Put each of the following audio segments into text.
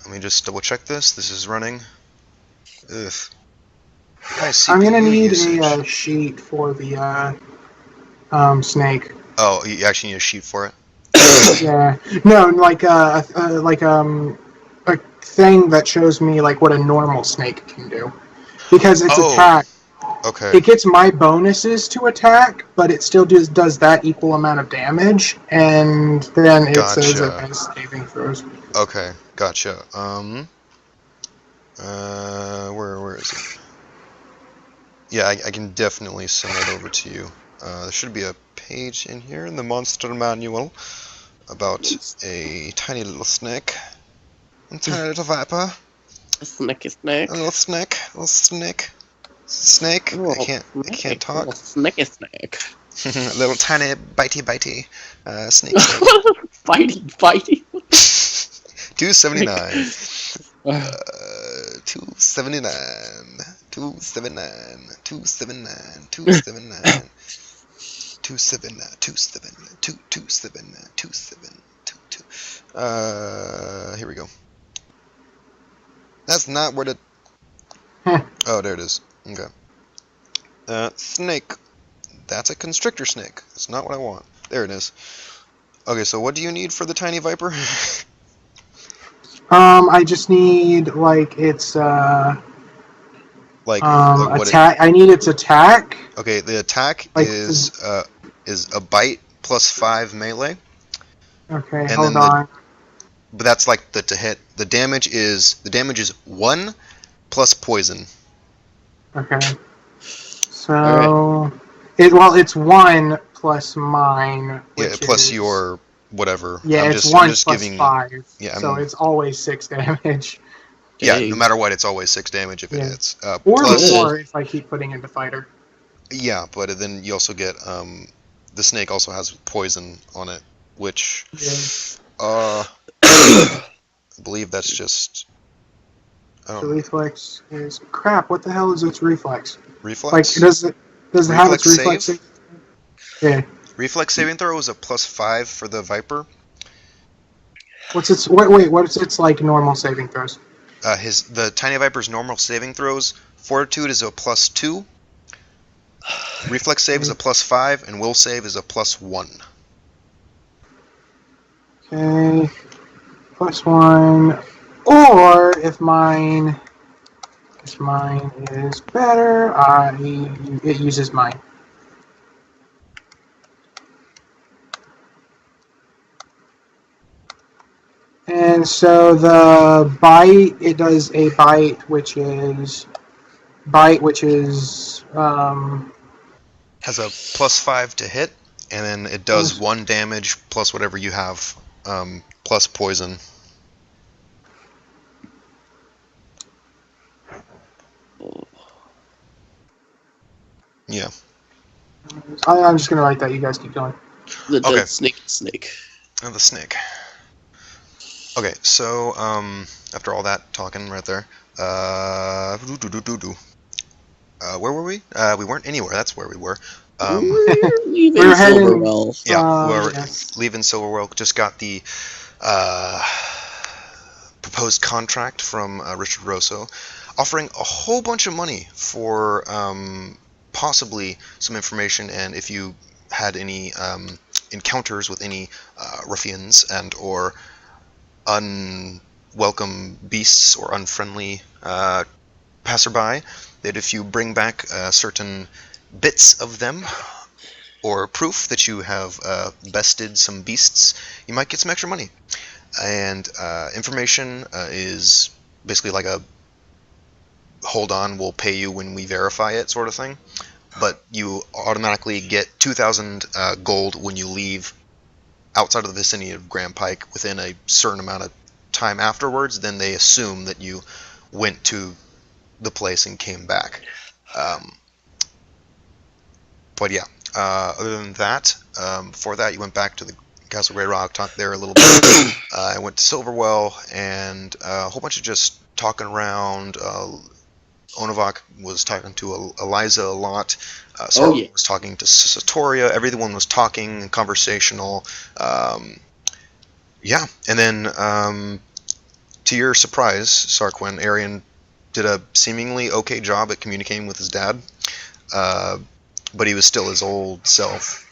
let me just double check this. This is running. Ugh. I'm gonna need usage. a sheet for the snake. Oh, you actually need a sheet for it? Yeah. No, like a thing that shows me like what a normal snake can do, because it's attack. Okay. It gets my bonuses to attack, but it still does that equal amount of damage, and then it says it Gotcha. has saving throws. Okay, gotcha. Where is it? Yeah, I can definitely send that over to you. There should be a page in here in the monster manual about a tiny little snake. A tiny little viper. A snaky snake. A little snake. A little snake. Snake. Oh, I can't talk. Oh, snaky snake. A little tiny bitey snake. Fighty. 279. 279. 279. 279. 279. 279. 279. 279. Here we go. That's not what it. Oh, there it is. Okay. Snake. That's a constrictor snake. That's not what I want. There it is. Okay, so what do you need for the tiny viper? I just need like its like attack. I need its attack. Okay, the attack like, is a bite plus 5 melee. Okay, and hold on. But that's like the to hit. The damage is 1 plus poison. Okay. So it's 1 plus mine. Yeah, plus your whatever. Yeah, I'm it's just, 1 I'm just plus giving, 5. Yeah, so it's always 6 damage. Yeah, no matter what, it's always 6 damage if it hits. Or plus, more if I keep putting into fighter. Yeah, but then you also get the snake also has poison on it, which I believe that's just. The reflex is crap. What the hell is its reflex? Reflex. Like does it have its reflex save? Yeah. Reflex saving throw is a plus 5 for the viper. What's its what's its like normal saving throws? The tiny viper's normal saving throws. Fortitude is a plus 2. Reflex save is a plus 5, and will save is a plus 1. Okay, plus 1. Or if mine is better, it uses mine. And so the bite, it does a bite, which is has a plus 5 to hit, and then it does 1 damage plus whatever you have, plus poison. Yeah. I'm just gonna write that. You guys keep going. The snake. Oh, the snake. Okay, so after all that talking right there, where were we? We weren't anywhere. That's where we were. Leaving Silverwell. Yeah, we're leaving Silverwell. Just got the proposed contract from Richard Rosso, offering a whole bunch of money for possibly some information, and if you had any encounters with any ruffians and or unwelcome beasts or unfriendly passerby, that if you bring back certain bits of them or proof that you have bested some beasts, you might get some extra money. And information is basically like a hold on, we'll pay you when we verify it sort of thing. But you automatically get 2,000 gold when you leave outside of the vicinity of Grand Pike within a certain amount of time afterwards. Then they assume that you went to the place and came back. But yeah, other than that, before that you went back to the Castle Grey Rock, talked there a little bit. I went to Silverwell and a whole bunch of just talking around. Onovak was talking to Eliza a lot. Sarah was talking to Satoria. Everyone was talking and conversational. Yeah, and then to your surprise, Sarquin, Arian did a seemingly okay job at communicating with his dad, but he was still his old self.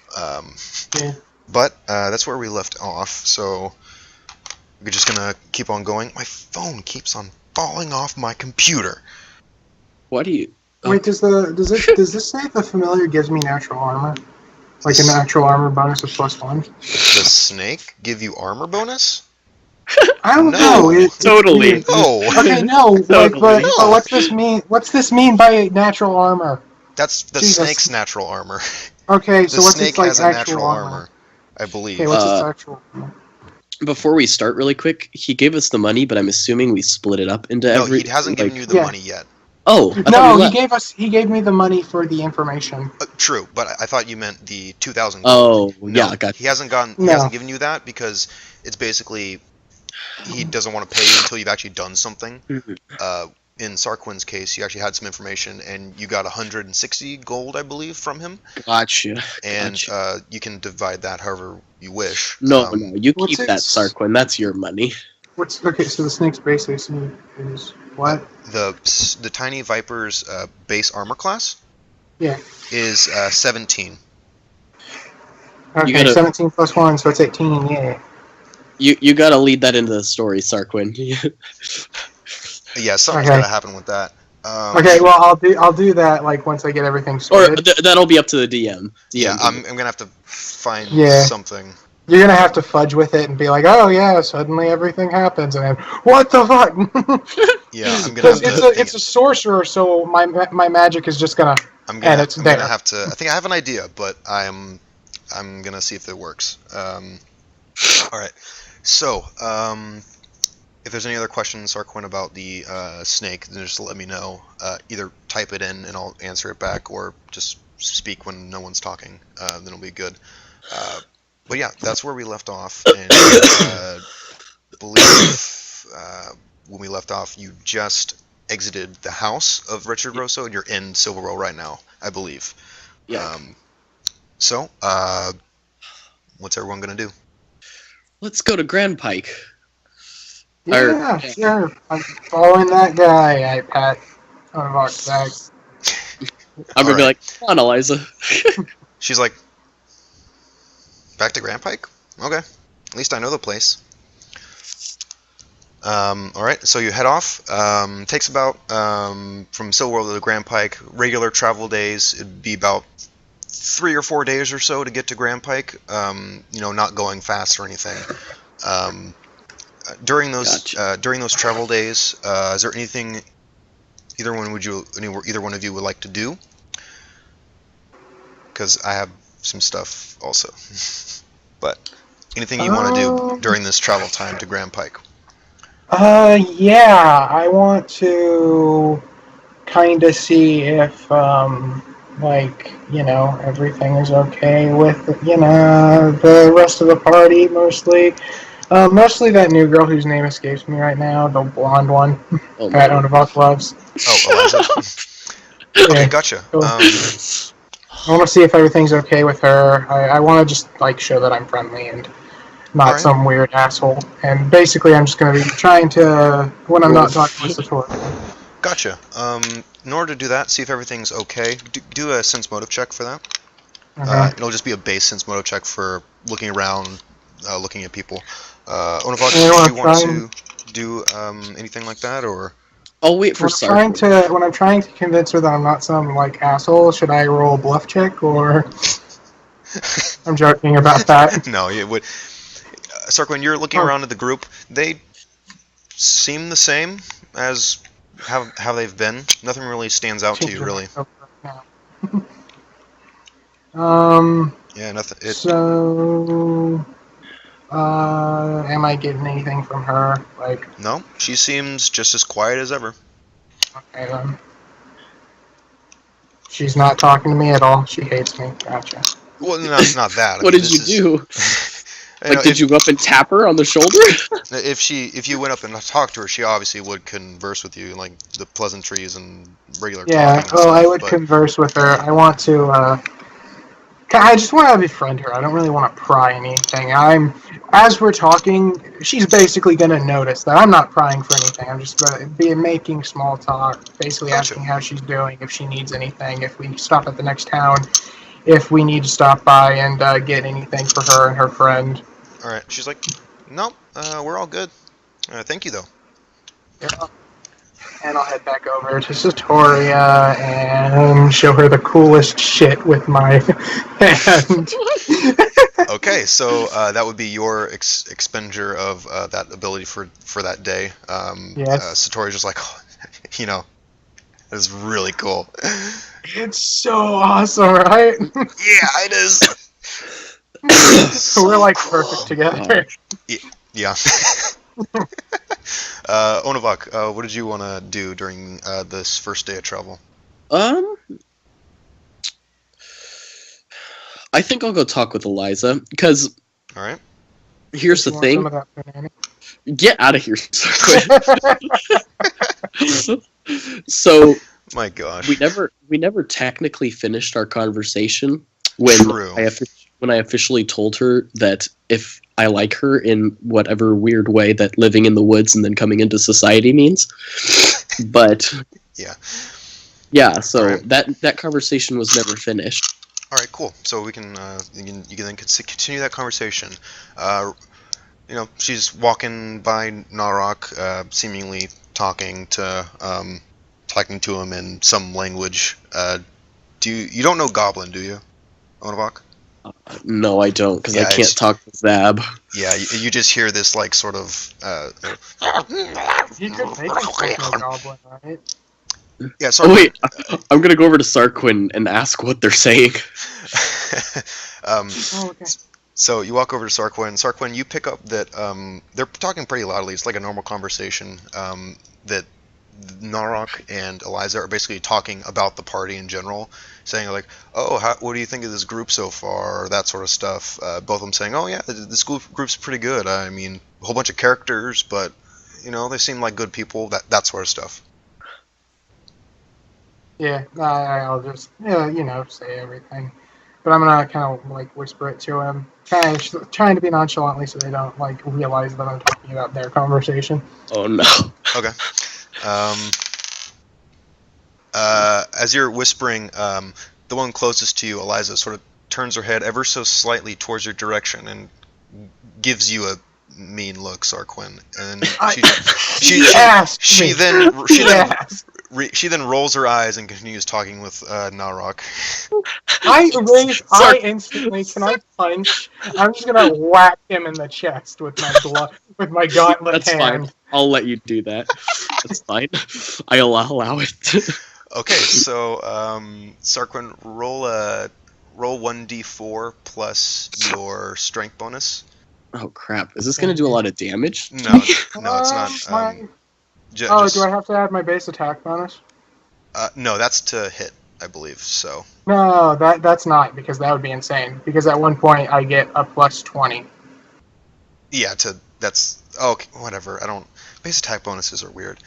Yeah. But that's where we left off, so we're just gonna keep on going. My phone keeps on falling off my computer. What do you... Wait, does this say the familiar gives me natural armor? Like a natural armor bonus of +1? The snake give you armor bonus? I don't No. know. Totally. It's No. okay, no. Totally. But what's this mean? What's this mean by natural armor? That's the Jesus. snake's natural armor. Okay, The so what's snake its like has a actual natural armor? armor, I believe. Okay, what's its actual armor? Before we start really quick, he gave us the money, but I'm assuming we split it up into No, every... he hasn't given you the Yeah. money yet. Oh, I thought No, we he left. gave me the money for the information. True, but I thought you meant the 2,000 gold. Oh, No, yeah, gotcha. he hasn't given you that because it's basically he doesn't want to pay you until you've actually done something. In Sarquin's case, you actually had some information, and you got 160 gold, I believe, from him. Gotcha. And you can divide that however you wish. No, you what's keep that, its- Sarquin. That's your money. Okay? So the snake's base AC is what? The tiny viper's base armor class Yeah. is 17. Okay, gotta- 17 plus 1, so it's 18. Yeah. You gotta lead that into the story, Sarquin. Yeah, something's Okay. gotta happen with that. Okay, well I'll do that like once I get everything Or sorted. that'll be up to the DM. Yeah, I'm gonna have to find Yeah. something. You're gonna have to fudge with it and be like, oh yeah, suddenly everything happens, and then what the fuck? Yeah, I'm gonna Because have to. it's a sorcerer, so my magic is just gonna. I'm and gonna. it's I'm there. gonna have to. I think I have an idea, but I'm gonna see if it works. All right. So, if there's any other questions, Sarquin, about the snake, then just let me know. Either type it in and I'll answer it back, or just speak when no one's talking. Then it'll be good. But yeah, that's where we left off. And I believe when we left off, you just exited the house of Richard Rosso, and you're in Silverwell right now, I believe. Yeah. So, what's everyone gonna do? Let's go to Grand Pike. Yeah, sure. I'm following that guy. I pat on Vox back. I'm gonna be Alright. like, come on, Eliza. She's like, back to Grand Pike? Okay. At least I know the place. Alright, so you head off. Takes about, from Silverwell to Grand Pike, regular travel days, it'd be about 3 or 4 days or so to get to Grand Pike. Not going fast or anything. During those travel days, is there anything either one of you would like to do? Because I have some stuff also. But anything you want to do during this travel time to Grand Pike? Yeah, I want to kind of see if, everything is okay with, the rest of the party, mostly. Mostly that new girl whose name escapes me right now, the blonde one. Oh, Pat Onavox loves. Oh, Eliza. Okay, gotcha. I want to see if everything's okay with her. I want to just, show that I'm friendly and not Alright. some weird asshole. And basically, I'm just going to be trying to, when I'm not talking with the tour. Gotcha. In order to do that, see if everything's okay, do a sense motive check for that. It'll just be a base sense motive check for looking around, looking at people. Onavox, do you want to do anything like that, or? I'll wait for Sarquin. When I'm trying to convince her that I'm not some asshole, should I roll a bluff check or? I'm joking about that. No, it would. Sarquin, you're looking around at the group. They seem the same as how they've been. Nothing really stands out to you, really. Yeah, nothing. So, am I getting anything from her? No, she seems just as quiet as ever. Okay then. She's not talking to me at all. She hates me. Gotcha. Well, no, it's not that. What did you do? Did you go up and tap her on the shoulder? If you went up and talked to her, she obviously would converse with you, like the pleasantries and regular Yeah. talking. And I stuff, would but converse with her. I want to. I just want to befriend her. I don't really want to pry anything. I as we're talking, she's basically going to notice that I'm not prying for anything. I'm just making small talk, basically Gotcha. asking how she's doing, if she needs anything, if we stop at the next town, if we need to stop by and get anything for her and her friend. All right. She's like, nope, we're all good. Thank you, though. Yeah. And I'll head back over to Satoria and show her the coolest shit with my hand. Okay, so that would be your expenditure of that ability for that day. Yes. Satori's just like, you know, that is really cool. It's so awesome, right? Yeah, it is. We're like perfect together. Yeah. Onavak, what did you want to do during this first day of travel? I think I'll go talk with Eliza, because All right. here's the You want thing. some of that banana? Get out of here so quick. So My gosh. we never technically finished our conversation when True. when I officially told her that if I like her in whatever weird way that living in the woods and then coming into society means. But yeah, so Right. that conversation was never finished. All right, cool. So we can you can then continue that conversation. She's walking by Narok, seemingly talking to him in some language. You don't know Goblin, do you, Onavak? No, I don't, because Yeah, I can't talk to Zab. Yeah, you just hear this like sort of. You could make it a goblin, right? Yeah, sorry. Oh wait, I'm gonna go over to Sarquin and ask what they're saying. Oh, okay. So you walk over to Sarquin. Sarquin, you pick up that they're talking pretty loudly. It's like a normal conversation. That Narok and Eliza are basically talking about the party in general, saying like, "Oh, what do you think of this group so far?" That sort of stuff. Both of them saying, "Oh yeah, this group's pretty good. I mean, a whole bunch of characters, but they seem like good people." That sort of stuff. Yeah, I'll just say everything, but I'm gonna kind of like whisper it to him, trying to be nonchalantly so they don't like realize that I'm talking about their conversation. Oh no. Okay. As you're whispering, the one closest to you, Eliza, sort of turns her head ever so slightly towards your direction and gives you a mean look, Sarquin. And she then rolls her eyes and continues talking with Narok. I instantly, can I punch? I'm just gonna whack him in the chest with my gauntlet That's hand. fine. I'll let you do that. That's fine. I'll allow it. Okay, so Sarquin, roll 1d4 plus your strength bonus. Oh crap! Is this gonna do a lot of damage? No, it's not. Do I have to add my base attack bonus? No, that's to hit, I believe. So. No, that's not, because that would be insane. Because at one point I get a plus 20. Yeah, that's okay. Whatever. I don't. Base attack bonuses are weird.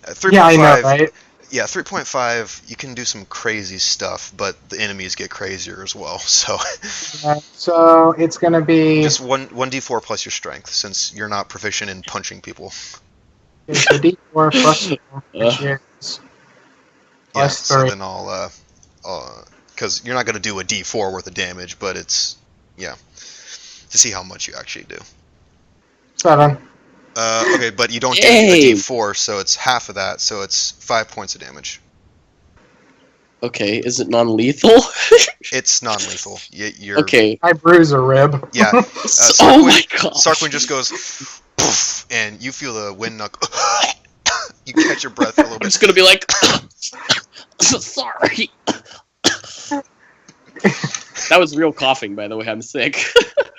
3.5. Yeah, I know, right? Yeah, 3.5. You can do some crazy stuff, but the enemies get crazier as well. So. So it's gonna be just 1d4 plus your strength, since you're not proficient in punching people. it's a d4 plus 2, which is plus 3. So then I'll because you're not gonna do a d4 worth of damage, but it's to see how much you actually do. 7. Okay, but you don't get a d4, so it's half of that, so it's 5 points of damage. Okay, is it non-lethal? It's non-lethal. You're Okay. I bruise a rib. Yeah. Oh my god. Sarquin just goes, poof, and you feel the wind knock. You catch your breath for a little I'm bit. just gonna be like, sorry. That was real coughing, by the way. I'm sick.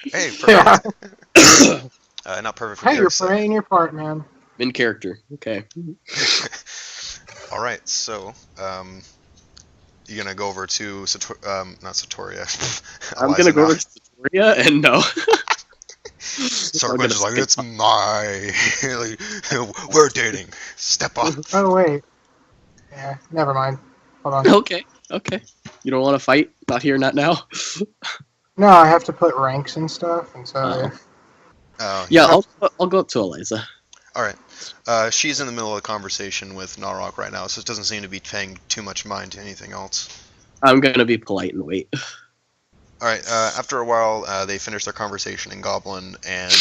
Hey, perfect. Not perfect for Hey, the you're playing your part, man. In character. Okay. All right, so you're gonna go over to not Satoria. I'm gonna go over to Satoria and no. Sarquin's just like, it's we're dating. Step up. Oh wait. Yeah, never mind. Hold on. Okay. You don't want to fight? Not here, not now. No, I have to put ranks and stuff, and so. Oh. Yeah, I'll go up to Eliza. All right. She's in the middle of a conversation with Narok right now, so it doesn't seem to be paying too much mind to anything else. I'm gonna be polite and wait. All right. After a while, they finish their conversation in Goblin, and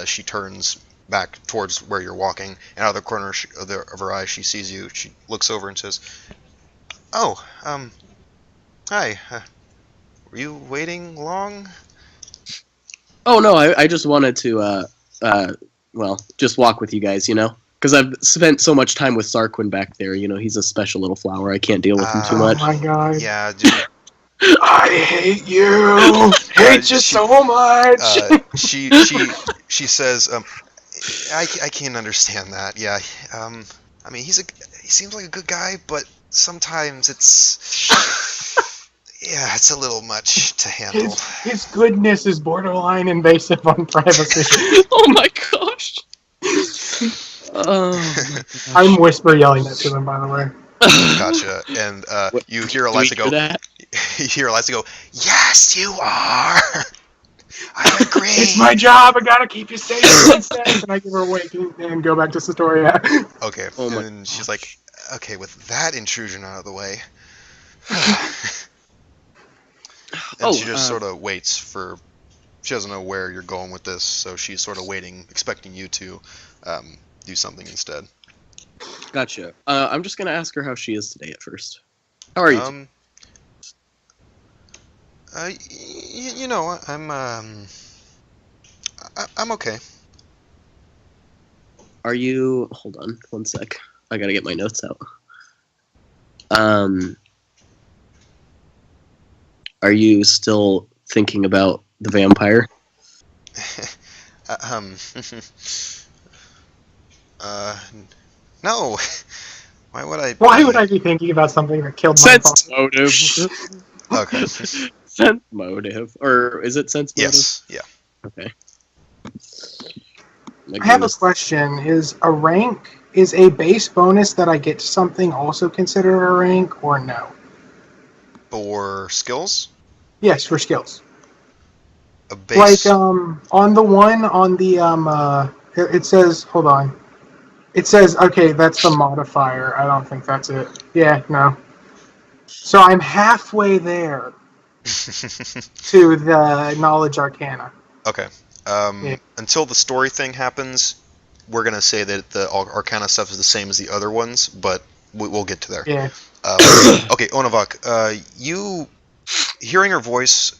she turns back towards where you're walking, and out of the corner of her eye, she sees you. She looks over and says, "Oh, hi. Were you waiting long?" Oh no, I just wanted to just walk with you guys, because I've spent so much time with Sarquin back there. He's a special little flower. I can't deal with him too much. Oh my god. Yeah, dude. I hate you. Hate you so much. She says, I can't understand that. Yeah. I mean, he seems like a good guy, but sometimes it's a little much to handle. His goodness is borderline invasive on privacy. Oh my gosh. I'm whisper yelling that to them, by the way. Gotcha. And you hear Eliza go. You hear Eliza go. Yes, you are. I agree. It's my job. I gotta keep you safe. And I give her a wink and go back to Sastoria. Okay. And she's like, okay, with that intrusion out of the way. And she just sort of waits for. She doesn't know where you're going with this, so she's sort of waiting, expecting you to do something instead. Gotcha. I'm just gonna ask her how she is today at first. How are you? I'm okay. Are you? Hold on, one sec. I gotta get my notes out. Are you still thinking about the vampire? No. Why would I? Why would I be thinking about something that killed my Sense motive. Okay. Sense motive, or is it sense motive? Yes. Yeah. Okay. I have a question. Is a base bonus that I get to something also considered a rank, or no? For skills? Yes, for skills. A base. Like on the one on the it says, hold on. It says, okay, that's the modifier. I don't think that's it. Yeah, no. So I'm halfway there to the knowledge arcana. Okay. Until the story thing happens, we're gonna say that the arcana stuff is the same as the other ones, but we'll get to there. Yeah. Okay, Onavak, you hearing her voice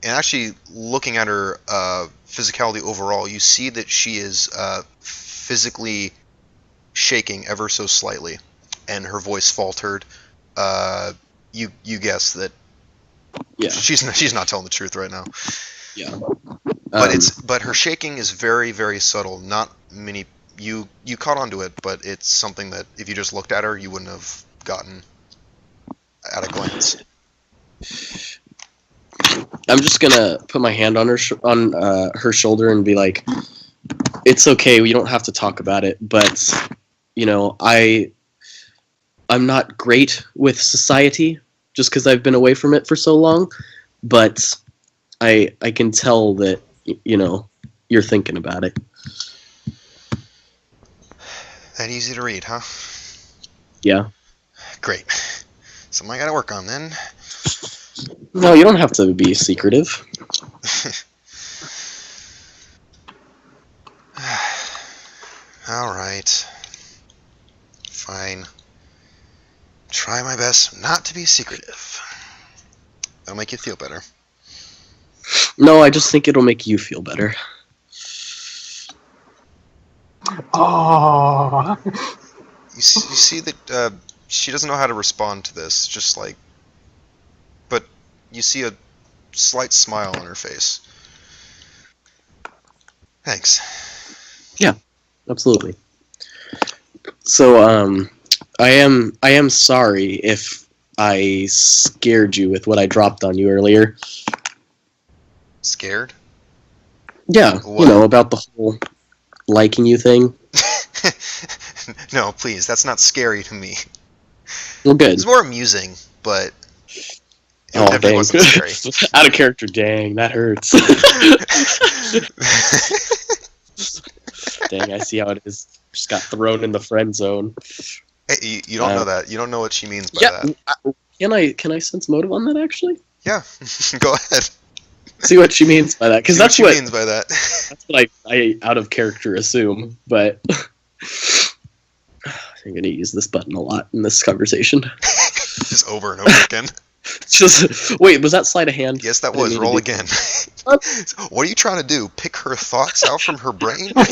and actually looking at her physicality overall, you see that she is physically shaking ever so slightly, and her voice faltered. You guess that she's not telling the truth right now. Yeah. But her shaking is very, very subtle. Not many you caught onto it, but it's something that if you just looked at her, you wouldn't have gotten at a glance. I'm just gonna put my hand on her her shoulder and be like, "It's okay. We don't have to talk about it, but I'm not great with society just because I've been away from it for so long, but I can tell that you're thinking about it." That easy to read, huh? Yeah. Great. Something I gotta work on then. No, you don't have to be secretive. All right. Fine. Try my best not to be secretive. That'll make you feel better. No, I just think it'll make you feel better. Oh. You see that she doesn't know how to respond to this. Just like, but you see a slight smile on her face. Thanks. Yeah, absolutely. So, I am sorry if I scared you with what I dropped on you earlier. Scared? Yeah, What? About the whole liking you thing. No, please, that's not scary to me. Well, good. It's more amusing, but It definitely wasn't scary. Out of character, dang, that hurts. Dang, I see how it is. Just got thrown in the friend zone. Hey, you don't know that. You don't know what she means by that. Can I sense motive on that, actually? Yeah, go ahead. See what she means by that, because that's what she means by that. That's what I out of character assume, but I'm going to use this button a lot in this conversation. Just over and over again. Just wait, was that sleight of hand? Yes, that was. Roll again. What are you trying to do? Pick her thoughts out from her brain? I'm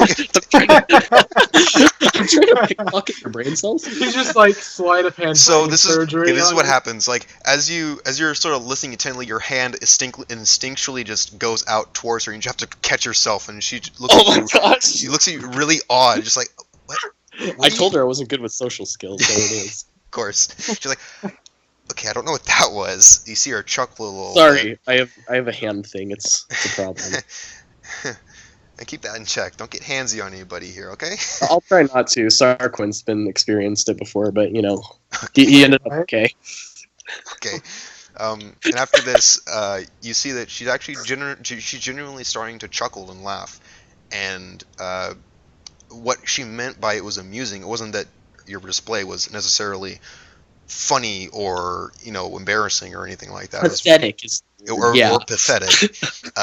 trying to pickpocket your brain cells. He's just like sleight of hand. So this is what happens. Like as you're sort of listening intently, your hand instinctually just goes out towards her, and you have to catch yourself. And she looks at you. Gosh. She looks at you really odd, just like what? I told her I wasn't good with social skills. So it is. Of course. She's like, okay, I don't know what that was. You see her chuckle a little. Sorry, I have a hand thing. It's a problem. And keep that in check. Don't get handsy on anybody here, okay? I'll try not to. Sarquin's been experienced it before, but you know, he ended up okay. Okay. And after this, you see that she's actually she's genuinely starting to chuckle and laugh. And what she meant by it was amusing. It wasn't that your display was necessarily funny or embarrassing or anything like that. Pathetic or pathetic.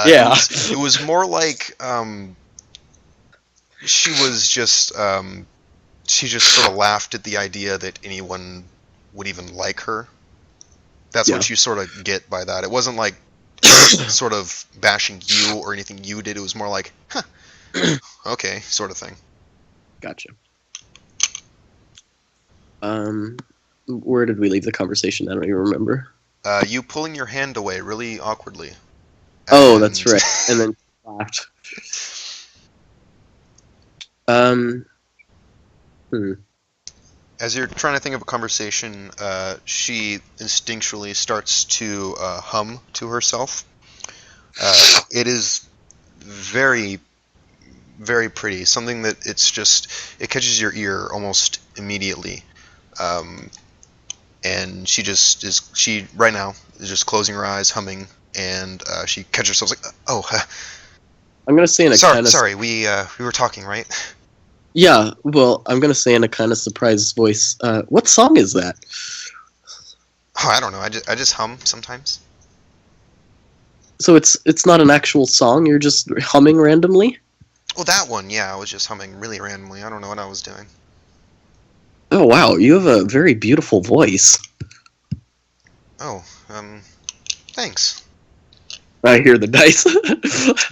Yeah, it was more like she was just she just sort of laughed at the idea that anyone would even like her. That's what you sort of get by that. It wasn't like sort of bashing you or anything you did. It was more like, huh, okay, sort of thing. Gotcha. Where did we leave the conversation? I don't even remember. You pulling your hand away really awkwardly. Oh, that's right. And then laughed. As you're trying to think of a conversation, she instinctually starts to hum to herself. It is very, very pretty. Something that it catches your ear almost immediately. And she right now is just closing her eyes, humming, and she catches herself like, oh. I'm gonna say in a sorry, we were talking, right? Yeah, well, I'm gonna say in a kind of surprised voice. What song is that? Oh, I don't know. I just hum sometimes. So it's not an actual song. You're just humming randomly. Well, that one, yeah, I was just humming really randomly. I don't know what I was doing. Oh wow, you have a very beautiful voice. Oh, thanks. I hear the dice.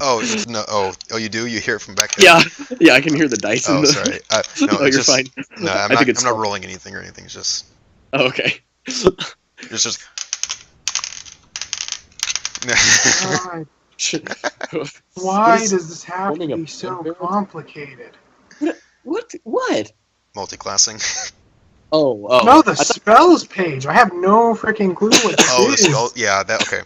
Oh no! Oh, you do? You hear it from back there? Yeah, I can hear the dice. Oh, sorry. No, oh, you're fine. No, I'm not rolling anything or anything. It's just. Oh, okay. It's just. Why does this have to be so complicated? What? Multiclassing. Oh. No, the spells page. I have no freaking clue what this is. The spell. Yeah, that okay.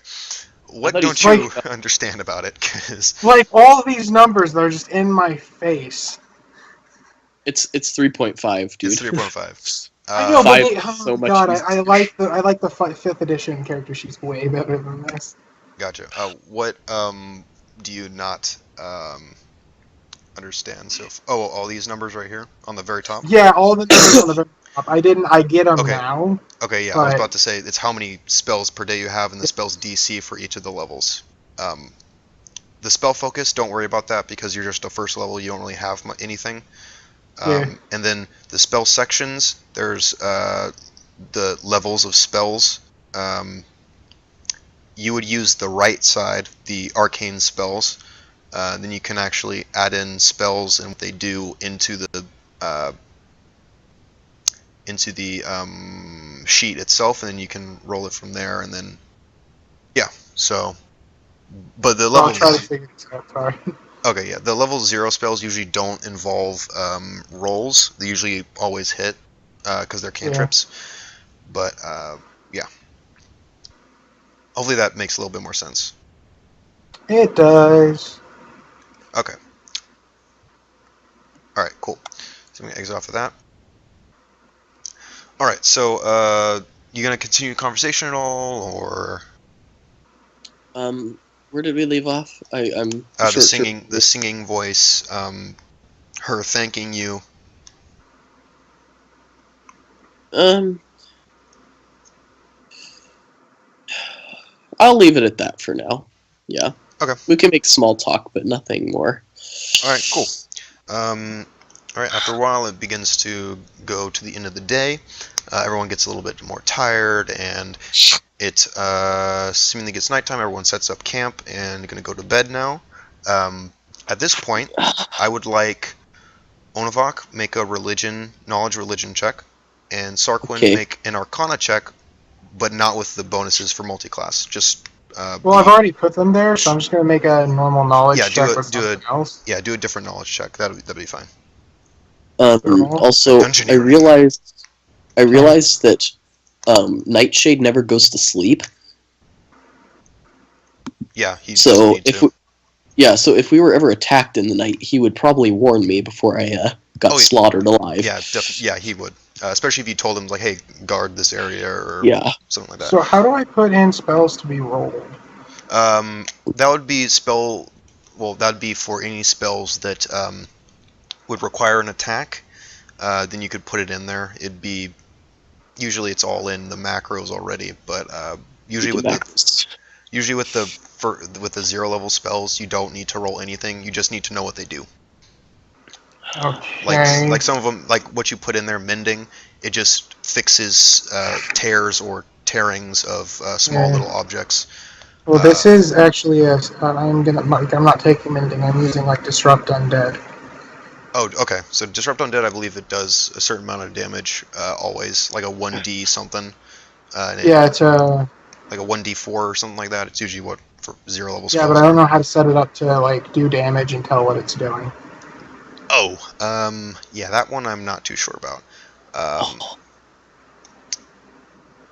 What don't you understand about it? Cause like all these numbers that are just in my face. It's 3.5, dude. It's 3.5. I know, but so much God, I like the 5th edition character sheet's way better than this. Gotcha. What do you not understand? So, all these numbers right here on the very top. Yeah, all the numbers on the very top. I get them now. Okay, yeah, I was about to say it's how many spells per day you have and the spell's DC for each of the levels. The spell focus, don't worry about that because you're just a first level. You don't really have anything. And then the spell sections, there's the levels of spells. You would use the right side, the arcane spells. Then you can actually add in spells and what they do into the sheet itself, and then you can roll it from there. And then, but the level. I'll try to figure this out. Sorry. Okay, yeah. The level 0 spells usually don't involve rolls. They usually always hit because they're cantrips. Yeah. But yeah. Hopefully that makes a little bit more sense. It does. Okay. All right, cool. So I'm gonna exit off of that. All right, so you gonna continue the conversation at all, or? Where did we leave off? I'm the singing voice, her thanking you. I'll leave it at that for now. Yeah. Okay. We can make small talk, but nothing more. All right, cool. All right, after a while, it begins to go to the end of the day. Everyone gets a little bit more tired, and it seemingly gets nighttime. Everyone sets up camp and going to go to bed now. At this point, I would like Onavok make a knowledge religion check, and Sarquin make an Arcana check, but not with the bonuses for multi-class. Just well, I've already put them there, so I'm just going to make a normal knowledge check with something else. Yeah, do a different knowledge check. That'd be fine. Also, I realized that Nightshade never goes to sleep. Yeah, so if we were ever attacked in the night, he would probably warn me before I got slaughtered alive. Yeah, he would. Especially if you told him, like, hey, guard this area or something like that. So how do I put in spells to be rolled? That would be that'd be for any spells that would require an attack. Then you could put it in there. It'd be usually it's all in the macros already, but usually with the 0 level spells, you don't need to roll anything. You just need to know what they do. Okay. Like some of them, like what you put in there, mending, it just fixes tears or tearings of small little objects. Well, this is actually I'm not taking mending. I'm using like disrupt undead. Oh, okay. So disrupt undead, I believe it does a certain amount of damage always, like a 1d something. It's like a 1d4 or something like that. It's usually for 0 level spells. Yeah, but I don't know how to set it up to like do damage and tell what it's doing. Oh, yeah, that one I'm not too sure about.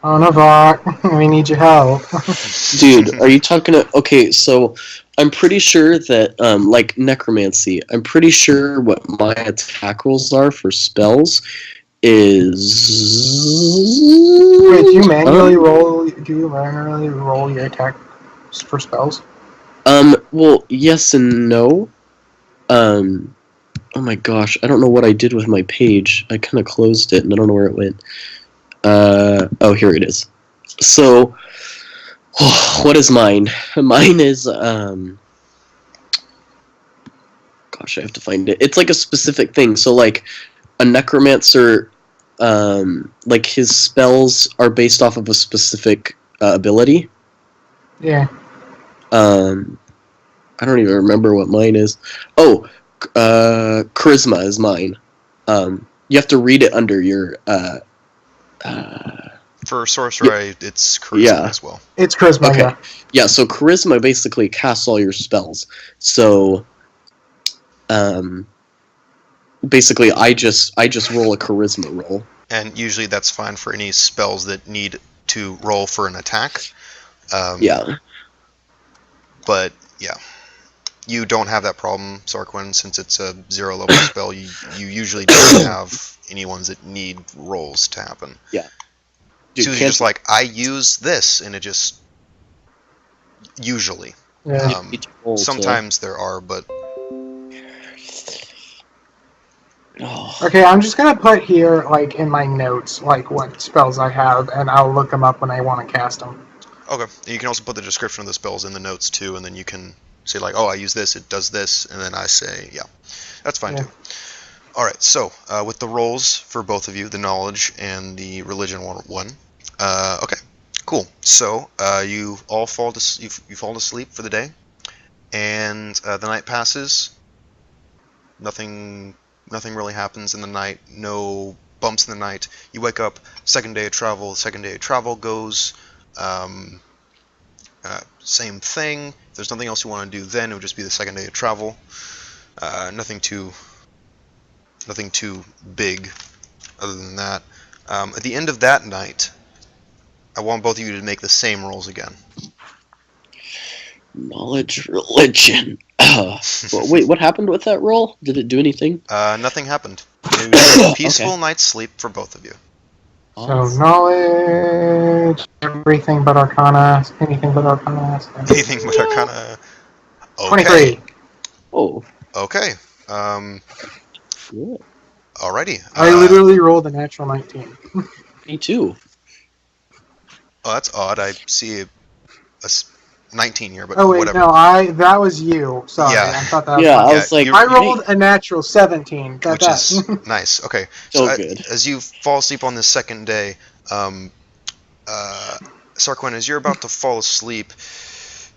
Novak, we need your help. Dude, are you talking okay, so I'm pretty sure that, like necromancy, I'm pretty sure what my attack rolls are for spells is... Wait, do you manually roll your attack for spells? Well, yes and no. Oh my gosh, I don't know what I did with my page. I kind of closed it and I don't know where it went. Oh, here it is. So, what is mine? Mine is, gosh, I have to find it. It's like a specific thing. So, like, a necromancer, like, his spells are based off of a specific ability. Yeah. I don't even remember what mine is. Oh, charisma is mine. You have to read it under your, for sorcery, it's charisma as well. It's charisma, okay. Yeah, so charisma basically casts all your spells. So, basically, I just roll a charisma roll. And usually that's fine for any spells that need to roll for an attack. Yeah. But, yeah. You don't have that problem, Sarquin, since it's a 0 level spell. You usually don't have any ones that need rolls to happen. Yeah. Dude, it's just like, I use this, and it just... Usually. Yeah. Sometimes there are, but... Okay, I'm just gonna put here, like, in my notes, like, what spells I have, and I'll look them up when I want to cast them. Okay. You can also put the description of the spells in the notes, too, and then you can say, like, oh, I use this, it does this, and then I say, yeah. That's fine, too. Alright, so, with the rolls for both of you, the knowledge and the religion one. Okay, cool. So, you all fall to sleep for the day, and the night passes. Nothing really happens in the night. No bumps in the night. You wake up. Second day of travel. The second day of travel goes. Same thing. If there's nothing else you want to do, then it would just be the second day of travel. Nothing too big, other than that. At the end of that night, I want both of you to make the same rolls again. Knowledge, religion. Wait, what happened with that roll? Did it do anything? Nothing happened. It was a peaceful night's sleep for both of you. So knowledge, everything but Arcana, anything but Arcana. Anything but Arcana. Okay. 23. Oh. Okay. Yeah. Alrighty. I literally rolled a natural 19. Me too. Oh, that's odd. I see a 19 here, but Oh wait, whatever. no, that was you. Sorry, Yeah. I thought that was Yeah, mine. I was like, I rolled a natural 17. Got which that. is nice. Okay. So good. As you fall asleep on this second day, Sarquin, as you're about to fall asleep,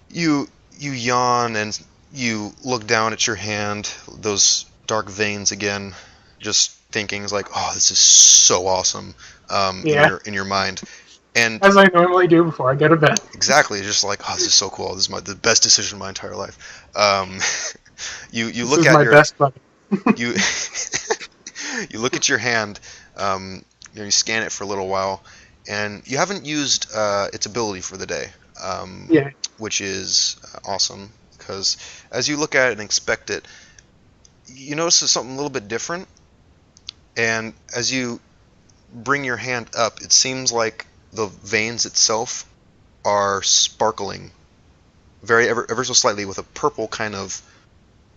you yawn and you look down at your hand, those dark veins again, just thinking like, oh, this is so awesome, Yeah. in your mind. And As I normally do before I go to bed. exactly, just like, oh, this is so cool. This is the best decision of my entire life. You This look is at my your best buddy. you you look at your hand, you scan it for a little while, and you haven't used its ability for the day, Yeah. which is awesome, because as you look at it and inspect it, you notice there's something a little bit different, and as you bring your hand up, it seems like the veins itself are sparkling ever so slightly with a purple kind of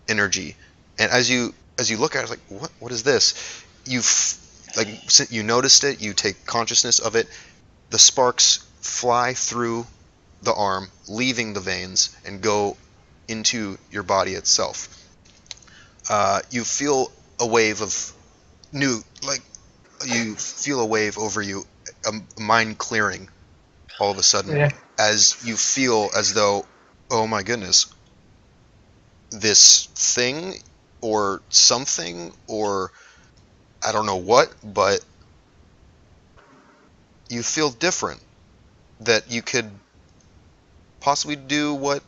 energy. And as you look at it, it's like, what is this? You noticed it, you take consciousness of it, the sparks fly through the arm, leaving the veins, and go into your body itself. You feel a wave of you feel a wave over you, a mind clearing all of a sudden, Yeah. as you feel as though, oh my goodness, this thing or something or I don't know what, but you feel different, that you could possibly do what,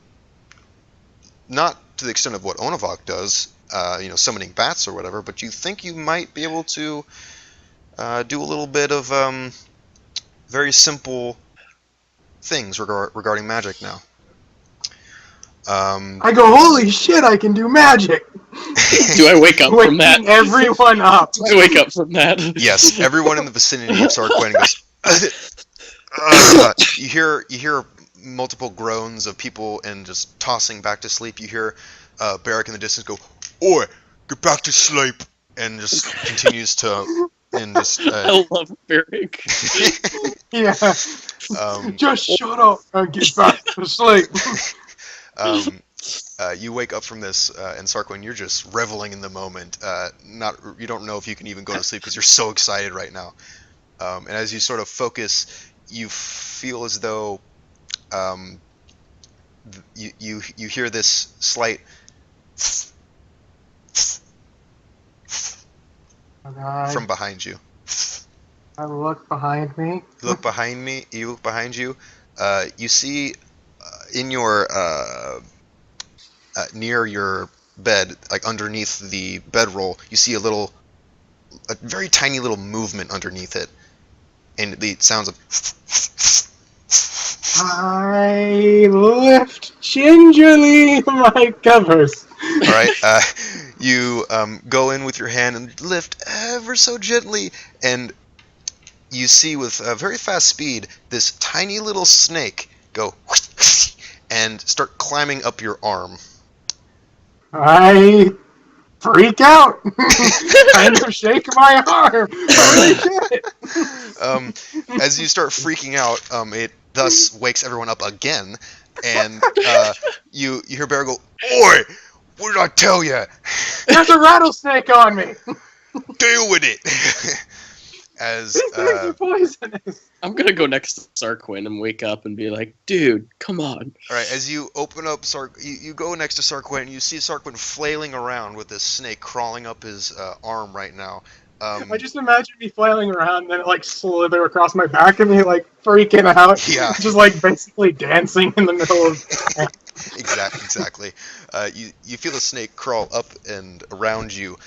not to the extent of what Onavok does, summoning bats or whatever, but you think you might be able to do a little bit of very simple things regarding magic now. I go, holy shit, I can do magic! Do I wake up from that? Waking everyone up. Do I wake up from that? Yes, everyone in the vicinity of Sarquin goes. You hear multiple groans of people and just tossing back to sleep. You hear Barrack in the distance go, "Oi, get back to sleep," and just continues to and just. I love Barrack. Yeah. Just shut up and get back to sleep. You wake up from this, and Sarquin, you're just reveling in the moment. You don't know if you can even go to sleep because you're so excited right now. And as you sort of focus, you feel as though you hear this slight from behind you. I look behind me. You look behind you. You see in your near your bed, like underneath the bedroll, you see a very tiny little movement underneath it, and the sounds of. I lift gingerly my covers. All right, you go in with your hand and lift ever so gently, and you see with a very fast speed this tiny little snake go and start climbing up your arm. I freak out. Kind of shake my arm. Holy shit. As you start freaking out, it thus wakes everyone up again, and you hear Bear go, "Oi! What did I tell you? There's a rattlesnake on me. Deal with it." As These things are poisonous. I'm gonna go next to Sarquin and wake up and be like, dude, come on. all right, as you open up you go next to Sarquin, and you see Sarquin flailing around with this snake crawling up his arm right now. I just imagine me flailing around and then it like slither across my back and me like freaking out. Yeah. Just like basically dancing in the middle of. Exactly. You feel the snake crawl up and around you,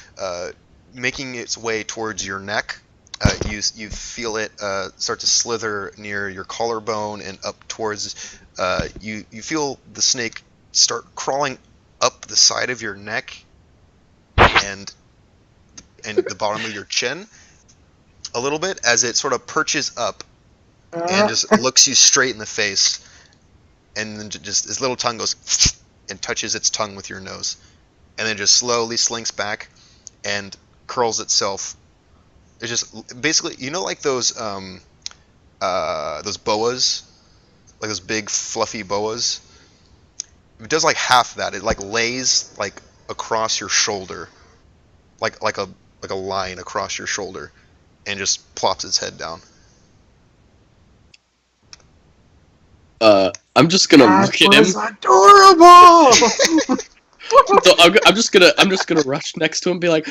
making its way towards your neck. You feel it start to slither near your collarbone and up towards. You feel the snake start crawling up the side of your neck and the bottom of your chin. a little bit as it sort of perches up and just looks you straight in the face, and then just his little tongue goes and touches its tongue with your nose, and then just slowly slinks back and curls itself. It's just basically, like those boas, like those big fluffy boas. It does like half that. It like lays like across your shoulder, like a line across your shoulder, and just plops its head down. I'm just gonna look at him. Adorable. So I'm just gonna rush next to him and be like,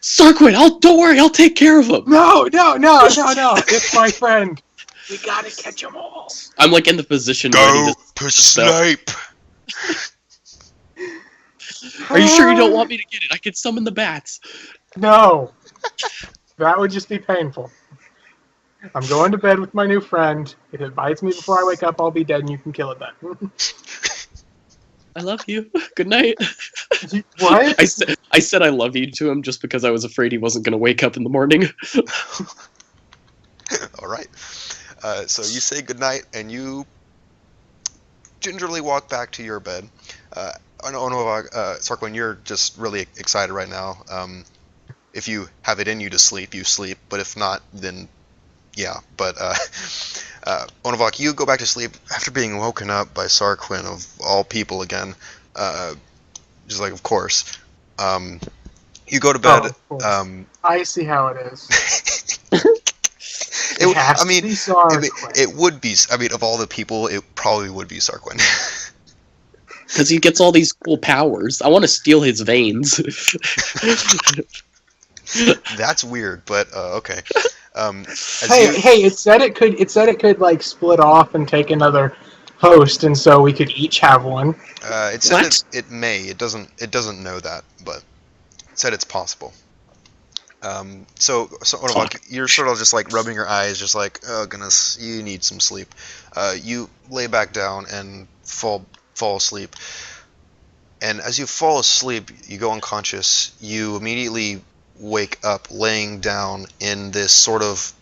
Sarquin, don't worry, I'll take care of him. No, it's my friend. We gotta catch them all. I'm like in the position. Go snipe. Are you sure you don't want me to get it? I can summon the bats. No, that would just be painful. I'm going to bed with my new friend. If it bites me before I wake up, I'll be dead, and you can kill it then. I love you. Good night. What? I said I love you to him just because I was afraid he wasn't going to wake up in the morning. All right. So you say goodnight, and you gingerly walk back to your bed. Sarquin, you're just really excited right now. If you have it in you to sleep, you sleep. But if not, then yeah. But Onovak, you go back to sleep after being woken up by Sarquin, of all people again. Just like, of course. You go to bed. I see how it is. It would be. I mean, of all the people, it probably would be Sarquin. Because he gets all these cool powers. I want to steal his veins. That's weird, but okay. It said it could. It said it could like split off and take another host, and so we could each have one. It said it may. It doesn't know that, but it said it's possible. So you're sort of just like rubbing your eyes, just like, oh goodness, you need some sleep. You lay back down and fall asleep. And as you fall asleep, you go unconscious. You immediately wake up laying down in this sort of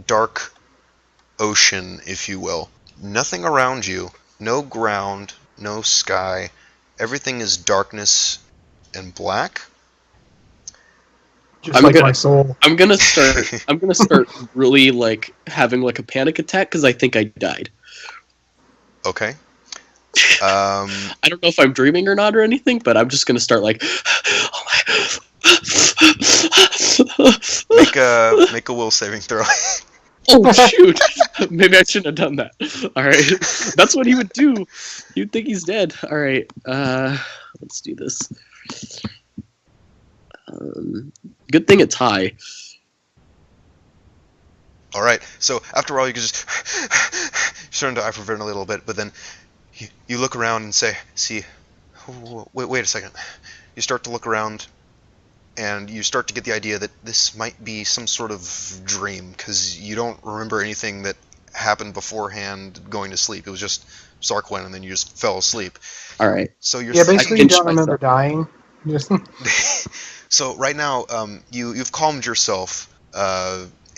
dark ocean, if you will. Nothing around you, no ground, no sky. Everything is darkness and black. Just like my soul. I'm gonna start really like having like a panic attack because I think I died. Okay. I don't know if I'm dreaming or not or anything, but I'm just gonna start like, oh my. Make a will saving throw. Oh shoot! Maybe I shouldn't have done that. All right, that's what he would do. You'd think he's dead. All right, let's do this. Good thing it's high. All right. So after all, you can just turn to ibuprofen a little bit, but then you look around and see, wait a second. You start to look around, and you start to get the idea that this might be some sort of dream, because you don't remember anything that happened beforehand going to sleep. It was just Sarquin, and then you just fell asleep. All right. So you're basically you don't remember dying. So right now, you've calmed yourself,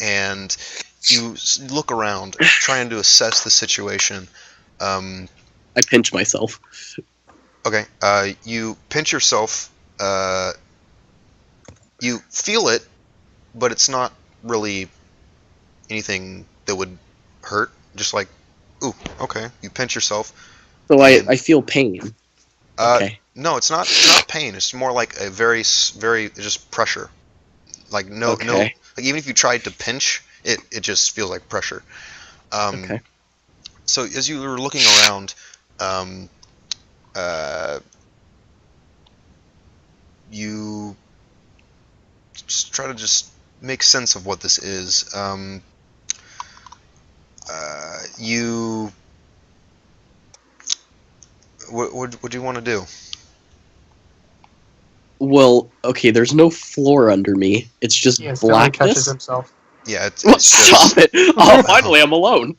and you look around, trying to assess the situation. I pinch myself. Okay. You pinch yourself. You feel it, but it's not really anything that would hurt. Just like, ooh, okay. You pinch yourself. So I feel pain. Okay. No, it's not pain. It's more like a very just pressure. Like no. Like even if you tried to pinch, it just feels like pressure. Okay. So as you were looking around, you just try to just make sense of what this is. What do you want to do? Well, okay, there's no floor under me. It's just blackness. Touches himself. Yeah, it's stop it! Oh, finally, I'm alone.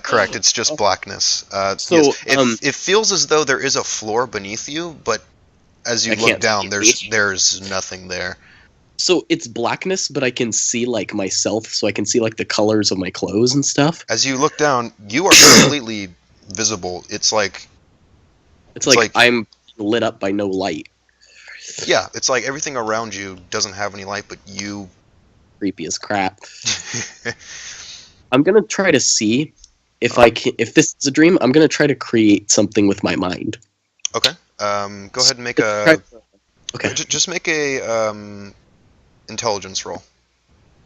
Correct. It's just blackness. So it feels as though there is a floor beneath you, but as you I look can't down, see. there's nothing there. So it's blackness, but I can see like myself, so I can see like the colors of my clothes and stuff. As you look down, you are completely visible. It's like I'm lit up by no light. Yeah, it's like everything around you doesn't have any light, but you. Creepy as crap. I'm gonna try to see if I can. If this is a dream, I'm gonna try to create something with my mind. Okay. Go ahead and make a. Okay. Just make a intelligence roll.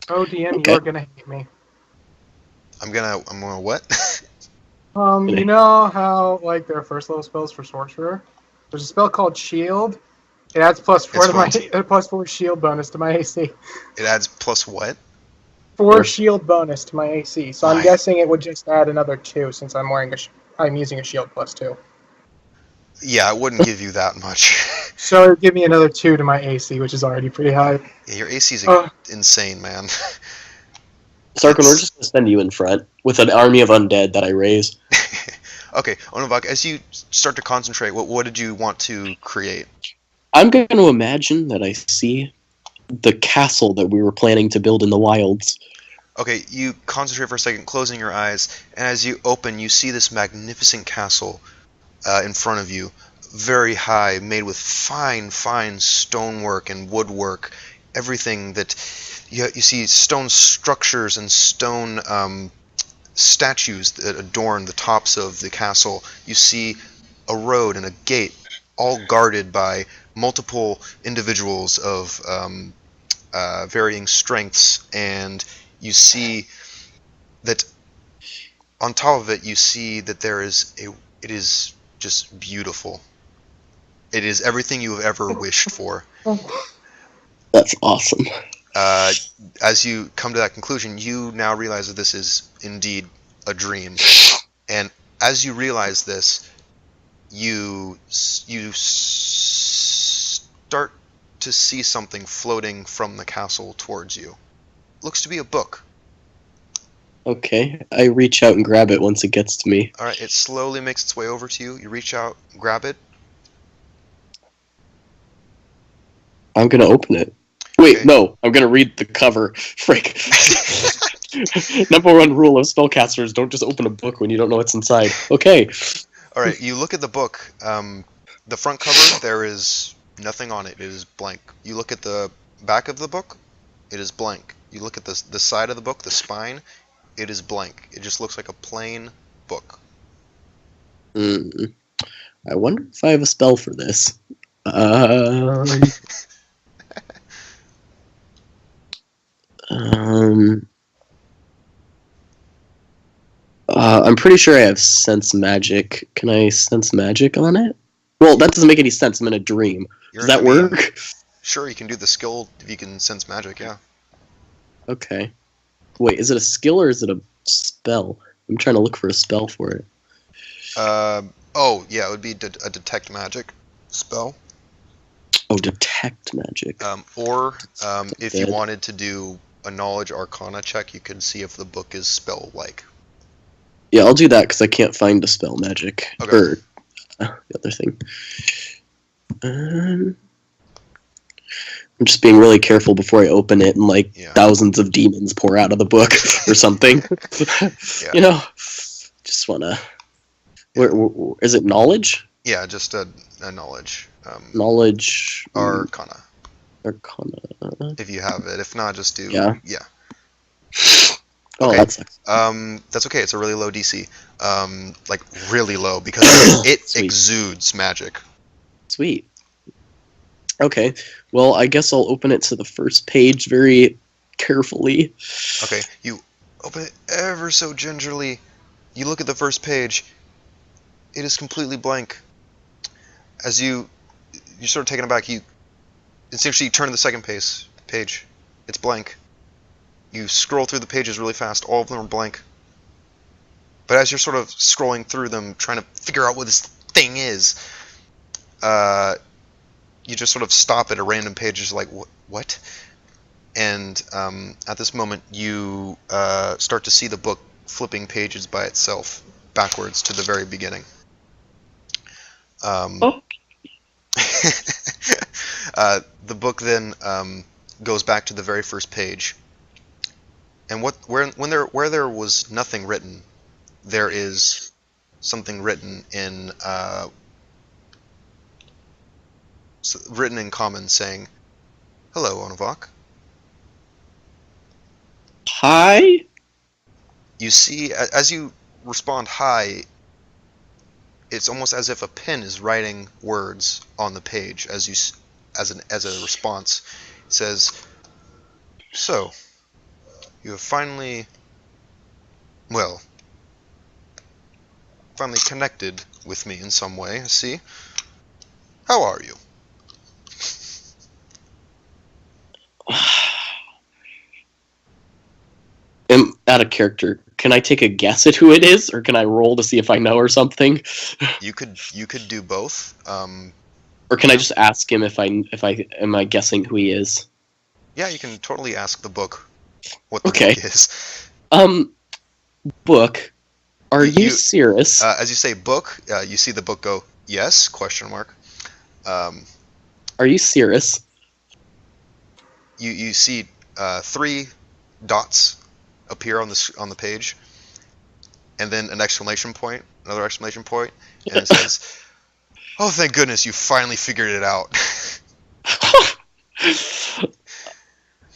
Oh, DM, Okay. you're gonna hate me. I'm gonna what? You know how like there are first level spells for sorcerer? There's a spell called Shield. It adds +4 to my +4 shield bonus to my AC. It adds plus what? 4 shield bonus to my AC. So I'm My. guessing it would just add another 2 since I'm wearing I'm using a shield +2. Yeah, it wouldn't give you that much. So it would give me another 2 to my AC, which is already pretty high. Yeah, your AC is insane, man. Sarkon, we're just gonna send you in front with an army of undead that I raise. Okay, Onavak, as you start to concentrate, what did you want to create? I'm going to imagine that I see the castle that we were planning to build in the wilds. Okay, you concentrate for a second, closing your eyes, and as you open, you see this magnificent castle in front of you, very high, made with fine stonework and woodwork, everything that you see stone structures and stone statues that adorn the tops of the castle. You see a road and a gate, all guarded by multiple individuals of varying strengths, and you see that on top of it, you see that it is just beautiful. It is everything you have ever wished for. That's awesome. As you come to that conclusion, you now realize that this is indeed a dream. And as you realize this, you start to see something floating from the castle towards you. Looks to be a book. Okay, I reach out and grab it once it gets to me. Alright, it slowly makes its way over to you. You reach out, grab it. I'm gonna open it. Wait, okay. No, I'm gonna read the cover. Frick. Number 1 rule of spellcasters, don't just open a book when you don't know what's inside. Okay. Alright, you look at the book. The front cover, there is nothing on it. It is blank. You look at the back of the book, it is blank. You look at the side of the book, the spine, it is blank. It just looks like a plain book. I wonder if I have a spell for this. I'm pretty sure I have sense magic. Can I sense magic on it? Well, that doesn't make any sense. I'm in a dream. Does that work? Sure, you can do the skill if you can sense magic, yeah. Okay. Wait, is it a skill or is it a spell? I'm trying to look for a spell for it. Oh, yeah, it would be a detect magic spell. Oh, detect magic. If you wanted to do a knowledge arcana check, you could see if the book is spell-like. Yeah, I'll do that because I can't find a spell magic. Okay. Or the other thing. I'm just being really careful before I open it and thousands of demons pour out of the book or something. Yeah. You know, just wanna. Where is it? Knowledge? Yeah, just a knowledge. Knowledge. Arcana. Arcana. If you have it. If not, just do. Yeah. Yeah. Oh, okay. that sucks. That's okay. It's a really low DC. Like really low because it exudes magic. Sweet. Okay. Well, I guess I'll open it to the first page very carefully. Okay. You open it ever so gingerly. You look at the first page. It is completely blank. As you're sort of taken aback, you essentially turn to the second page. It's blank. You scroll through the pages really fast. All of them are blank. But as you're sort of scrolling through them, trying to figure out what this thing is, you just sort of stop at a random page, just like, what? And at this moment, you start to see the book flipping pages by itself, backwards to the very beginning. The book then goes back to the very first page, and where there was nothing written, there is something written in common saying, "Hello, Onavok." Hi? You see, as you respond "hi," it's almost as if a pen is writing words on the page as a response. It says, "So, you have finally connected with me in some way, I see. How are you?" Out of character. Can I take a guess at who it is, or can I roll to see if I know or something? You could do both. Or can I just ask him if I am I guessing who he is? Yeah, you can totally ask the book what the book is. Book, are you serious? As you say book, you see the book go, "Yes?" ? Are you serious? You see 3 dots appear on the page, and then an exclamation point, another exclamation point, and it says, "Oh, thank goodness you finally figured it out."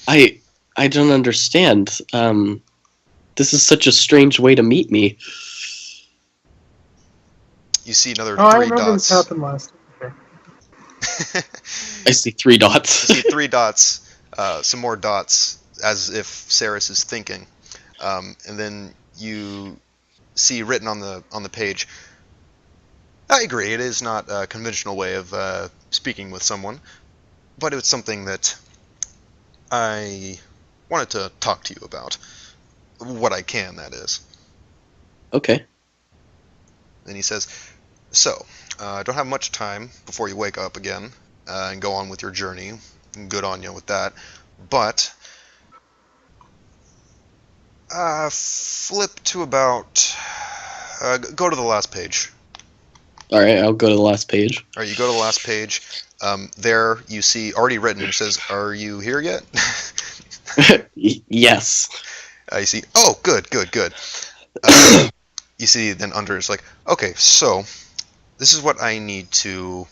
I don't understand. This is such a strange way to meet me. You see another 3 I remember dots. this happened last year. I see 3 dots. You see 3 dots, some more dots, as if Saris is thinking, and then you see written on the page, "I agree, it is not a conventional way of speaking with someone, but it's something that I wanted to talk to you about. What I can, that is." Okay. Then he says, "So, I don't have much time before you wake up again and go on with your journey. Good on you with that. But flip to about... go to the last page." Alright, I'll go to the last page. Alright, you go to the last page. There you see, already written, it says, "Are you here yet?" Yes. You see, "Oh, good. You see then under it's like, "Okay, so this is what I need to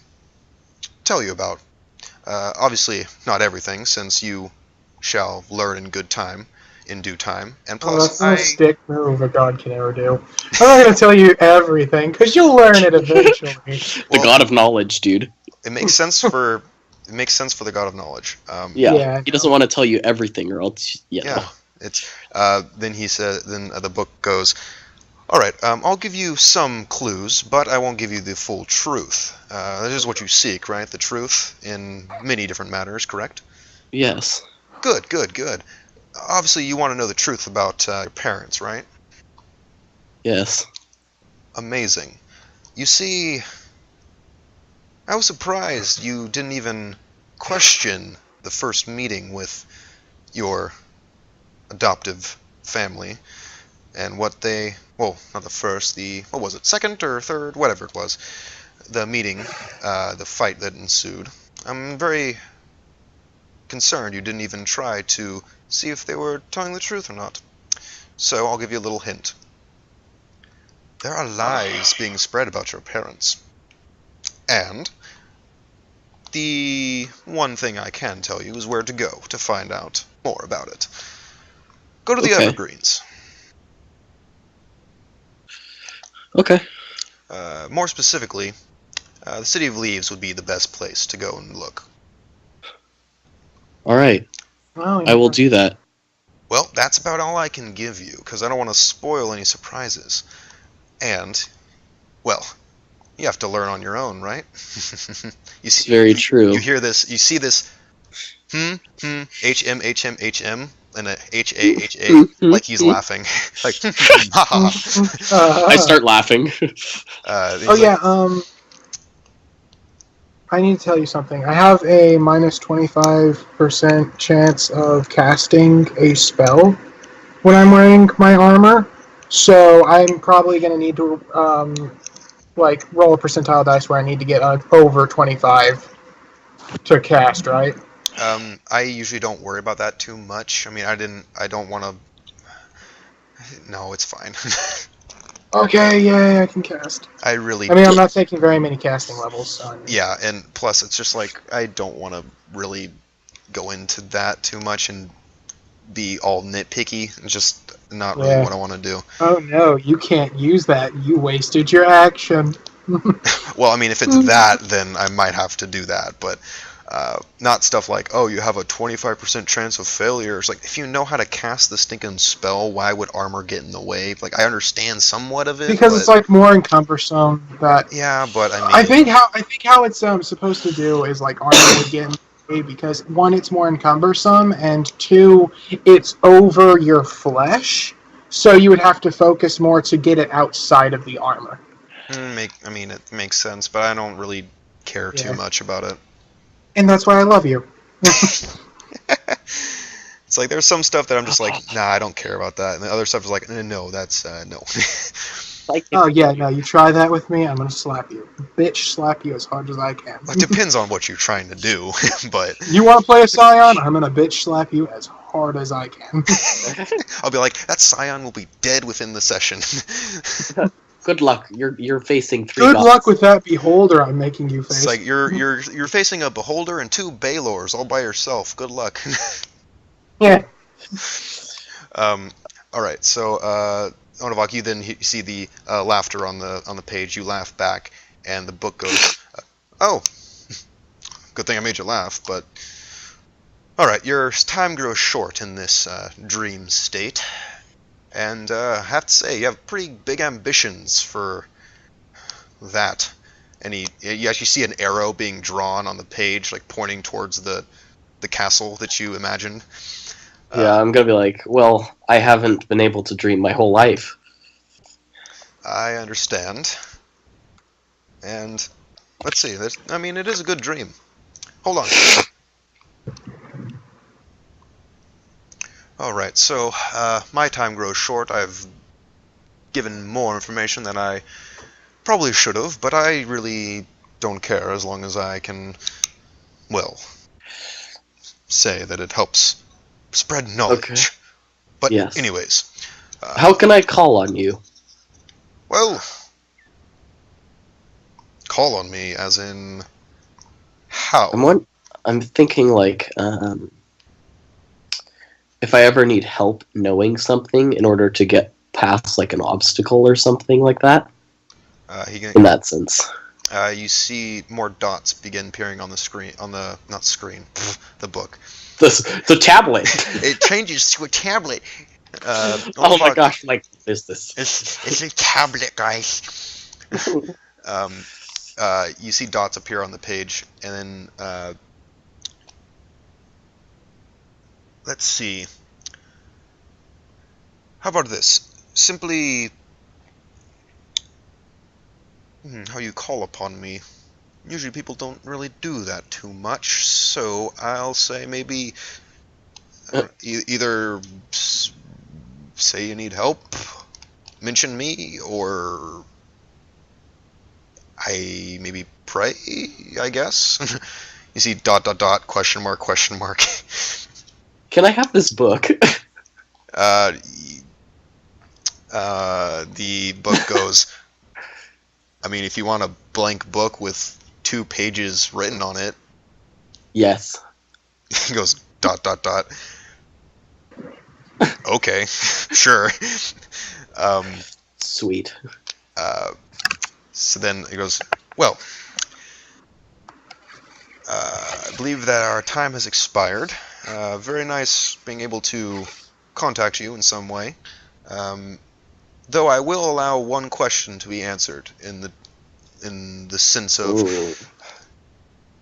tell you about. Obviously not everything, since you shall learn in due time, and plus That's the most stick move a god can ever do. I'm not going to tell you everything, because you'll learn it eventually." The god of knowledge, dude. It makes sense for the god of knowledge. Yeah, he doesn't want to tell you everything, or else, It's then he said. Then the book goes, "All right, I'll give you some clues, but I won't give you the full truth. This is what you seek, right? The truth in many different matters, correct?" Yes. Good. Obviously, you want to know the truth about your parents, right? Yes. Amazing. You see, I was surprised you didn't even question the first meeting with your adoptive family and what they, well, not the first, what was it, second or third, whatever it was, the meeting, the fight that ensued. I'm very concerned you didn't even try to see if they were telling the truth or not. So I'll give you a little hint. There are lies being spread about your parents. And the one thing I can tell you is where to go to find out more about it. Go to the Evergreens. Okay. More specifically, the City of Leaves would be the best place to go and look. Alright. I will do that. Well, that's about all I can give you, because I don't want to spoil any surprises. And, well, you have to learn on your own, right? It's very true. You hear this, you see this, HM, and a HA, like he's laughing. Like, I start laughing. I need to tell you something. I have a minus 25% chance of casting a spell when I'm wearing my armor, so I'm probably going to need to roll a percentile dice where I need to get over 25. to cast, right? I usually don't worry about that too much. I mean, I don't want to. No, it's fine. Okay, yeah, I can cast. I really. I mean, I'm not taking very many casting levels, so. Yeah, and plus, it's just like I don't want to really go into that too much and be all nitpicky. It's just not really what I want to do. Oh no, you can't use that. You wasted your action. Well, I mean, if it's that, then I might have to do that, but not stuff like, oh, you have a 25% chance of failure. It's like, if you know how to cast the stinking spell, why would armor get in the way? Like, I understand somewhat of it, because but, it's like more encumbersome. That yeah, but I mean, I think how it's supposed to do is like armor would get in the way because one, it's more encumbersome, and two, it's over your flesh, so you would have to focus more to get it outside of the armor. I mean, it makes sense, but I don't really care too much about it. And that's why I love you. It's like there's some stuff that I'm just like, nah, I don't care about that, and the other stuff is like, no, that's no. Oh yeah, no, you try that with me, I'm gonna slap you, bitch, slap you as hard as I can. It depends on what you're trying to do, but you want to play a Scion? I'm gonna bitch slap you as hard as I can. I'll be like, that Scion will be dead within the session. Good luck. You're facing 3 Good gods. luck with that beholder I'm making you face. It's like you're facing a beholder and 2 Baylors all by yourself. Good luck. Yeah. All right. So, Onavak, you then see the laughter on the page. You laugh back, and the book goes, "Oh, good thing I made you laugh." But all right, your time grows short in this dream state, and I have to say you have pretty big ambitions for that. And you actually see an arrow being drawn on the page, like pointing towards the castle that you imagined. Yeah, I'm gonna be like, well, I haven't been able to dream my whole life. I understand. And let's see. I mean, it is a good dream. Hold on. All right. So my time grows short. I've given more information than I probably should have, but I really don't care as long as I can, well, say that it helps spread knowledge. Okay. But yes. Anyways. How can I call on you? Well, call on me as in how? I'm thinking like, if I ever need help knowing something in order to get past like an obstacle or something like that. In that sense. You see more dots begin appearing on the screen, the book. The tablet. It changes to a tablet. Oh my gosh! Like, what is this? It's a tablet, guys. You see dots appear on the page, and then let's see. How about this? Simply, how you call upon me. Usually people don't really do that too much, so I'll say maybe either say you need help, mention me, or I maybe pray, I guess. You see ... question mark. Can I have this book? The book goes, I mean, if you want a blank book with 2 pages written on it. Yes. It goes ... Okay, sure. Sweet. So then it goes, well, I believe that our time has expired. Very nice being able to contact you in some way. Though I will allow one question to be answered in the sense of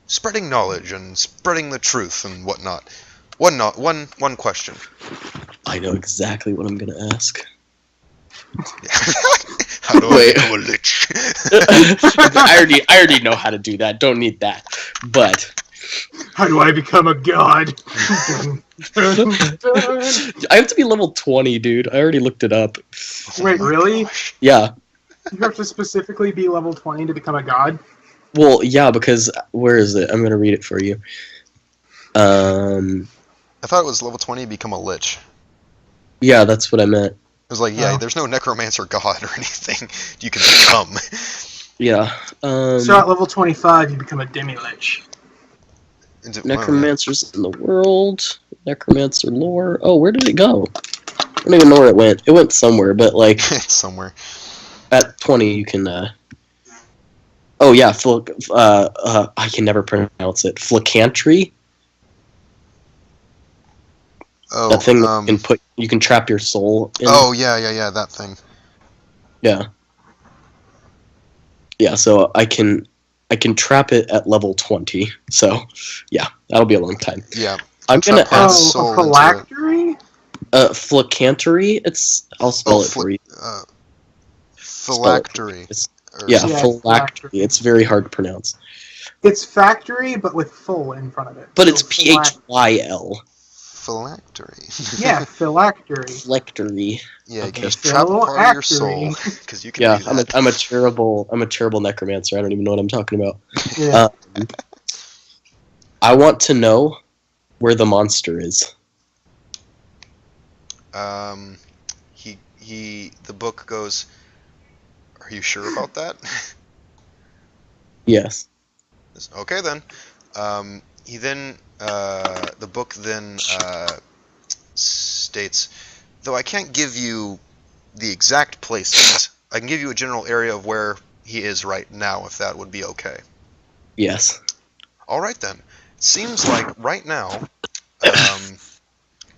spreading knowledge and spreading the truth and whatnot. One question. I know exactly what I'm gonna ask. How do I become a lich? I already know how to do that. Don't need that. But how do I become a god? I have to be level 20, dude. I already looked it up. Wait, really? Yeah. You have to specifically be level 20 to become a god? Well, yeah, because where is it? I'm gonna read it for you. I thought it was level 20 become a lich. Yeah, that's what I meant. It was like, yeah, there's no necromancer god or anything you can become. Yeah. So at level 25, you become a demi-lich. Necromancers in the world. Necromancer lore. Oh, where did it go? I don't even know where it went. It went somewhere, but like somewhere. At 20, you can. Oh yeah, I can never pronounce it. Flicantry. Oh, that thing that you can trap your soul in. Oh yeah, that thing. Yeah. Yeah, so I can trap it at level 20. So, yeah, that'll be a long time. Yeah. I'm gonna ask. A phylactery? Flicantry. I'll spell it for you. Phylactery. Phylactery. It's very hard to pronounce. It's factory, but with full in front of it. But it's PHYL. Phylactery. Yeah, phylactery. Phylactery. Yeah, you can just trap part of your soul because you can. Yeah, I'm a terrible necromancer. I don't even know what I'm talking about. Yeah. I want to know where the monster is. The book goes. Are you sure about that? Yes. Okay then. The book then states, though I can't give you the exact places, I can give you a general area of where he is right now, if that would be okay. Yes. All right then. Seems like right now,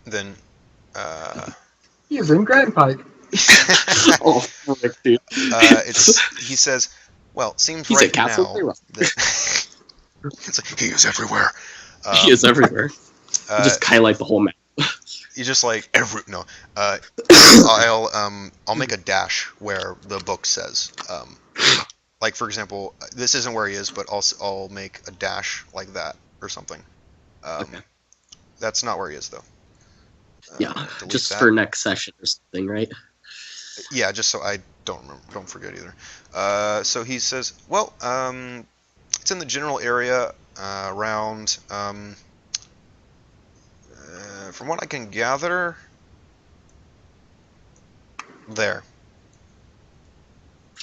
then. He's in Grand Pike. Oh, frick, dude. He says, well, it seems He's right at Castle now that it's like, he is everywhere. He is everywhere. Just highlight the whole map. You just like I'll make a dash where the book says. Like for example, this isn't where he is, but I'll make a dash like that or something. Okay. That's not where he is though. Yeah, just for next session or something, right? Yeah, just so I don't forget either. So he says, well, it's in the general area around. From what I can gather, there.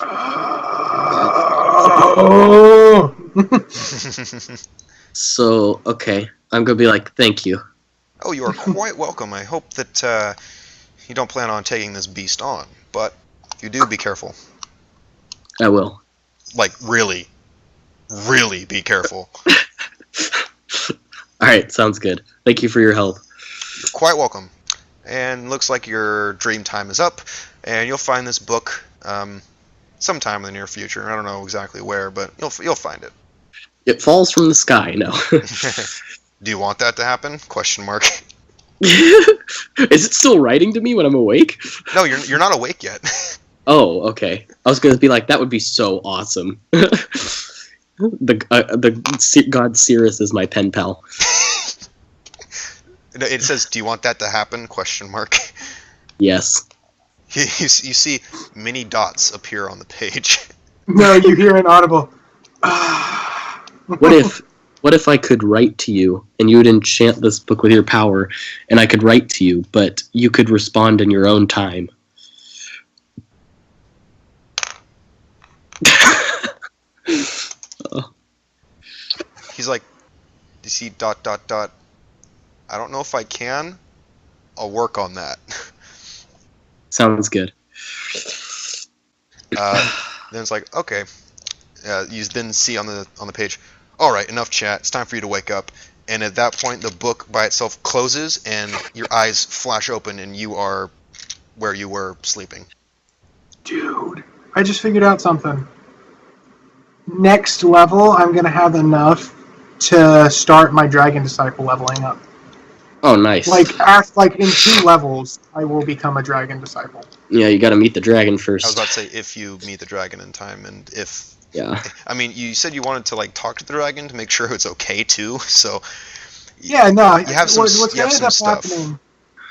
Oh. So, okay. I'm going to be like, thank you. Oh, you are quite welcome. I hope that you don't plan on taking this beast on, but if you do, be careful. I will. Like, really, really be careful. Alright, sounds good. Thank you for your help. You're quite welcome. And looks like your dream time is up, and you'll find this book sometime in the near future. I don't know exactly where, but you'll find it. It falls from the sky, no. Do you want that to happen? Question mark. Is it still writing to me when I'm awake? No, you're not awake yet. Oh, okay. I was gonna be like, that would be so awesome. The god Cirrus is my pen pal. It says, "Do you want that to happen?" Question mark. Yes. You see many dots appear on the page. No, you hear an audible. What if I could write to you and you would enchant this book with your power, and I could write to you, but you could respond in your own time? He's like, you see ... I don't know if I can. I'll work on that. Sounds good. Then it's like, okay. You then see on the page, all right, enough chat. It's time for you to wake up. And at that point, the book by itself closes, and your eyes flash open, and you are where you were sleeping. Dude, I just figured out something. Next level, I'm going to have enough to start my Dragon Disciple leveling up. Oh, nice. Like in 2 levels, I will become a Dragon Disciple. Yeah, you got to meet the dragon first. I was about to say, if you meet the dragon in time, and if... Yeah. I mean, you said you wanted to like talk to the dragon to make sure it's okay too. So. Yeah, no. You have some. What's going to end up happening?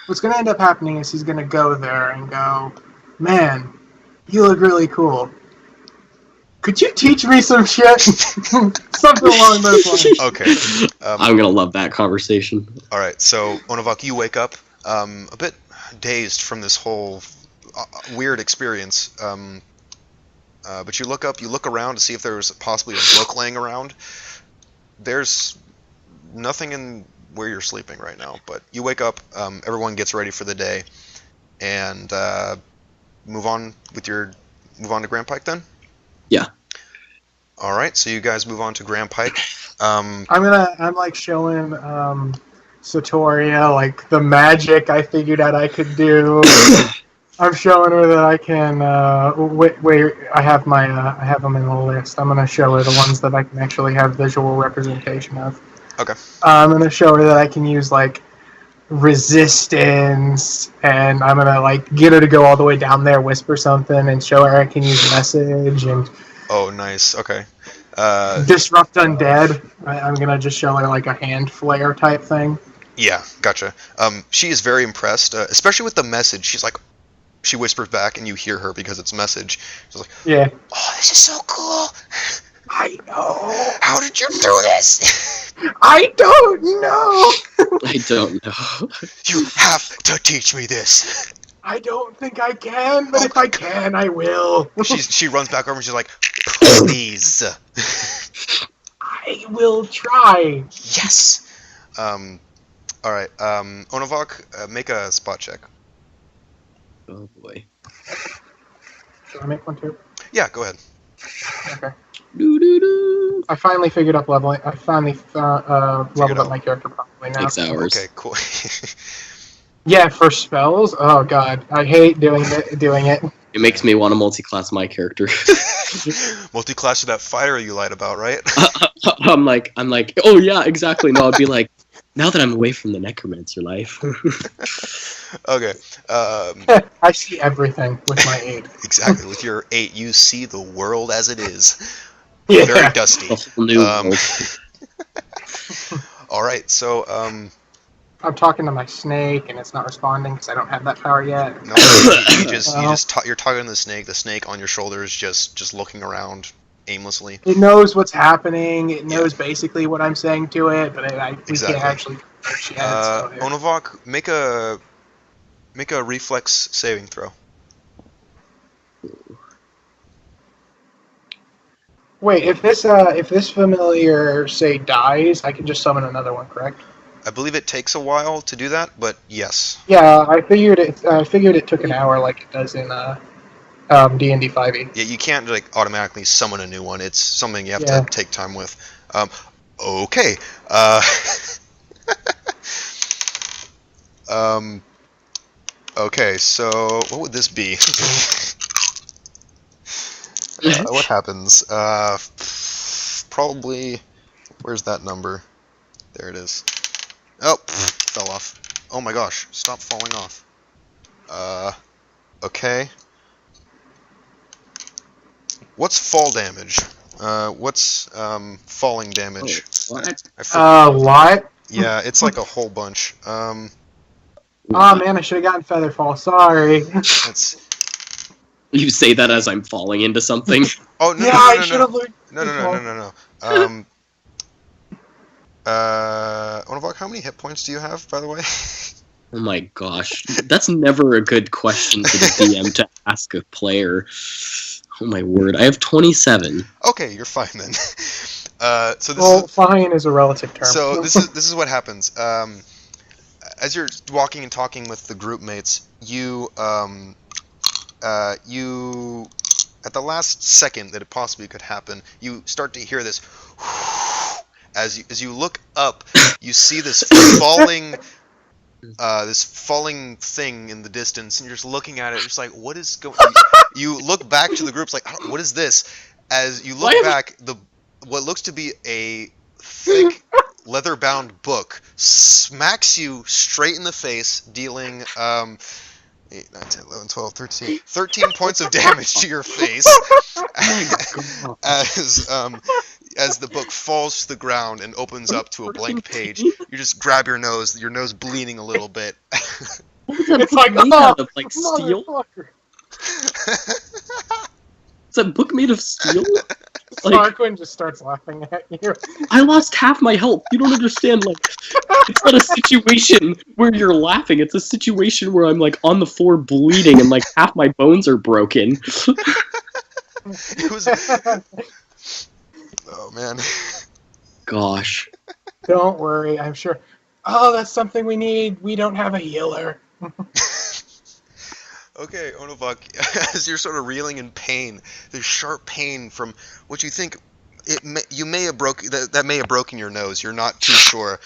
What's going to end up happening is he's going to go there and go, "Man, you look really cool." Could you teach me some shit? Something along those lines. Okay. I'm gonna love that conversation. All right. So Onavok, you wake up a bit dazed from this whole weird experience. But you look up, you look around to see if there's possibly a book laying around. There's nothing in where you're sleeping right now. But you wake up. Everyone gets ready for the day, and move on to Grand Pike then. Yeah. All right, so you guys move on to Grand Pike. I'm like showing Satoria like the magic I figured out I could do. I'm showing her that I can. Wait, I have them in the list. I'm gonna show her the ones that I can actually have visual representation of. Okay. I'm gonna show her that I can use like resistance, and I'm gonna like get her to go all the way down there, whisper something, and show her I can use message and. Oh, nice. Okay. Disrupt undead. I'm gonna just show her like a hand flare type thing. Yeah, gotcha. She is very impressed, especially with the message. She's like, she whispers back, and you hear her because it's message. She's like, yeah. Oh, this is so cool. I know. How did you do this? I don't know. I don't know. You have to teach me this. I don't think I can, but if I can, I will. She runs back over and she's like, please. I will try. Yes. All right. Onavok, make a spot check. Oh boy. Should I make one too? Yeah, go ahead. Okay. Doo-doo-doo. I finally figured up leveling. I finally leveled up my character properly now. 6 hours. Okay, cool. Yeah, for spells. Oh god, I hate doing it. It makes me want to multi-class my character. Multi-class to that fighter you lied about, right? I'm like, oh yeah, exactly. No, I'd be like, now that I'm away from the necromancer life. Okay. I see everything with my 8. Exactly. With your 8, you see the world as it is. Yeah. Very dusty. A whole new world. All right. So, I'm talking to my snake, and it's not responding because I don't have that power yet. no, you're talking to the snake. The snake on your shoulder is just looking around aimlessly. It knows what's happening. It knows basically what I'm saying to it, but we Exactly. can't actually. Onavok, make a reflex saving throw. Wait, if this familiar say dies, I can just summon another one, correct? I believe it takes a while to do that, but yes. Yeah, I figured it took an hour like it does in D&D 5e. Yeah, you can't like automatically summon a new one. It's something you have to take time with. Okay. Okay, so what would this be? What happens? Probably. Where's that number? There it is. Oh, fell off. Oh my gosh! Stop falling off. Okay. What's fall damage? What's falling damage? What? What? Yeah, it's like a whole bunch. Oh man, I should have gotten Featherfall. Sorry. That's. You say that as I'm falling into something. Oh no! Yeah, no, I no, should no, have looked. no. Onavok, how many hit points do you have, by the way? Oh my gosh. That's never a good question for the DM to ask a player. Oh my word. I have 27. Okay, you're fine then. Fine is a relative term. So this is what happens. As you're walking and talking with the group mates, you at the last second that it possibly could happen, you start to hear this. As you look up, you see this falling thing in the distance, and you're just looking at it, just like, what is going? You look back to the groups, like, what is this? As you look back, what looks to be a thick leather-bound book smacks you straight in the face, dealing 8, 9, 10, 11, 12, 13 points of damage to your face. As the book falls to the ground and opens up to a blank page, you just grab your nose bleeding a little bit. It's like, made out of, like, steel? motherfucker. Is that book made of steel? Sarquin just starts laughing at you. I lost half my health. You don't understand. Like, it's not a situation where you're laughing. It's a situation where I'm like on the floor bleeding and like half my bones are broken. It was. Oh man. Gosh. Don't worry, I'm sure. Oh, that's something we need. We don't have a healer. Okay, Onovak, as you're sort of reeling in pain, there's sharp pain from what you think you may have that may have broken your nose. You're not too sure.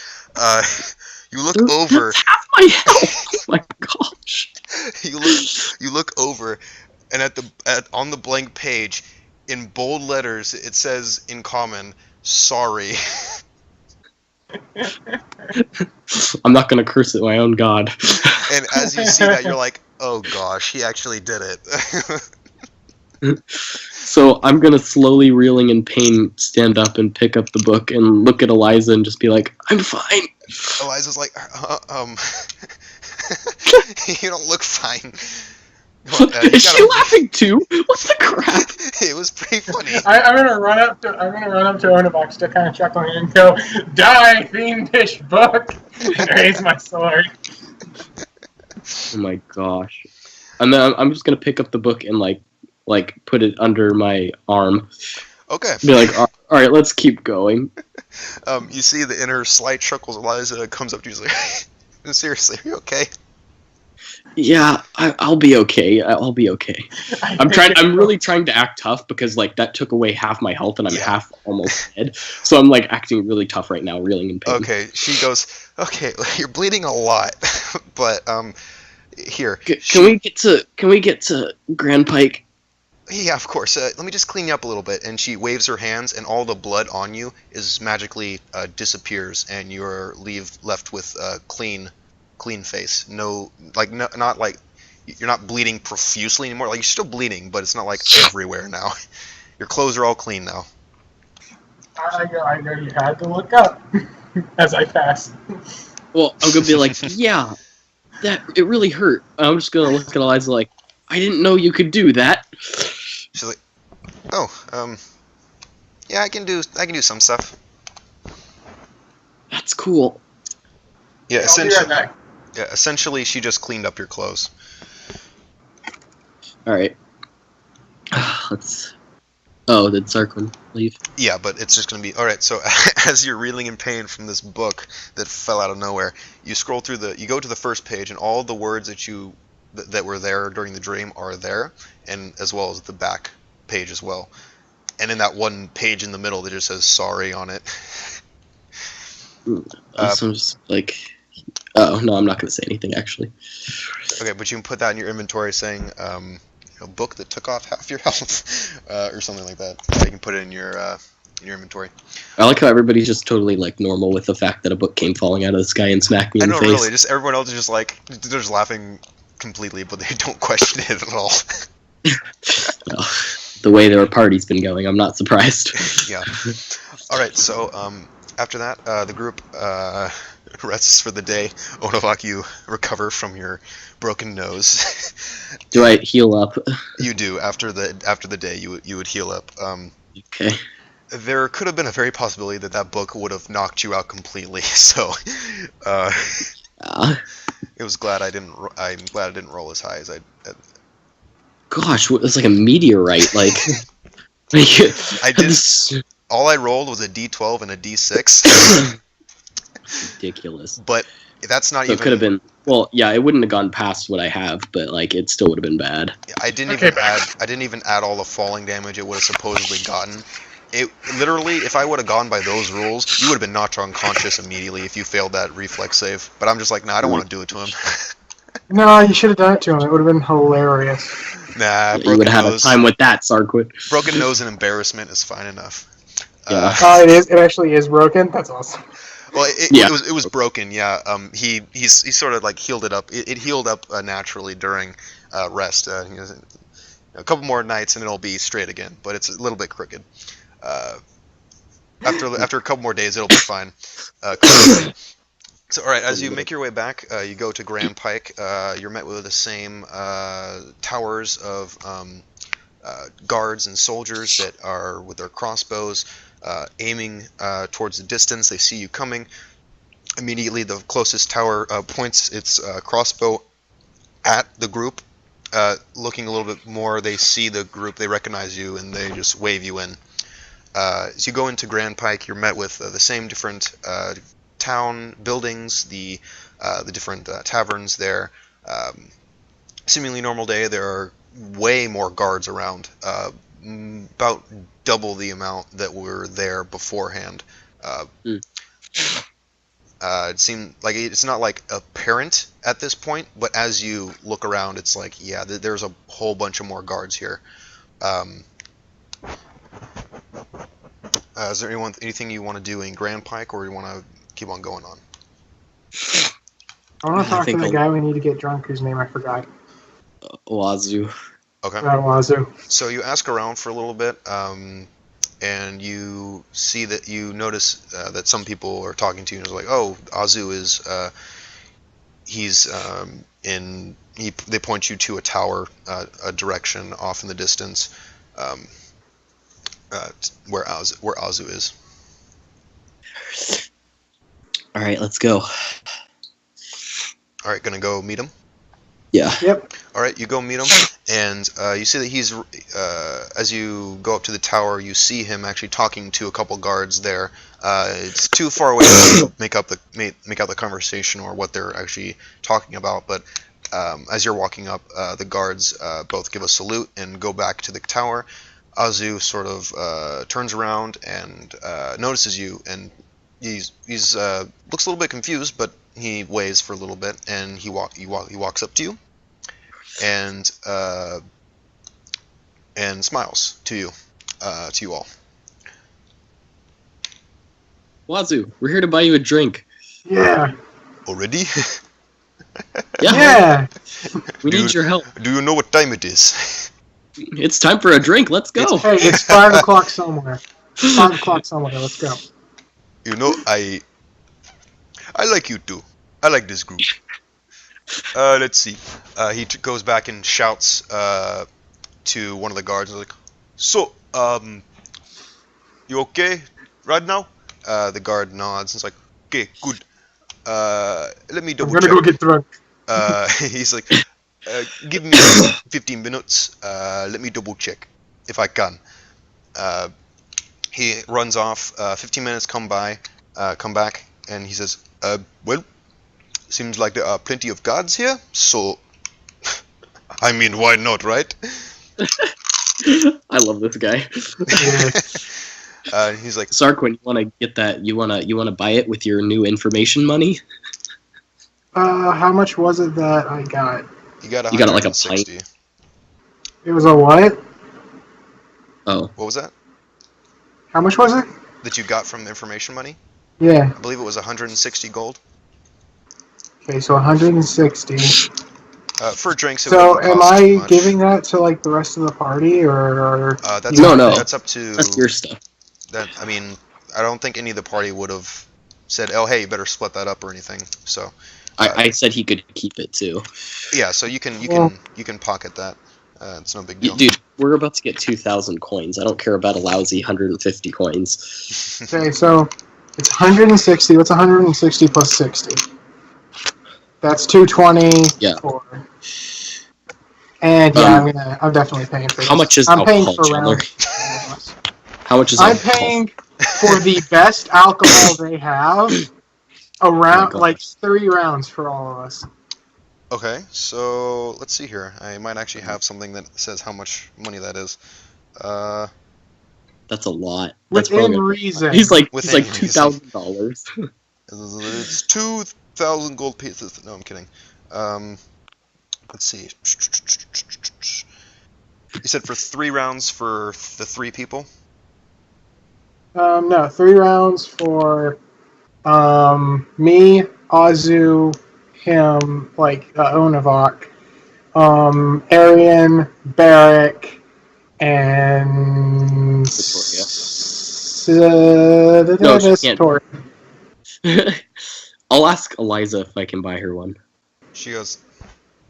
You look over. That's half my health. Oh my gosh. You look over, and on the blank page, in bold letters, it says in common, "Sorry." I'm not gonna curse at my own god. And as you see that, you're like, oh gosh, he actually did it. So I'm gonna slowly, reeling in pain, stand up and pick up the book and look at Eliza and just be like, I'm fine. Eliza's like, you don't look fine. Well, Is she laughing too? What the crap? It was pretty funny. I'm gonna run up to Onovox to kind of chuckle and go, "Die, fiendish book!" and raise my sword. Oh my gosh! And then I'm just gonna pick up the book and like put it under my arm. Okay. Be like, all right, let's keep going. You see the inner slight chuckles. Eliza comes up to you and is like, seriously, are you okay? Yeah, I'll be okay. I'll be okay. I'm really trying to act tough because like that took away half my health and I'm half almost dead. So I'm like acting really tough right now, reeling in pain. Okay, she goes, okay, you're bleeding a lot, but here. Can we get to Grand Pike? Yeah, of course. Let me just clean you up a little bit. And she waves her hands, and all the blood on you is magically disappears, and you're left with clean face. Not like you're not bleeding profusely anymore. Like you're still bleeding, but it's not like everywhere now. Your clothes are all clean now. I know you had to look up as I pass. Well, I'm gonna be like, yeah, it really hurt. I'm just gonna look at Eliza like, I didn't know you could do that. She's like, oh, yeah, I can do some stuff. That's cool. Yeah, I'll be right back. Yeah, essentially, she just cleaned up your clothes. All right. Oh, did Sarquin leave? Yeah, but it's just going to be... Alright, so as you're reeling in pain from this book that fell out of nowhere, you scroll through you go to the first page, and all the words that were there during the dream are there, and as well as the back page as well. And in that one page in the middle that just says sorry on it. So I'm just like... Oh, no, I'm not going to say anything, actually. Okay, but you can put that in your inventory saying, a book that took off half your health, or something like that. You can put it in your inventory. I like how everybody's just totally, like, normal with the fact that a book came falling out of the sky and smacked me in the face. I know, really, just everyone else is just like, they're just laughing completely, but they don't question it at all. Well, the way their party's been going, I'm not surprised. Yeah. Alright, so, after that, the group, rests for the day. Onovak, you recover from your broken nose. Do I heal up? You do. After the day, you would heal up. Okay. There could have been a very possibility that book would have knocked you out completely. So, it was glad I'm glad I didn't roll as high as I. Gosh, it's like a meteorite. Like I did. All I rolled was a D12 and a D6. Ridiculous. But that's not so even. It could have been. Well, yeah, it wouldn't have gone past what I have, but like it still would have been bad. I didn't even add all the falling damage it would have supposedly gotten. It literally, if I would have gone by those rules, you would have been knocked unconscious immediately if you failed that reflex save. But I'm just like, nah, I don't want to do it to him. No, you should have done it to him. It would have been hilarious. Nah, you would have had a time with that, Sarquin. Broken nose and embarrassment is fine enough. Yeah. It is. It actually is broken. That's awesome. Well, it was broken. Yeah. He sort of like healed it up. It healed up naturally during rest. A couple more nights and it'll be straight again. But it's a little bit crooked. After a couple more days, it'll be fine. So, all right. As you make your way back, you go to Grand Pike. You're met with the same towers of guards and soldiers that are with their crossbows aiming towards the distance. They see you coming. Immediately, the closest tower points its crossbow at the group. Looking a little bit more, they see the group, they recognize you, and they just wave you in. As you go into Grand Pike, you're met with the same different town buildings, the different taverns there. Seemingly normal day. There are way more guards around, about double the amount that were there beforehand. It seemed like it's not like apparent at this point, but as you look around, it's like, yeah, there's a whole bunch of more guards here. Is there anything you want to do in Grand Pike, or you want to keep on going on? I want to talk to the guy we need to get drunk, whose name I forgot. Wazoo. Okay. Wazoo. So you ask around for a little bit, and you see that you notice that some people are talking to you, and it's like, oh, Azu is they point you to a tower, a direction off in the distance, where Azu is. All right, let's go. All right, gonna go meet him. Yeah. Yep. All right, you go meet him, and you see that he's as you go up to the tower, you see him actually talking to a couple guards there. It's too far away to make out the conversation or what they're actually talking about. But as you're walking up, the guards both give a salute and go back to the tower. Azu sort of turns around and notices you, and he's looks a little bit confused, but he waves for a little bit, and he walks up to you, and smiles to you all. Wazoo, we're here to buy you a drink. Yeah. Already? Yeah. We need your help. Do you know what time it is? It's time for a drink. Let's go. It's 5 o'clock somewhere. 5 o'clock somewhere. Let's go. You know, I like you too. I like this group. Let's see. He goes back and shouts to one of the guards, like, so, you okay right now? The guard nods and is like, okay, good. Let me double check. I'm gonna go get drunk. He's like, give me 15 minutes. Let me double check if I can. He runs off. 15 minutes come back, and he says, well, seems like there are plenty of guards here, so, I mean, why not, right? I love this guy. He's like, Sarquin, you want to get that? You want to buy it with your new information money? How much was it that I got? You got like a pint. It was a what? Oh. What was that? How much was it? That you got from the information money? Yeah. I believe it was 160 gold. Okay, so 160. For drinks, it so wouldn't am cost too I much. giving that to like the rest of the party, or? No. That's up to. That's your stuff. I mean, I don't think any of the party would have said, "Oh, hey, you better split that up" or anything. So. I said he could keep it too. Yeah, so you can pocket that. It's no big deal. Dude, we're about to get 2,000 coins. I don't care about a lousy 150 coins. Okay, so it's 160. What's 160 plus 60? That's 220. Yeah. And yeah, I'm definitely paying for this. How much is I'm paying alcohol, for Chandler? rounds. How much is I'm alcohol? paying for the best alcohol they have. Around like 3 rounds for all of us. Okay, so let's see here. I might actually have something that says how much money that is. That's a lot. That's Within reason. He's like Within $2,000. It's 2,000 gold pieces. No, I'm kidding. Let's see. You said for 3 rounds for the 3 people? No, 3 rounds for me, Azu, him, like Onavok, Arian, Barrick, and Victoria. No, she can't. I'll ask Eliza if I can buy her one. She goes,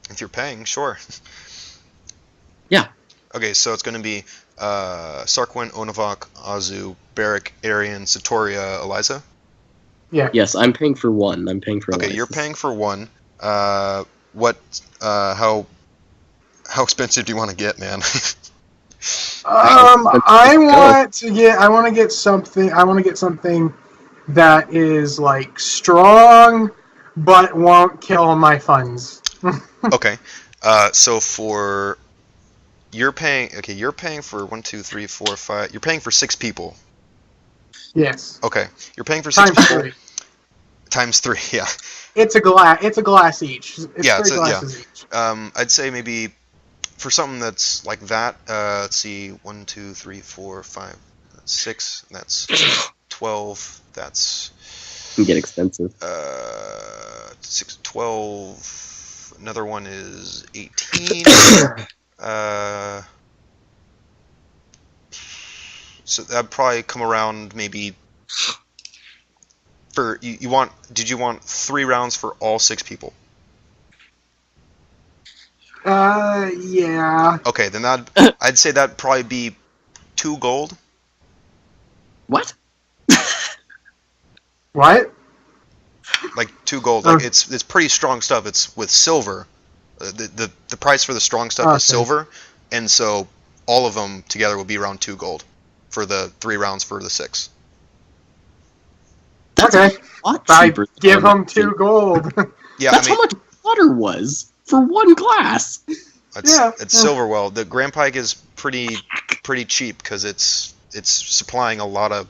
if you're paying, sure. Yeah. Okay, so it's going to be Sarquin, Onavok, Azu, Barrick, Arian, Satoria, Eliza. Yeah. Yes, I'm paying for one. I'm paying for Okay, Eliza's. you're paying for one. What? How expensive do you want to get, man? I want to get something. I want to get something that is like strong, but won't kill my funds. Okay. So for you're paying. Okay, you're paying for 1, 2, 3, 4, 5. You're paying for 6 people. Yes. Okay, you're paying for 6 Times people. 3. Times 3. Yeah. It's a glass. It's a glass each. It's Yeah. 3 glasses each. I'd say maybe for something that's like that. Let's see. 1, 2, 3, 4, 5, 6. That's 12. That's Can get expensive. 6, 12. Another one is 18. So that'd probably come around maybe for you want. Did you want 3 rounds for all 6 people? Yeah. Okay, then I'd say that'd probably be 2 gold. What? What? Like 2 gold. Like it's pretty strong stuff. It's with silver. The price for the strong stuff is silver, and so all of them together will be around 2 gold for the 3 rounds for the 6. That's okay. A lot I cheaper give them 2 gold. Yeah, that's how much water was for one glass. It's silver. Well, the Grand Pike is pretty cheap because it's supplying a lot of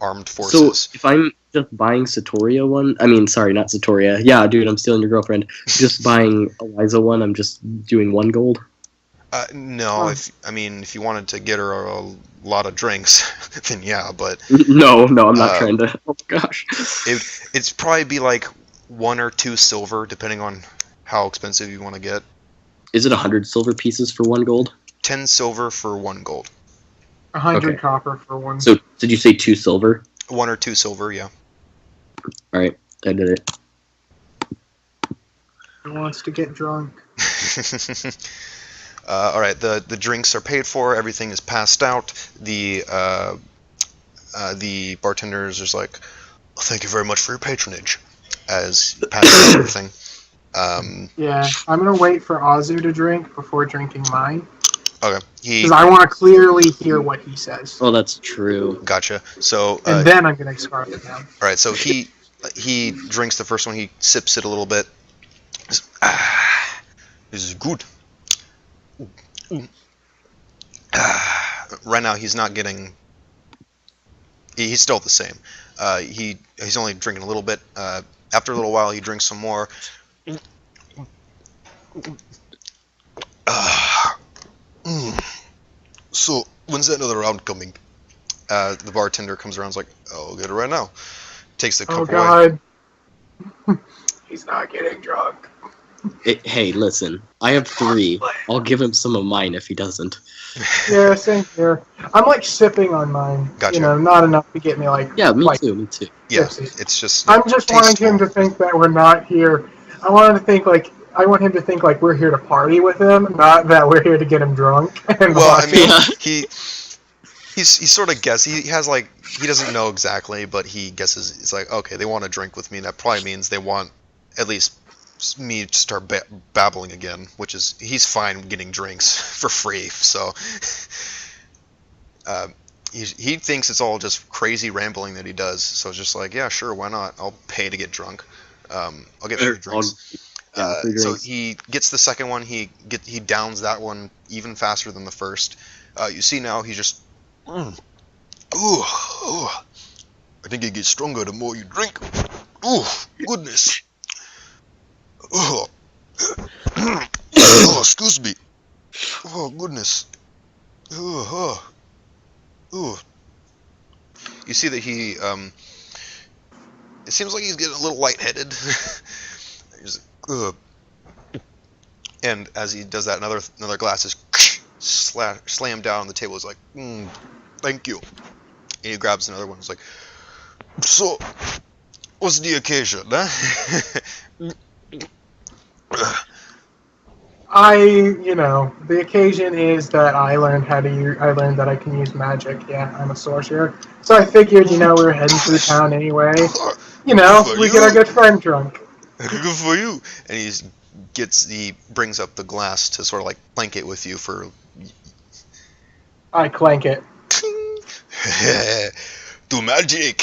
armed forces. So if I'm just buying Satoria one, sorry, not Satoria. Yeah, dude, I'm stealing your girlfriend. Just buying Eliza one, I'm just doing 1 gold. No, if you wanted to get her a lot of drinks, then yeah, but no, I'm not trying to. Oh gosh, it's probably be like 1 or 2 silver, depending on how expensive you want to get. Is it 100 silver pieces for 1 gold? 10 silver for 1 gold. 100 copper for 1. So did you say 2 silver? 1 or 2 silver, yeah. All right, I did it. He wants to get drunk. All right, the drinks are paid for. Everything is passed out. The bartender is just like, well, "Thank you very much for your patronage," as he passes out everything. Yeah, I'm gonna wait for Azu to drink before drinking mine. Okay. Because I want to clearly hear what he says. Oh, that's true. Gotcha. So. And then I'm gonna scarf it down. All right. So he drinks the first one. He sips it a little bit. This is good. Right now he's not getting. He's still the same. He's only drinking a little bit. After a little while, he drinks some more. So when's that another round coming? The bartender comes around. And is like, "Oh, I'll get it right now." Takes the cup away. He's not getting drunk. Hey, listen. I have 3. I'll give him some of mine if he doesn't. Yeah, same here. I'm like sipping on mine. Gotcha. You know, not enough to get me like. Yeah, me like, too. Yeah, tipsy. it's just. I'm just wanting him to think that we're not here. I want him to think like we're here to party with him, not that we're here to get him drunk. Well, I mean, he's sort of guess. He has like he doesn't know exactly, but he guesses. It's like, okay, they want to drink with me. That probably means they want at least me to start babbling again, which is he's fine getting drinks for free. So he thinks it's all just crazy rambling that he does. So it's just like, yeah, sure, why not? I'll pay to get drunk. I'll get free drinks. So he gets the second one. He downs that one even faster than the first. You see now he's just. Ooh, I think it gets stronger the more you drink. Ooh, goodness. Oh, excuse me. Oh, goodness. You see that he, it seems like he's getting a little lightheaded. And as he does that, another glass is slammed down on the table. He's like, thank you. And he grabs another one. He's like, so, what's the occasion, huh? The occasion is that I learned I learned that I can use magic. Yeah, I'm a sorcerer. So I figured, we were heading through town anyway. Good for We get our you. good friend drunk. Good for you. And he brings up the glass to sort of like clank it with you for. I clank it. Do magic.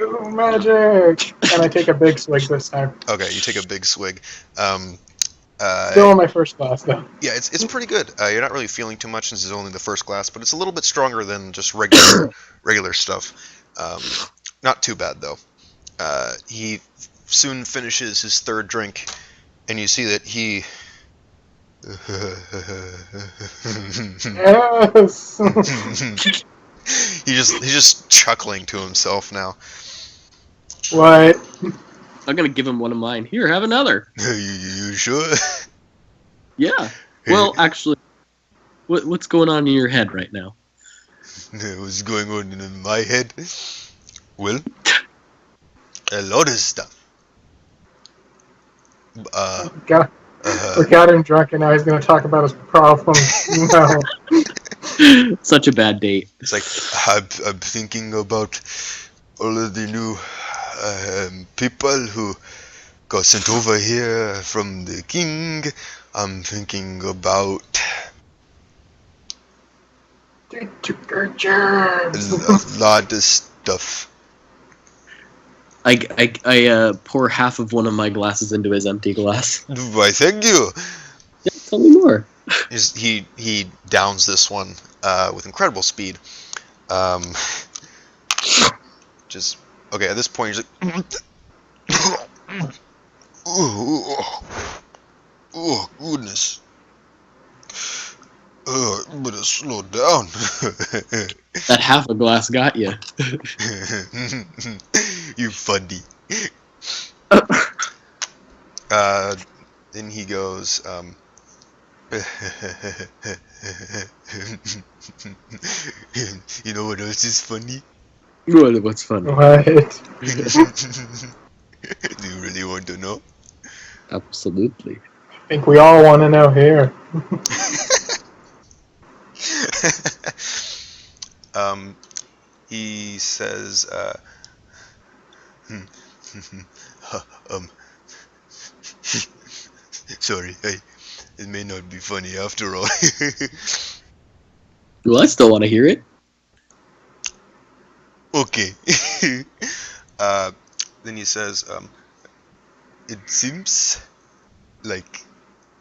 Ooh, magic! And I take a big swig this time. Okay, you take a big swig. Still on my first glass, though. Yeah, it's pretty good. You're not really feeling too much since it's only the first glass, but it's a little bit stronger than just regular stuff. Not too bad though. He soon finishes his third drink, and you see that he. Yes! He's just chuckling to himself now. What? I'm gonna give him one of mine. Here, have another. You sure? Yeah. Well, actually, what's going on in your head right now? What's going on in my head? Well, a lot of stuff. We got him drunk, and now he's going to talk about his problems. No. Such a bad date. It's like, I'm thinking about all of the new people who got sent over here from the king. I'm thinking about They took our jobs. a lot of stuff. I pour half of one of my glasses into his empty glass. Why, thank you. Yeah, tell me more. He downs this one with incredible speed. Just okay. At this point, he's like, oh goodness. Better slow down. That half a glass got you. You funny. Then he goes, you know what else is funny? What's funny? What? Do you really want to know? Absolutely. I think we all want to know here. He says, sorry, it may not be funny after all. Well, I still want to hear it. Okay. Then he says, it seems like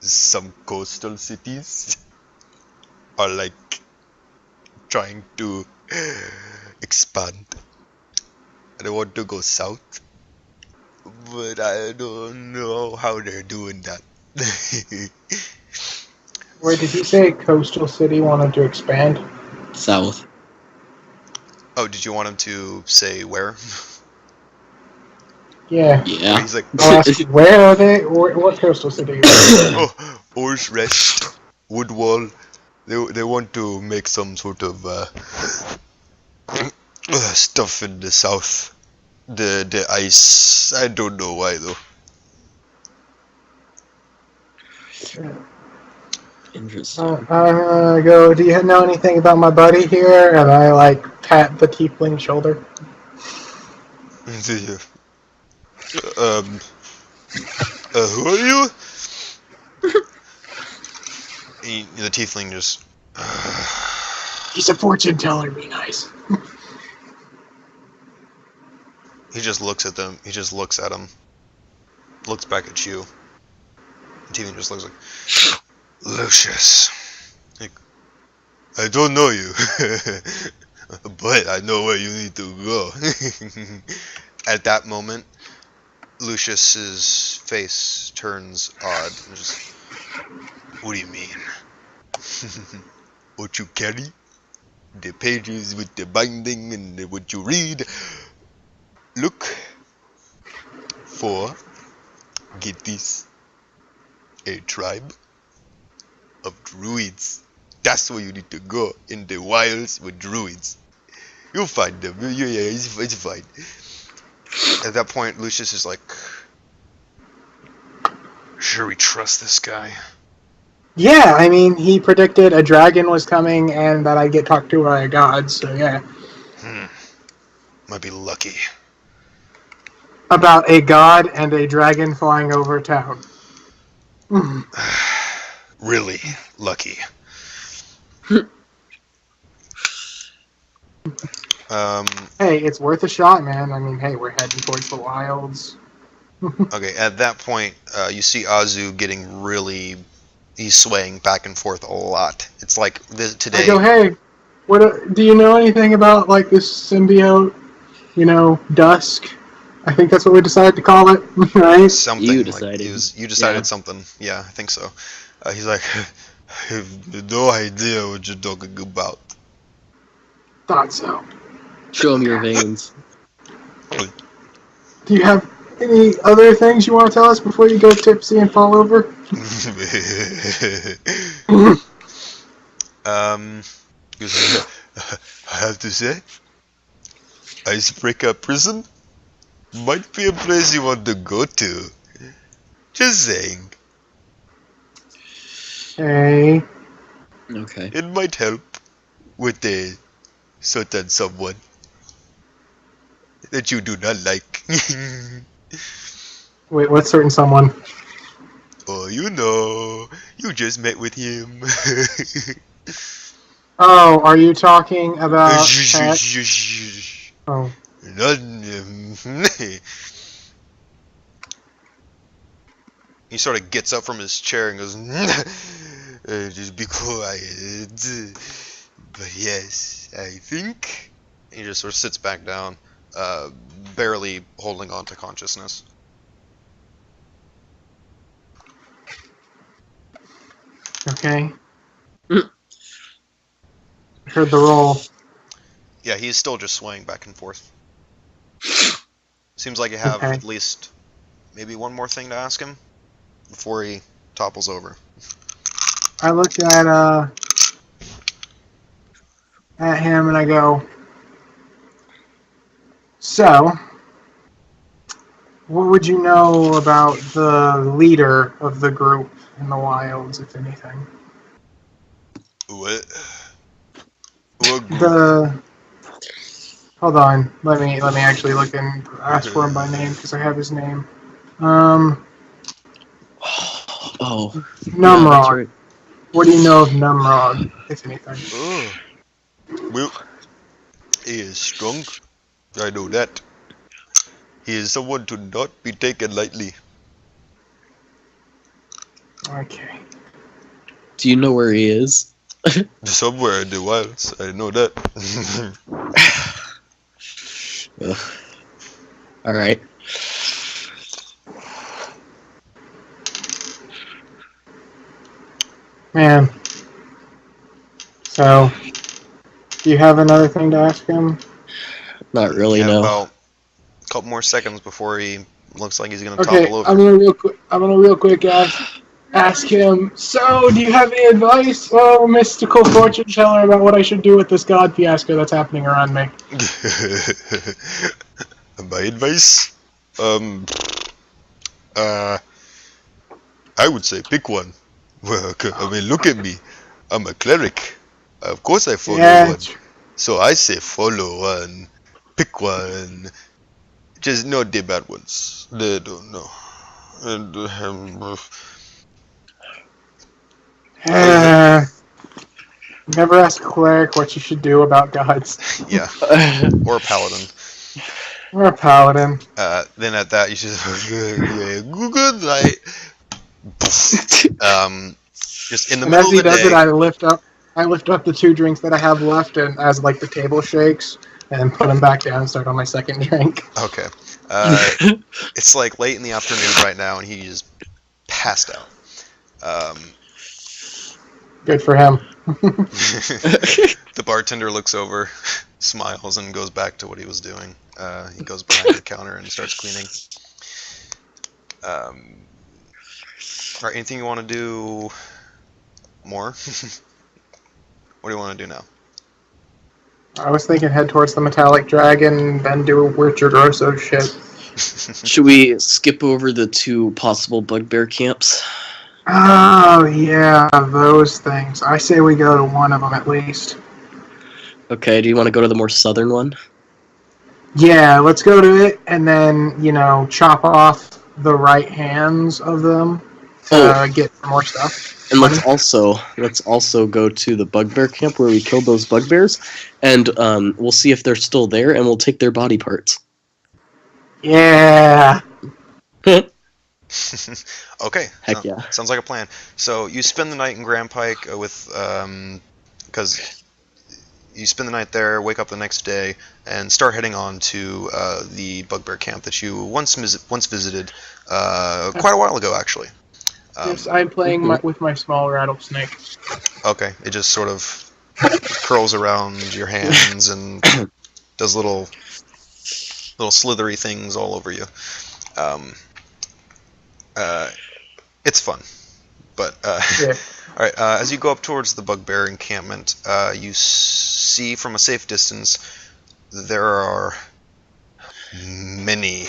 some coastal cities are like trying to expand. They want to go south, but I don't know how they're doing that. Wait, did you say coastal city wanted to expand? South. Oh, did you want him to say where? Yeah. Yeah. He's like, I'll ask you, where are they? What coastal city? oh, Horse Rest, Woodwall. They want to make some sort of stuff in the south. The ice. I don't know why though. Interesting. I go, do you know anything about my buddy here? And I, pat the tiefling shoulder. Who are you? The tiefling just... He's a fortune teller, be nice. He just looks at them. He just looks at him. Looks back at you. The tiefling just looks like... Lucius. Like, I don't know you. But I know where you need to go. At that moment, Lucius's face turns odd. And just, what do you mean? What you carry? The pages with the binding and what you read? Look for, get this, a tribe of druids. That's where you need to go, in the wilds with druids. You'll find them. Yeah, it's fine. At that point, Lucius is like, Sure we trust this guy? Yeah, I mean, he predicted a dragon was coming and that I'd get talked to by a god, so yeah. Might be lucky. About a god and a dragon flying over town. Really lucky. Hey, it's worth a shot, man. I mean, hey, we're heading towards the wilds. Okay, at that point, you see Azu getting really... He's swaying back and forth a lot. It's like today... I go, hey, do you know anything about, like, this symbiote, Dusk? I think that's what we decided to call it, right? Something. You decided. You decided something. Yeah, I think so. He's like, I have no idea what you're talking about. Thought so. Show him your veins. Do you have any other things you want to tell us before you go tipsy and fall over? I have to say, Icebreaker Prison might be a place you want to go to. Just saying. Hey. Okay. It might help with a certain someone that you do not like. Wait, what certain someone? Oh, you just met with him. Oh, are you talking about Oh. He sort of gets up from his chair and goes, just be quiet. But yes, I think... He just sort of sits back down, barely holding on to consciousness. Okay. Heard the roll. Yeah, he's still just swaying back and forth. Seems like you have at least maybe one more thing to ask him before he topples over. I look at him and I go, so, what would you know about the leader of the group in the wilds, if anything? What? What group? Hold on. Let me actually look and ask for him by name because I have his name. Oh. Numrod. Yeah, that's right. What do you know of Numrod, if anything? Oh. Well, he is strong. I know that. He is someone to not be taken lightly. Okay. Do you know where he is? Somewhere in the wilds. I know that. Alright. Man. So, do you have another thing to ask him? Not really, no. About a couple more seconds before he looks like he's gonna Okay, topple over. I'm gonna real quick ask him. So, do you have any advice, mystical fortune teller, about what I should do with this god fiasco that's happening around me? My advice? I would say pick one. Well, I mean, look at me. I'm a cleric. Of course I follow one. So I say follow one. Pick one. Just not the bad ones. They don't know. And, never ask a cleric what you should do about gods. Yeah. Or a paladin. Or a paladin. Then at that you should good night. Just in the middle of the day. And as he does it, I lift up the 2 drinks that I have left, and as like the table shakes, and put them back down and start on my second drink. Okay. It's like late in the afternoon right now, and he just passed out. Good for him. The bartender looks over, smiles, and goes back to what he was doing. He goes behind the counter and starts cleaning. Alright, anything you want to do more? What do you want to do now? I was thinking head towards the metallic dragon, then do Richard Rosso shit. Should we skip over the 2 possible bugbear camps? Oh, yeah, those things. I say we go to one of them at least. Okay, do you want to go to the more southern one? Yeah, let's go to it and then, chop off the right hands of them to get more stuff. And let's also go to the bugbear camp where we killed those bugbears, and we'll see if they're still there, and we'll take their body parts. Yeah. Okay. Heck yeah. Sounds like a plan. So you spend the night in Grand Pike with because you spend the night there, wake up the next day, and start heading on to the bugbear camp that you once visited quite a while ago, actually. Yes, I'm playing with my small rattlesnake. Okay, it just sort of curls around your hands and does little slithery things all over you. It's fun, but Yeah. all right. As you go up towards the bugbear encampment, you see from a safe distance there are many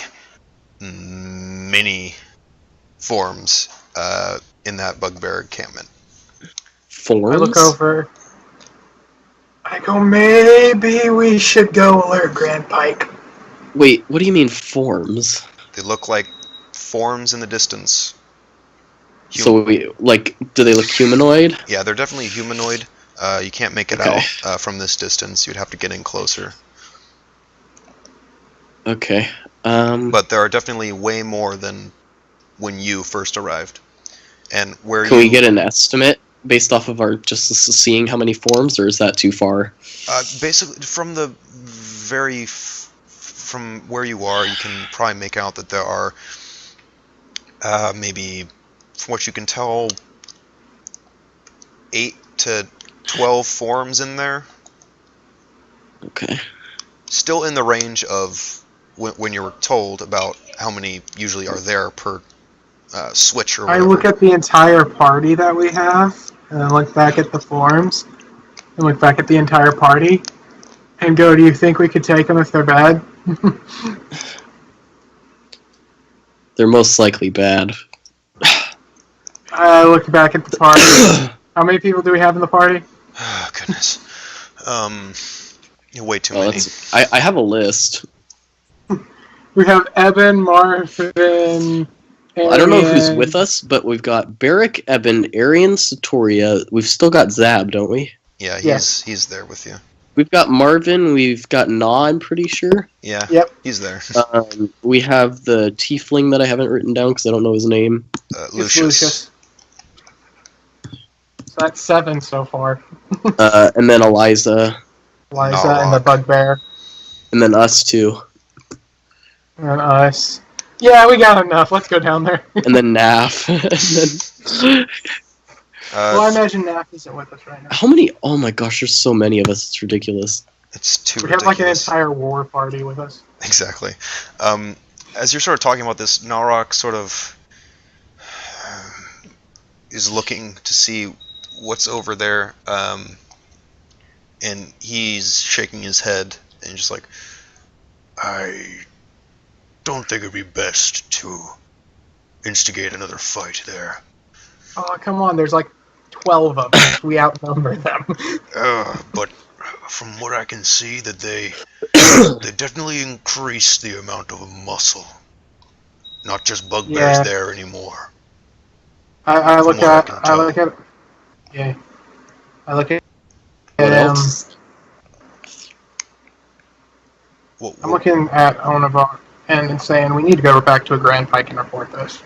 forms in that bugbear encampment. Forms? I look over. I go, maybe we should go alert Grand Pike. Wait, what do you mean forms? They look like forms in the distance. So do they look humanoid? Yeah, they're definitely humanoid. You can't make it out from this distance. You'd have to get in closer. Okay. But there are definitely way more than when you first arrived. And where Can we get an estimate based off of our just seeing how many forms, or is that too far? Basically, from from where you are, you can probably make out that there are maybe, from what you can tell, 8 to 12 forms in there. Okay. Still in the range of when you were told about how many usually are there per switch or whatever. I look at the entire party that we have, and then look back at the forms, and look back at the entire party, and go, do you think we could take them if they're bad? They're most likely bad. I look back at the party. How many people do we have in the party? Oh, goodness. Way too many. I have a list. We have Eben, Marvin, Well, I don't know who's with us, but we've got Barrick, Eben, Arian, Satoria. We've still got Zab, don't we? Yeah, he's there with you. We've got Marvin. We've got Na, I'm pretty sure. Yeah, Yep. He's there. We have the tiefling that I haven't written down because I don't know his name. Lucius. So that's 7 so far. And then Eliza. And the bugbear. And then us, too. And us. Yeah, we got enough. Let's go down there. And then Naf. Well, I imagine Naf isn't with us right now. How many? Oh my gosh, there's so many of us. It's ridiculous. It's too We ridiculous. have like an entire war party with us. Exactly. As you're sort of talking about this, Narok sort of is looking to see what's over there, and he's shaking his head and just like, I don't think it'd be best to instigate another fight there. Oh, come on. There's like 12 of us. We outnumber them. But from what I can see, that they definitely increase the amount of muscle. Not just bugbears there anymore. I look at him. I'm looking at Onavar and saying we need to go back to a Grand Pike and report this.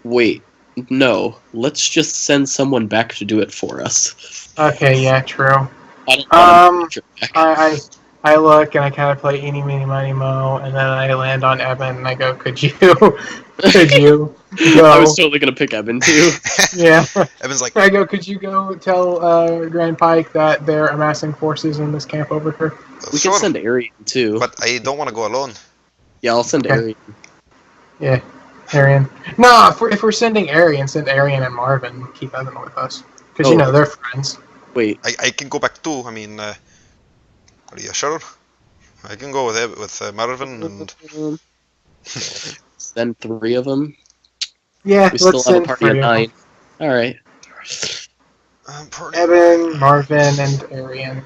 Wait, no. Let's just send someone back to do it for us. Okay, yeah, true. I look and I kind of play eeny, meeny, miny, mo, and then I land on Evan and I go, could you go? I was totally going to pick Evan too. Yeah. Evan's like, I go, could you go tell Grand Pike that they're amassing forces in this camp over here? We can send Arian too. But I don't want to go alone. Yeah, I'll send Arian. Yeah, Arian. No, if we're sending Arian, send Arian and Marvin. Keep Evan with us. Because, they're friends. Wait. I can go back too. I mean, are you sure? I can go with it with Marvin and. Send 3 of them. Yeah, We still let's have a send party of 3 of 9. them. All right. Evan, Marvin, and Arian.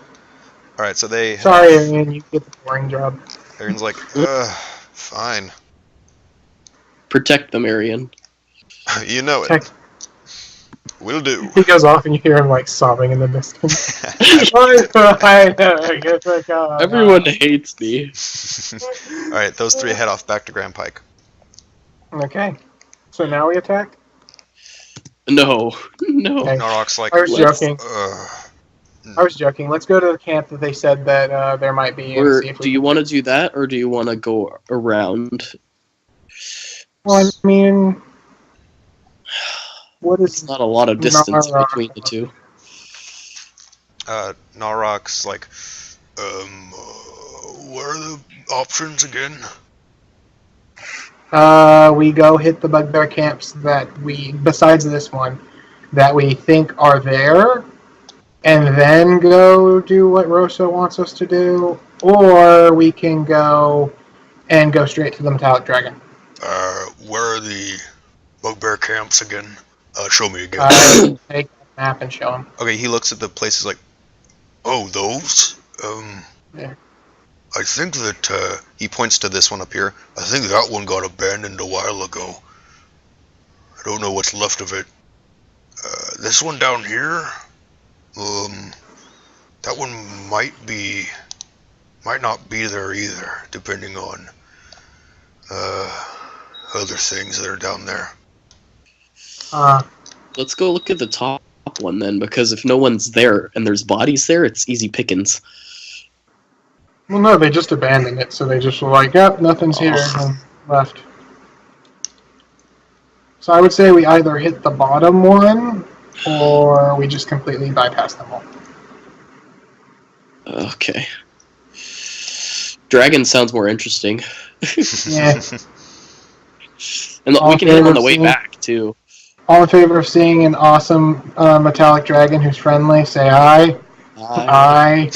All right, so they. Sorry, Arian, you get the boring job. Arian's like, fine. Protect them, Arian. You know it. Heck, Will do. he goes off, and you hear him like sobbing in the distance. Everyone hates me. All right, those 3 head off back to Grand Pike. Okay, so now we attack. No. Okay. Narok's like, I was joking. "Ugh." I was joking. Let's go to the camp that they said that there might be. Or And see if do you want to do that, or do you want to go around? Well, I mean, what is? It's not a lot of distance Narok? between the 2. Narok's like, what are the options again? We go hit the bugbear camps that besides this one, that we think are there, and then go do what Rosa wants us to do, or we can go straight to the metallic dragon. Where are the bugbear camps again? Show me again. Take the map and show him. Okay, he looks at the places like, oh, those? Yeah. I think that, he points to this one up here. I think that one got abandoned a while ago. I don't know what's left of it. This one down here? That one might not be there either, depending on, other things that are down there. Let's go look at the top one then, because if no one's there and there's bodies there, it's easy pickings. Well, no, they just abandoned it, so they just were like, yep, nothing's here, and left. So I would say we either hit the bottom one, or we just completely bypass them all. Okay. Dragon sounds more interesting. Yeah. And we can hit him on the way back, too. All in favor of seeing an awesome metallic dragon who's friendly, say aye. Aye.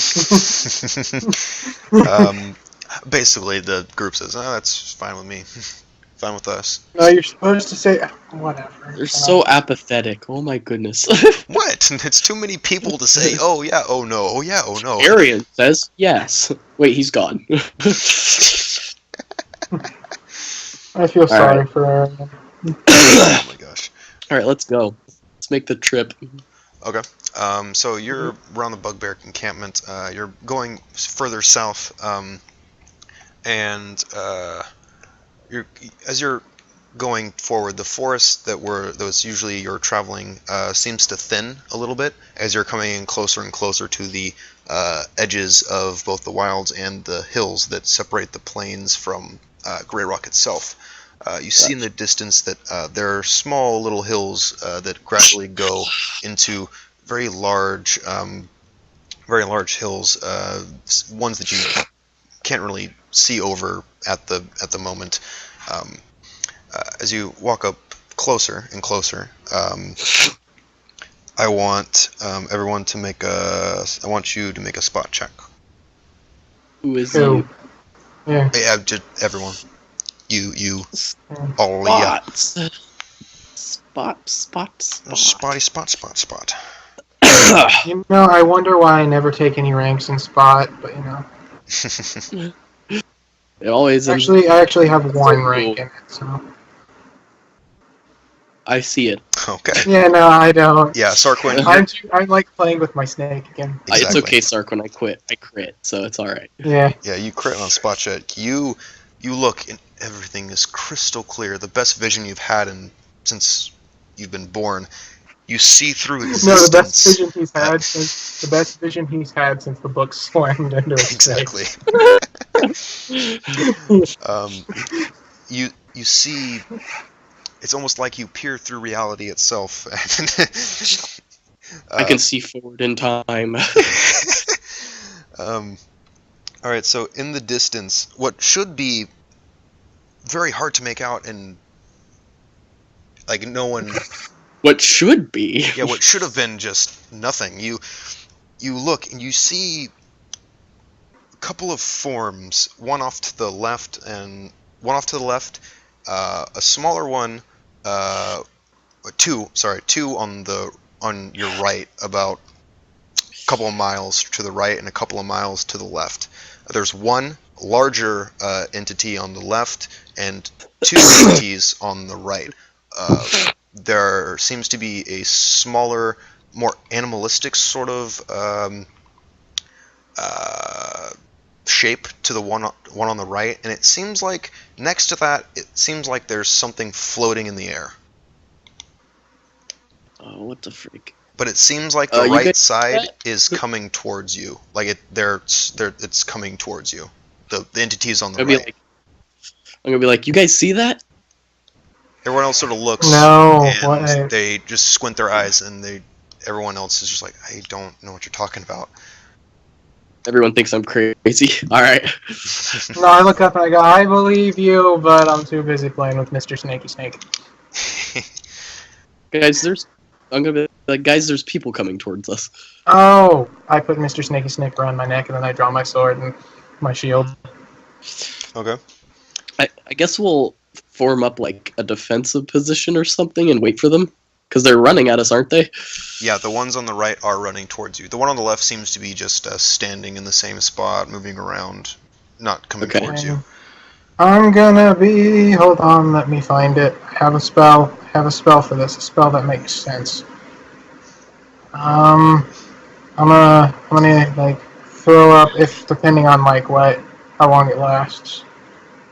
Basically, the group says, "Oh, that's fine with me. Fine with us." No, you're supposed to say whatever. They're so apathetic. Oh my goodness. What? It's too many people to say, "Oh yeah, oh no, oh yeah, oh no." Arian says yes. Wait, he's gone. I feel sorry for Arian. Oh my gosh. All right, let's go. Let's make the trip. Okay. So you're around the bugbear encampment. You're going further south, and as you're going forward, the forest that was usually you're traveling seems to thin a little bit as you're coming in closer and closer to the edges of both the wilds and the hills that separate the plains from Grey Rock itself. You see in the distance that there are small little hills that gradually go into very large hills, ones that you can't really see over at the moment. As you walk up closer and closer, I want everyone to make I want you to make a spot check. Who is you? Yeah. Just everyone. You, all Spots. Spot. Spot. You know, I wonder why I never take any ranks in spot, but you know. It always I actually have one rank in it, so. I see it. Okay. Yeah, no, I don't. Yeah, Sarquin. I like playing with my snake again. Exactly. It's okay, Sark. When I quit, I crit, so it's all right. Yeah. Yeah, you crit on spot check. You look and everything is crystal clear. The best vision you've had since you've been born. You see through existence. No, the best vision he's had since the book slammed into his exactly. You see. It's almost like you peer through reality itself. I can see forward in time. All right, so in the distance, what should be very hard to make out, and like no one. What should be? Yeah, what should have been just nothing. You look and you see couple of forms, one off to the left and one off to the left, a smaller one, two on your right, about a couple of miles to the right and a couple of miles to the left. There's one larger entity on the left and two entities on the right. There seems to be a smaller, more animalistic sort of shape to the one on the right, and it seems like next to that, it seems like there's something floating in the air. Oh, what the freak? But it seems like the right side is coming towards you. Like it's coming towards you. The entity's on the right. I'm gonna be like, you guys see that? Everyone else sort of looks, and they just squint their eyes, and everyone else is just like, I don't know what you're talking about. Everyone thinks I'm crazy. All right. No, I look up and I go, I believe you, but I'm too busy playing with Mr. Snaky Snake. Guys, I'm gonna be like, guys, there's people coming towards us. Oh, I put Mr. Snaky Snake around my neck, and then I draw my sword and my shield. Okay. I guess we'll form up like a defensive position or something and wait for them. Because they're running at us, aren't they? Yeah, the ones on the right are running towards you. The one on the left seems to be just standing in the same spot, moving around, not coming towards you. I'm gonna be... Hold on, let me find it. I have a spell. For this. A spell that makes sense. I'm gonna like throw up, if depending on like how long it lasts.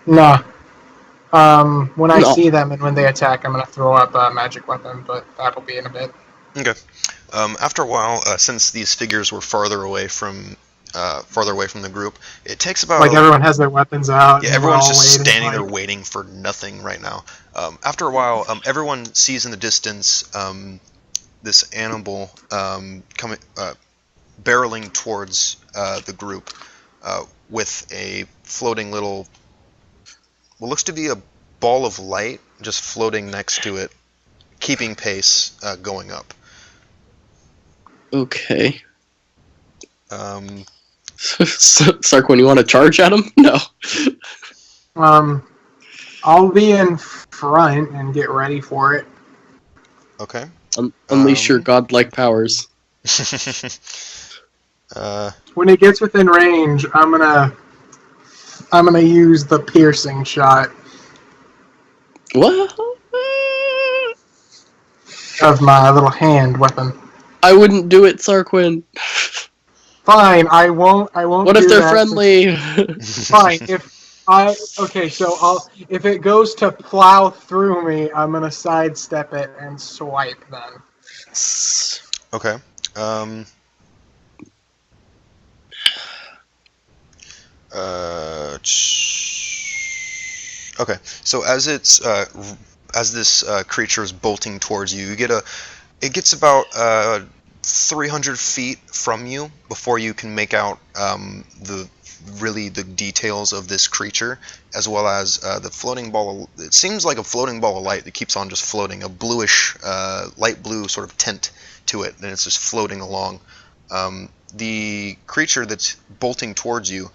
Nah. When I see them and when they attack, I'm going to throw up a magic weapon, but that'll be in a bit. Okay. After a while, since these figures were farther away from the group, it takes about... Like everyone has their weapons out. Yeah, everyone's just standing there waiting for nothing right now. After a while, everyone sees in the distance this animal coming, barreling towards the group with a floating little... what looks to be a ball of light just floating next to it, keeping pace, going up. Okay. Sarquin, you want to charge at him? No. I'll be in front and get ready for it. Okay. Unleash your godlike powers. When it gets within range, I'm gonna use the piercing shot. What? Of my little hand weapon. I wouldn't do it, Sarquin. Fine, I won't. What if they're friendly? Fine. If it goes to plow through me, I'm gonna sidestep it and swipe then. Okay. Okay. So as this creature is bolting towards you, it gets about 300 feet from you before you can make out the details of this creature, as well as the floating ball. It seems like a floating ball of light that keeps on just floating, a bluish, light blue sort of tint to it, and it's just floating along. The creature that's bolting towards you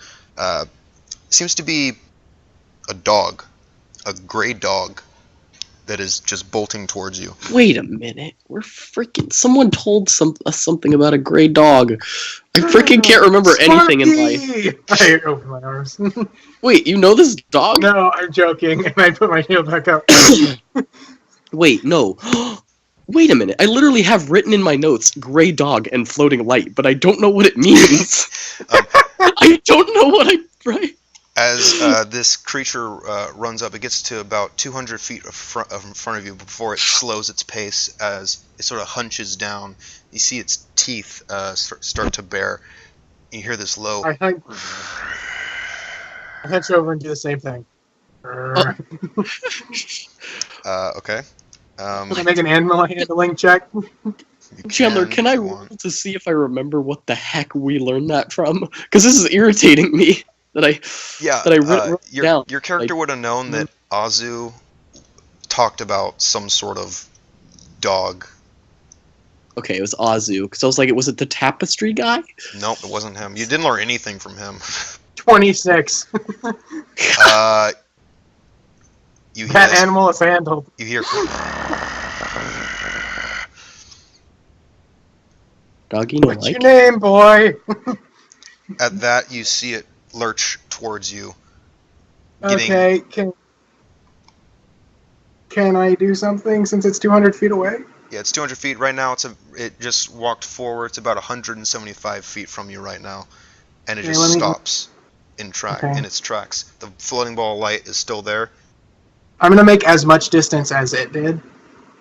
seems to be a dog, a gray dog that is just bolting towards you. Wait a minute. Someone told us something about a gray dog. I freaking can't remember anything in life. I open my arms. Wait, you know this dog? No, I'm joking, and I put my heel back up. Wait, no. Wait a minute. I literally have written in my notes, gray dog and floating light, but I don't know what it means. I don't know what I... Right? As this creature runs up, it gets to about 200 feet in front of you before it slows its pace as it sort of hunches down. You see its teeth start to bare. You hear this low... I hunch over and do the same thing. Okay. Can I make an animal handling check? Chandler, can I roll to see if I remember what the heck we learned that from? Because this is irritating me. Your character would have known that Azu talked about some sort of dog. Okay, it was Azu. Because I was like, was it the tapestry guy? Nope, it wasn't him. You didn't learn anything from him. 26. You hear That this, animal is handled. you hear Doggy no What's like? your name, boy? at that you see it lurch towards you. Okay, can I do something since it's 200 feet away? Yeah, it's 200 feet right now. It just walked forward. It's about 175 feet from you right now, and it Okay, just let me- stops in Okay. its tracks. The floating ball of light is still there. I'm gonna make as much distance as it did,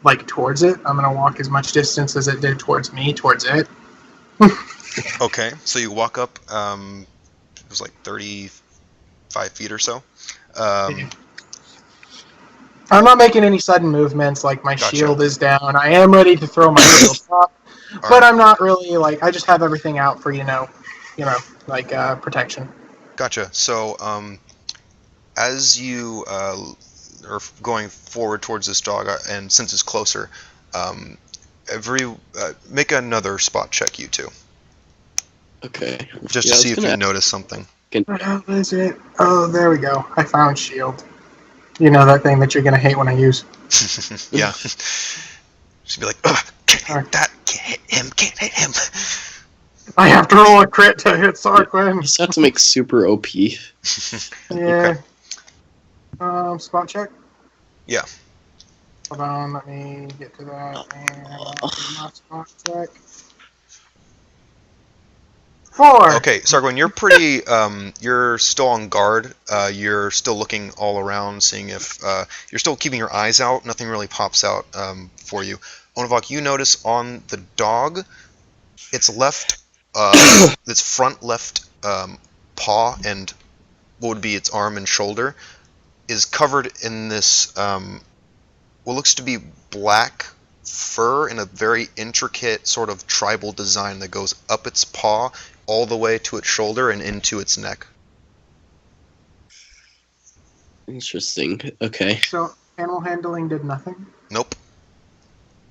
like towards it. I'm gonna walk as much distance as it did towards me, towards it. Okay, so you walk up. It was like 35 feet or so. I'm not making any sudden movements. Like my Gotcha. shield is down. I am ready to throw my shield up, but right. I'm not really like. I just have everything out for like protection. Gotcha. So, as you are going forward towards this dog, and since it's closer, make another spot check, you two, Okay. just Yeah, to I see was if gonna you notice something. What is it? Oh, there we go. I found shield. You know that thing that you're gonna hate when I use. Yeah. She'd be like, ugh, can't hit that, can't hit him. I have to roll a crit to hit Sarquin. You just have to make super OP. Yeah. Okay. Spot check. Yeah. Hold on, let me get to that. And my spot check. 4. Okay, Sargon, you're pretty. You're still on guard. You're still looking all around, seeing if you're still keeping your eyes out. Nothing really pops out for you. Onavok, you notice on the dog, its front left paw and what would be its arm and shoulder is covered in this what looks to be black fur in a very intricate sort of tribal design that goes up its paw all the way to its shoulder and into its neck. Interesting. Okay. So animal handling did nothing. Nope.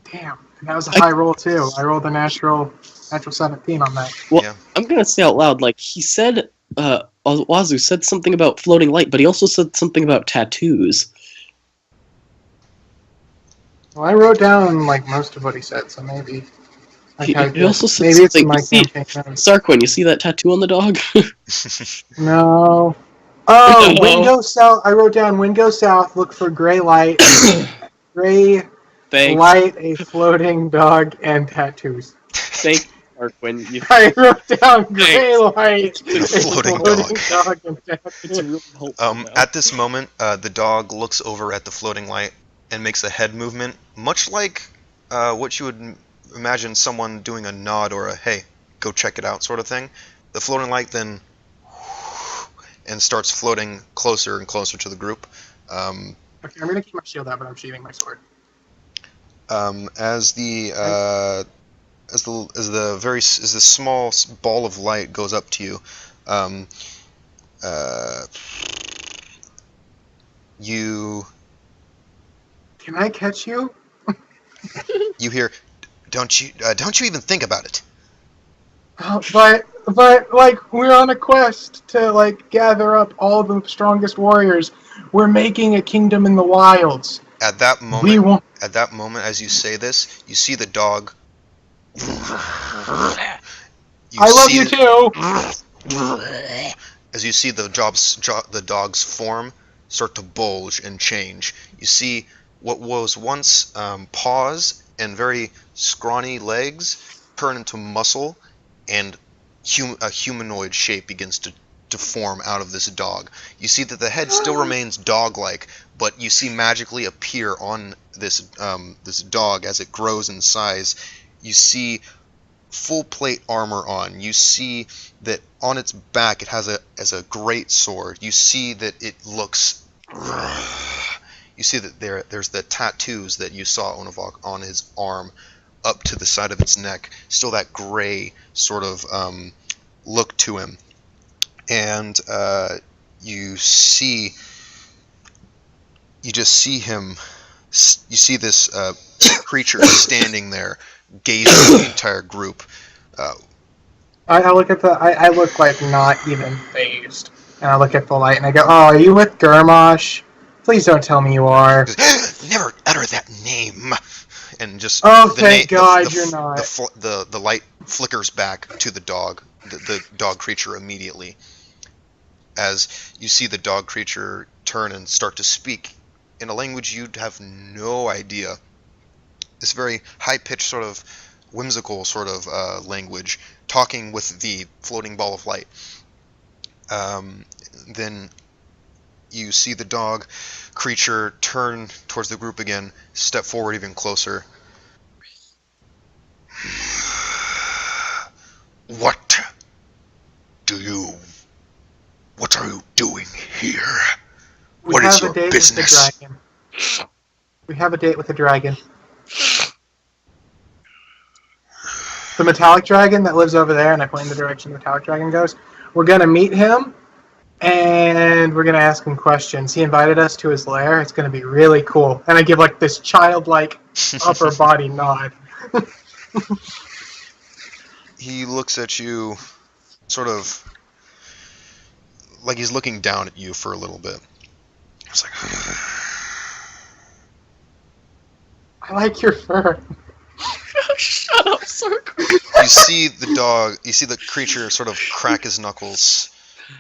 Damn, and that was a high roll too. I rolled a natural 17 on that. Well, Yeah. I'm gonna say out loud, like he said, Wazu said something about floating light, but he also said something about tattoos. Well, I wrote down like most of what he said, so maybe. He also said maybe it's in something. my You see, campaign notes. Sarquin, you see that tattoo on the dog? No. Oh, No. wind goes south. I wrote down wind goes south. Look for gray light. Gray Thanks. light, a floating dog, and tattoos. Thank you, Sarquin. You I wrote down gray light, And a floating dog, and it's tattoos. really helpful now. At this moment, the dog looks over at the floating light and makes a head movement, much like what you would imagine someone doing a nod or a "hey, go check it out" sort of thing. The floating light then and starts floating closer and closer to the group. Okay, I'm gonna keep my shield out, but I'm sheathing my sword. As the small ball of light goes up to you, you Can I catch you? hear, don't you even think about it. Oh, but like we're on a quest to like gather up all the strongest warriors. We're making a kingdom in the wilds. At that moment, We won't. as you say this, you see the dog. I love you too. As you see the dog's form start to bulge and change, you see what was once paws and very scrawny legs turn into muscle, and a humanoid shape begins to form out of this dog. You see that the head still remains dog-like, but you see magically appear on this dog as it grows in size. You see full plate armor on. You see that on its back it has a great sword. You see that it looks. You see that there's the tattoos that you saw on his arm, up to the side of its neck. Still that gray sort of look to him, and you just see him. You see this creature standing there, gazing at the entire group. I look at I look like not even phased. And I look at the light and I go, "Oh, are you with Gurmosh? Please don't tell me you are." Never utter that name. And just Oh, the thank God you're not. the light flickers back to the dog, the dog creature immediately. As you see the dog creature turn and start to speak in a language you'd have no idea. This very high-pitched, sort of whimsical sort of language, talking with the floating ball of light. Then you see the dog creature turn towards the group again, step forward even closer. What are you doing here? What is your business? We have a date with the dragon. The metallic dragon that lives over there, and I point in the direction the metallic dragon goes. We're going to meet him, and we're going to ask him questions. He invited us to his lair. It's going to be really cool. And I give like this childlike upper body nod. He looks at you, sort of like he's looking down at you for a little bit. It's like, I like your fur. Shut up, Circle. You see the creature sort of crack his knuckles,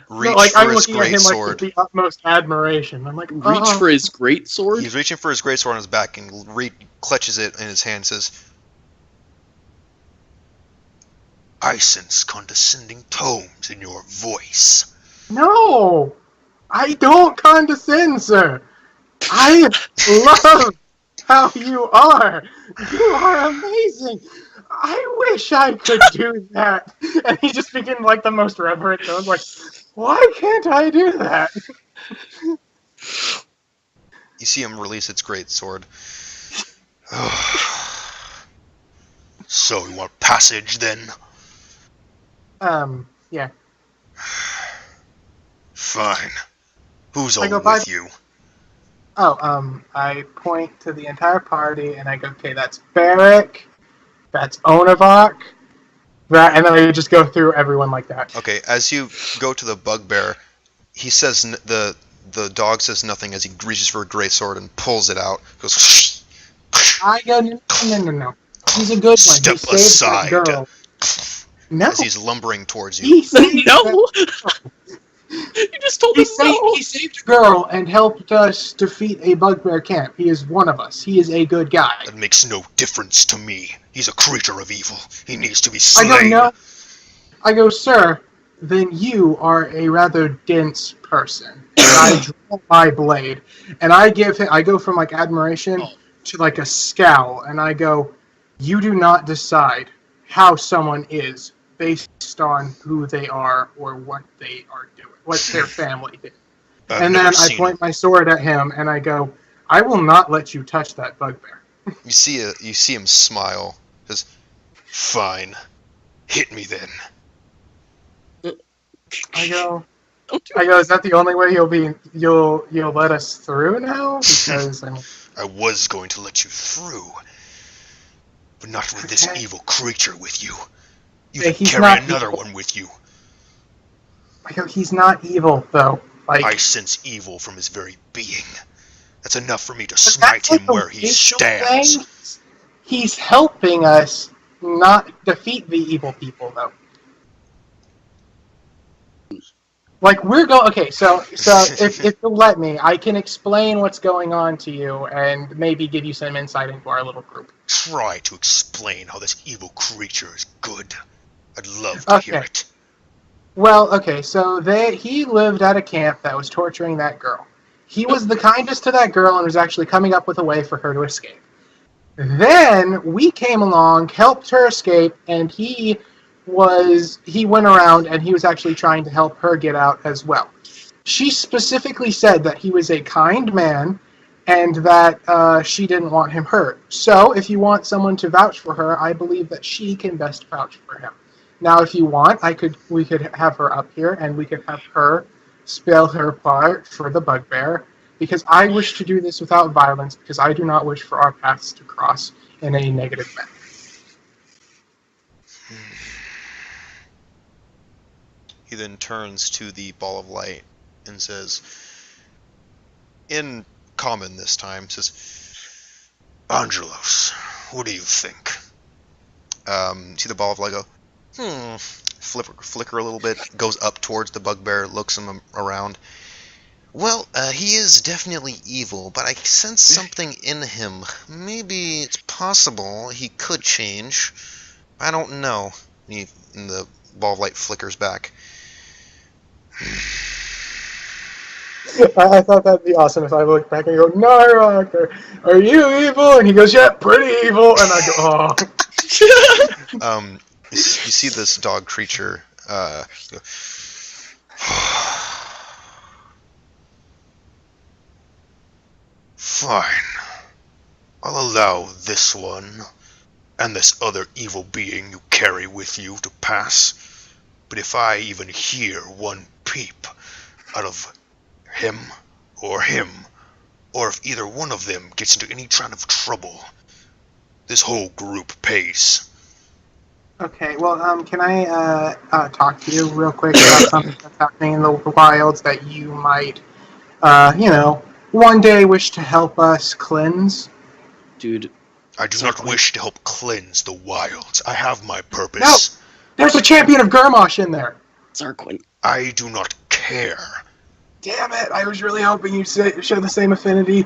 reach for his great sword. With the utmost admiration. I'm like, reach for his great sword? He's reaching for his great sword on his back and clutches it in his hand and says, I sense condescending tones in your voice. No! I don't condescend, sir. I love how you are. You are amazing. I wish I could do that. And he just began like the most reverent tone, like, why can't I do that? You see him release its great sword. So you want passage then? Yeah. Fine. Who's all with you? Oh, I point to the entire party and I go, okay, that's Barrick, that's Onavok, and then I just go through everyone like that. Okay, as you go to the bugbear, he says, the dog says nothing as he reaches for a great sword and pulls it out. Goes, I go, no. He's a good one. Step he aside. That girl. No. As he's lumbering towards you. No! You just told us no! He saved a girl and helped us defeat a bugbear camp. He is one of us. He is a good guy. That makes no difference to me. He's a creature of evil. He needs to be slain. I don't know. I go, sir, then you are a rather dense person. And I draw my blade. And I go from like admiration to like a scowl. And I go, you do not decide how someone is based on who they are or what they are doing, what their family did. And then I point my sword at him and I go, I will not let you touch that bugbear. You see him smile. Says, fine, hit me then. I go, is that the only way you'll let us through now? Because I was going to let you through, but not with this evil creature with you. You can carry another one with you. I go, he's not evil though. Like, I sense evil from his very being. That's enough for me to smite him where he stands. He's helping us not defeat the evil people though. Like, we're going... Okay, so if you'll let me, I can explain what's going on to you and maybe give you some insight into our little group. Try to explain how this evil creature is good. I'd love to hear it. Well, okay, so he lived at a camp that was torturing that girl. He was the kindest to that girl and was actually coming up with a way for her to escape. Then we came along, helped her escape, and he went around and he was actually trying to help her get out as well. She specifically said that he was a kind man and that she didn't want him hurt. So if you want someone to vouch for her, I believe that she can best vouch for him. Now, if you want, we could have her up here and we could have her spell her part for the bugbear, because I wish to do this without violence, because I do not wish for our paths to cross in a negative manner. He then turns to the ball of light and says, in common this time, says, Angelos, what do you think? See the ball of Lego? Flicker a little bit, goes up towards the bugbear, looks him around. Well, he is definitely evil, but I sense something in him. Maybe it's possible he could change. I don't know. And the ball of light flickers back. I thought that'd be awesome if I look back and go, Nyrok, are you evil? And he goes, yeah, pretty evil. And I go, oh. You see this dog creature go, Fine. I'll allow this one and this other evil being you carry with you to pass. But if I even hear one peep out of him, or if either one of them gets into any kind of trouble, this whole group pays. Okay, well, can I talk to you real quick about something that's happening in the wilds that you might, one day wish to help us cleanse? Dude. I do not wish to help cleanse the wilds. I have my purpose. No! There's a champion of Gurmosh in there! Zarquin. I do not care. Damn it! I was really hoping you'd show the same affinity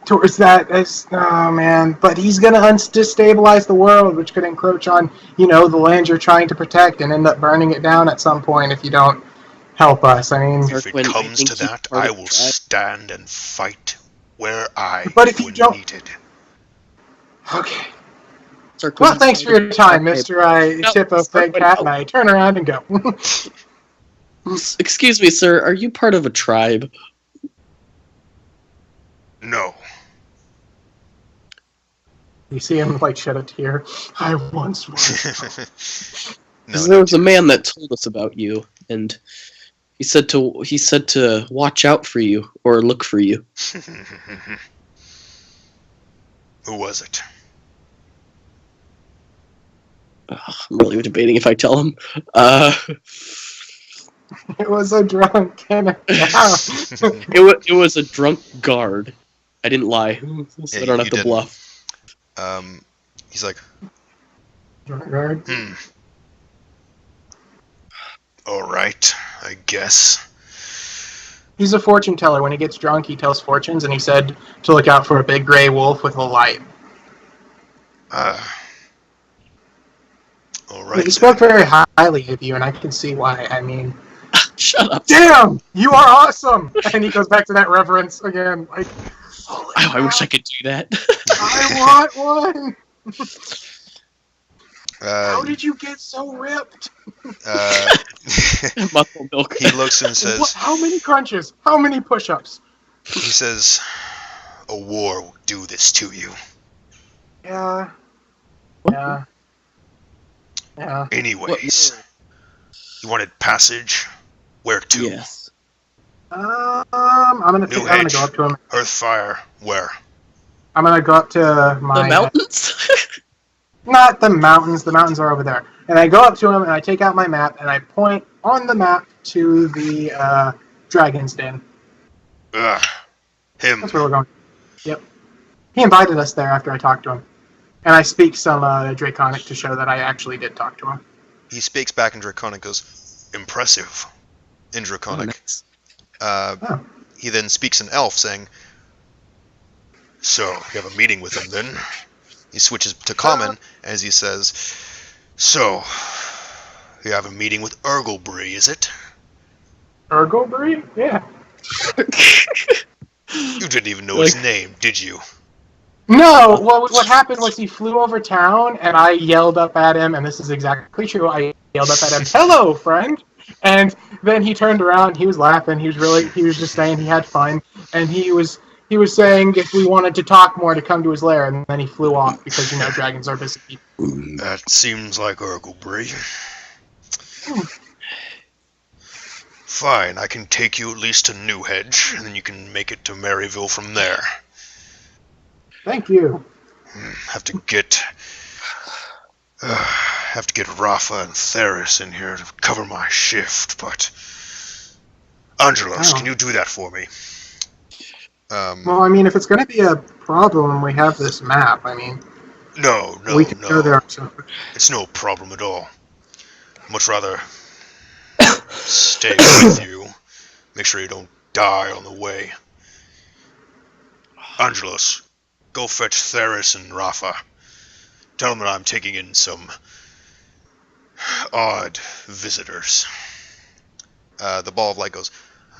towards that as... Oh, man. But he's gonna destabilize the world, which could encroach on, the land you're trying to protect and end up burning it down at some point if you don't help us. I mean... If it comes to that, I will stand and fight where I needed. Okay. Well, thanks for your time, Mr. Chippo Fake Cat, and I turn around and go. Excuse me, sir, are you part of a tribe? No. You see him, shed a tear. I once was. There was a man that told us about you, and he said to watch out for you, or look for you. Who was it? I'm really debating if I tell him. It was a drunk it was a drunk guard. I didn't lie. So I don't have to bluff. He's like, drunk guard? Alright, I guess. He's a fortune teller. When he gets drunk, he tells fortunes, and he said to look out for a big gray wolf with a light. Alright. He spoke very highly of you, and I can see why. I mean... Shut up. Damn! You are awesome! And he goes back to that reverence again. I wish I could do that. I want one! How did you get so ripped? Muscle milk. He looks and says... How many crunches? How many push-ups? He says, a war will do this to you. Yeah. Anyways, you wanted passage? Where to? Yes. I'm gonna go up to him. Earthfire, where? I'm gonna go up to my... The mountains? Not the mountains. The mountains are over there. And I go up to him, and I take out my map, and I point on the map to the Dragon's Den. Him. That's where we're going. Yep. He invited us there after I talked to him. And I speak some Draconic to show that I actually did talk to him. He speaks back in Draconic, goes, impressive, in Draconic. Oh, nice. He then speaks in Elf, saying, so, you have a meeting with him then? He switches to Common, as he says, so, you have a meeting with Urgelbree, is it? Urgelbree? Yeah. You didn't even know his name, did you? No, well, what happened was he flew over town, and I yelled up at him, and this is exactly true, I yelled up at him, hello, friend! And then he turned around, he was laughing, he was just saying he had fun, and he was saying if we wanted to talk more to come to his lair, and then he flew off, because, dragons are busy people. That seems like Urgelbree. Fine, I can take you at least to New Hedge, and then you can make it to Maryville from there. Thank you. Have to get Rafa and Theris in here to cover my shift, but Angelos, Oh. can you do that for me? Well, I mean, if it's going to be a problem, we have this map. I mean, No, we can go there. So. It's no problem at all. Much rather stay with you. Make sure you don't die on the way. Angelos, go fetch Theris and Rafa. Tell them that I'm taking in some odd visitors. The ball of light goes,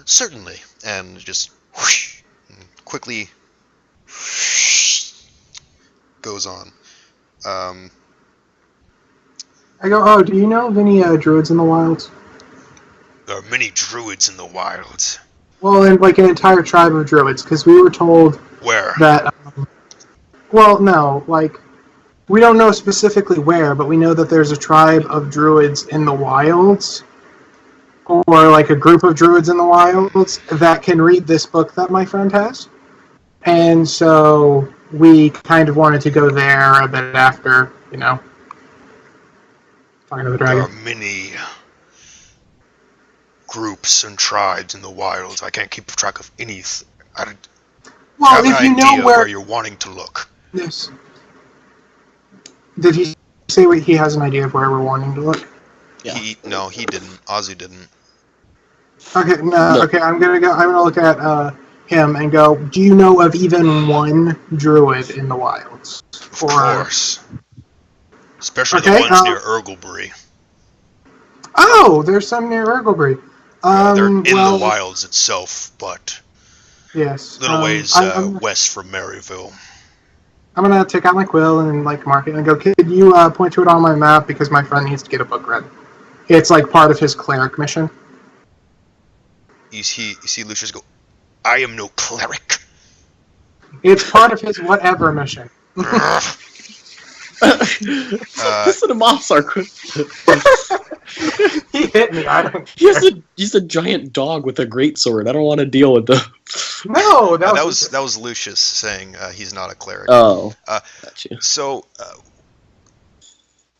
certainly, and just whoosh, and quickly goes on. I go, oh, do you know of any druids in the wilds? There are many druids in the wilds. Well, in like an entire tribe of druids, because we were told Where? that. Well, no, like we don't know specifically where, but we know that there's a tribe of druids in the wilds, or like a group of druids in the wilds that can read this book that my friend has, and so we kind of wanted to go there a bit after, you know, talking to the There dragon. are many groups and tribes in the wilds. I can't keep track of any. I Well, have if an you know idea where you're wanting to look. Yes. Did he say he has an idea of where we're wanting to look? Yeah. He didn't. Ozzy didn't. Okay, no. Okay, I'm gonna look at him and go. Do you know of even one druid in the wilds? Of course. Especially Okay, the ones near Urgelbury. Oh, there's some near Urgelbury. They're in the wilds itself, but Yes. little ways I'm west from Maryville. gonna take out my quill and like mark it and go. Could you point to it on my map because my friend needs to get a book read. It's like part of his cleric mission. You see Lucius go, I am no cleric. It's part of his whatever mission. Listen to Mossark. He hit me. I don't. He's a giant dog with a greatsword. I don't want to deal with the. No, that was Lucius saying he's not a cleric. Oh, gotcha. So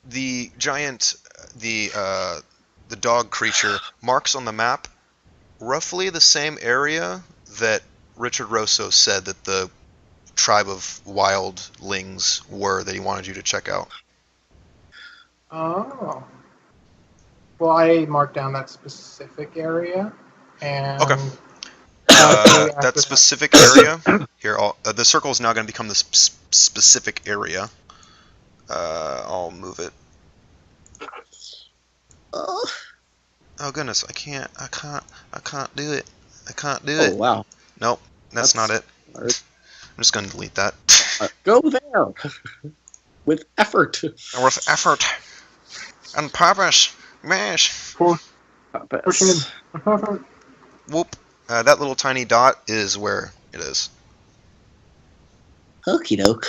the giant, the dog creature marks on the map roughly the same area that Richard Rosso said that the tribe of wildlings were that he wanted you to check out. Oh. Well, I marked down that specific area, and Okay. That specific area here. The circle is now going to become the specific area. I'll move it. Oh goodness, I can't do it. I can't do it. Oh wow. Nope, that's not it. Hard. I'm just going to delete that. Go there with effort. With effort and purpose. Mash. Pushing in. Whoop. That little tiny dot is where it is. Okie doke.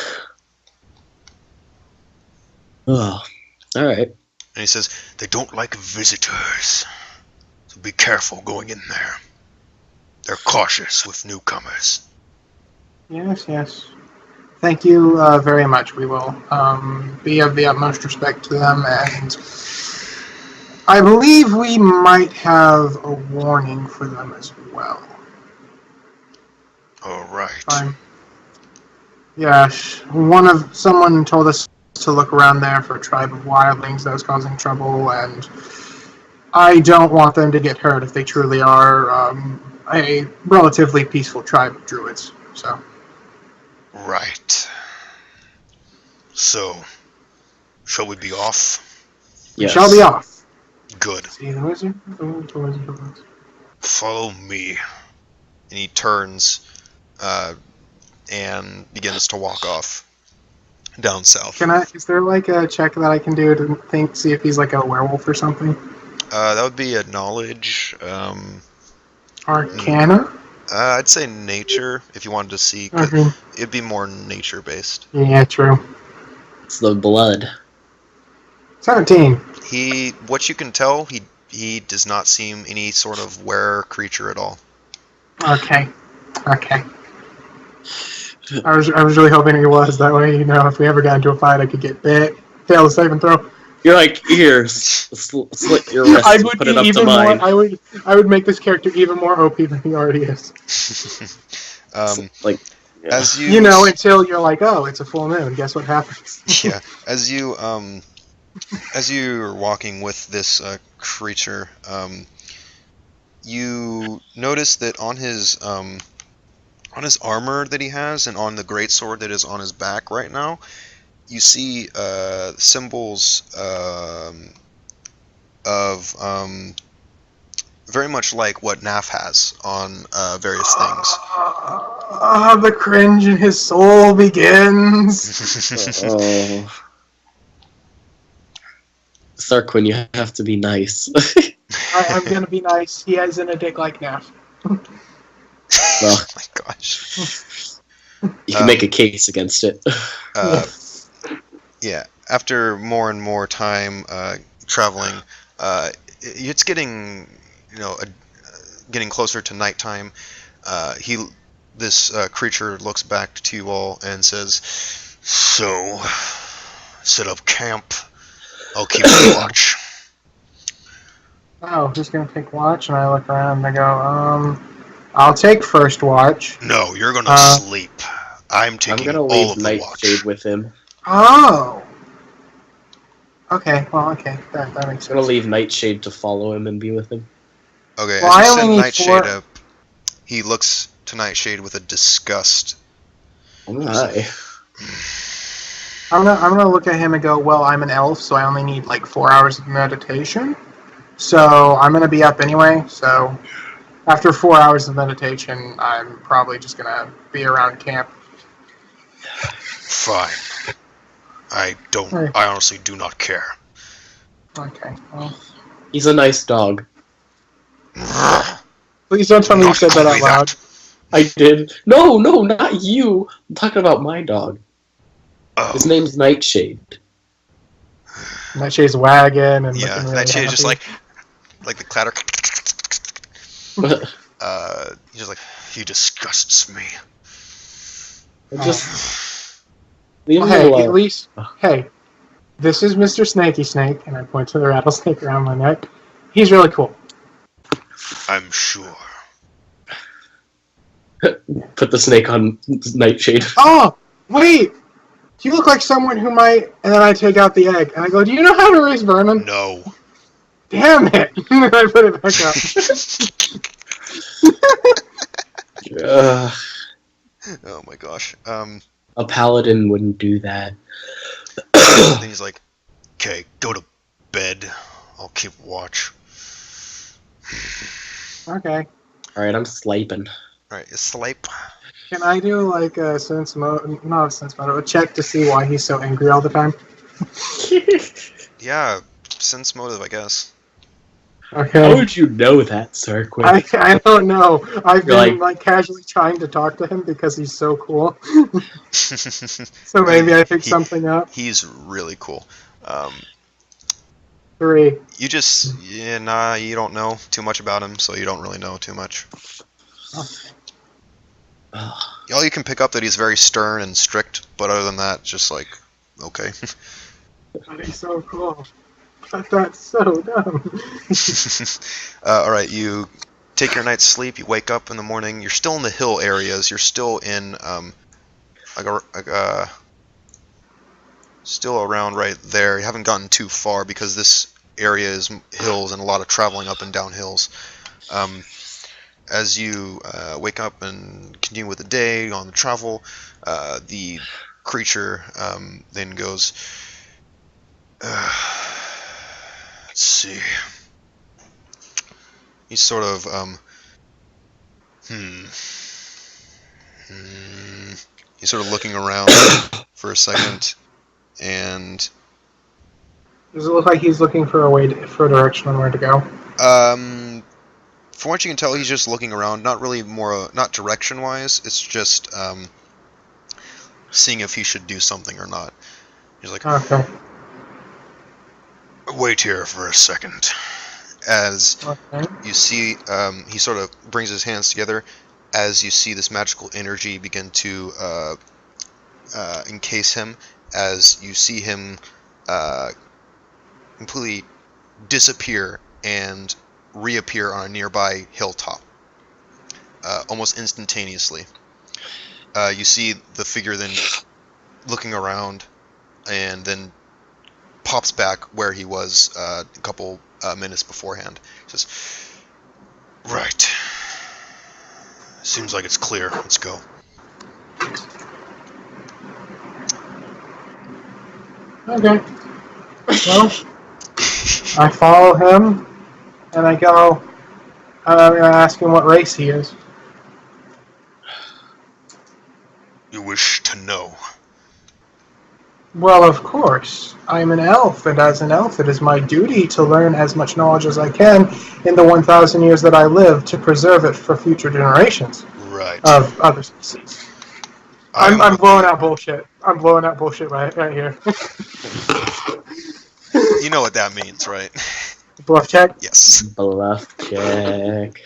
Oh, all right. And he says, they don't like visitors. So be careful going in there. They're cautious with newcomers. Yes. Thank you very much. We will be of the utmost respect to them, and I believe we might have a warning for them as well. All right. Yes, someone told us to look around there for a tribe of wildlings that was causing trouble, and I don't want them to get hurt if they truly are a relatively peaceful tribe of druids. So. Right. So, shall we be off? Yes. We shall be off. Good. See the wizard. The wizard. Follow me. And he turns and begins to walk off down south. Is there like a check that I can do to see if he's like a werewolf or something? That would be a knowledge. Arcana? I'd say nature if you wanted to see. Okay. It'd be more nature based. Yeah, true. It's the blood. 17. What you can tell, he does not seem any sort of were creature at all. Okay. I was really hoping he was. That way, if we ever got into a fight, I could get bit, fail the save and throw. You're like, here, slit your wrist I and would put be it up to even mine. more. I would make this character even more OP than he already is. Like, yeah. As You know, until you're like, oh, it's a full moon. Guess what happens? yeah, as you're walking with this creature, you notice that on his armor that he has and on the greatsword that is on his back right now, you see symbols of very much like what Naf has on various things. The cringe in his soul begins. Oh. Sarquin, you have to be nice. I'm gonna be nice. He isn't a dick like Naf. Well, oh my gosh. You can make a case against it. Yeah, after more and more time traveling, it's getting, getting closer to nighttime. This creature looks back to you all and says, "So, set up camp. I'll keep watch." Oh, who's gonna take watch? And I look around and I go, I'll take first watch. No, you're gonna sleep. I'm taking gonna all leave of the Nightshade watch. with him. Oh. Okay, well, okay, that makes sense. I'm gonna leave Nightshade to follow him and be with him. Okay, Well, as you I only send need Nightshade 4. up, he looks to Nightshade with a disgust. Oh my. I'm gonna look at him and go, well, I'm an elf, so I only need like 4 hours of meditation. So I'm gonna be up anyway. So after 4 hours of meditation, I'm probably just gonna be around camp. Fine. I honestly do not care. Okay. Well, He's a nice dog. please don't tell me you Not said that out only loud. I did. No, not you. I'm talking about my dog. Oh. His name's Nightshade. Nightshade's wagging and Yeah, looking really Nightshade happy. just like the clatter. He's just like, he disgusts me. Just leave him Hey, alone. at least, hey, this is Mr. Snaky Snake, and I point to the rattlesnake around my neck. He's really cool. I'm sure. Put the snake on Nightshade. Oh, wait! You look like someone who might... And then I take out the egg, and I go, do you know how to raise vermin? No. Damn it! And then I put it back up. Oh my gosh. A paladin wouldn't do that. Then he's like, okay, go to bed. I'll keep watch. Okay. Alright, I'm sleeping. Alright, you sleep. Can I do like a a check to see why he's so angry all the time? Yeah, sense motive, I guess. Okay. How would you know that, Sarquin? I don't know. I've You're been like casually trying to talk to him because he's so cool. So Right, maybe I picked something up. He's really cool. 3. You just, you don't know too much about him, so you don't really know too much. All you can pick up that he's very stern and strict, but other than that, just like, okay. But he's so cool. But that's so dumb. Alright, you take your night's sleep, you wake up in the morning, you're still in the hill areas, you're still in, still around right there. You haven't gotten too far because this area is hills and a lot of traveling up and down hills. As you wake up and continue with the day on the travel, the creature then goes, let's see. He's sort of, he's sort of looking around for a second, and Does it look like he's looking for for a direction on where to go? from what you can tell, he's just looking around. Not really not direction-wise. It's just seeing if he should do something or not. He's like, Okay. wait here for a second. As Okay. you see, he sort of brings his hands together as you see this magical energy begin to encase him, as you see him completely disappear and reappear on a nearby hilltop, almost instantaneously. You see the figure then looking around, and then pops back where he was a couple minutes beforehand. He says, "Right. Seems like it's clear. Let's go." Okay. Well, I follow him, and I go. I'm going to ask him what race he is. You wish to know? Well, of course. I'm an elf, and as an elf, it is my duty to learn as much knowledge as I can in the 1,000 years that I live to preserve it for future generations Right. of other species. I'm blowing out bullshit. I'm blowing out bullshit right here. You know what that means, right? Bluff check? Yes. Bluff check.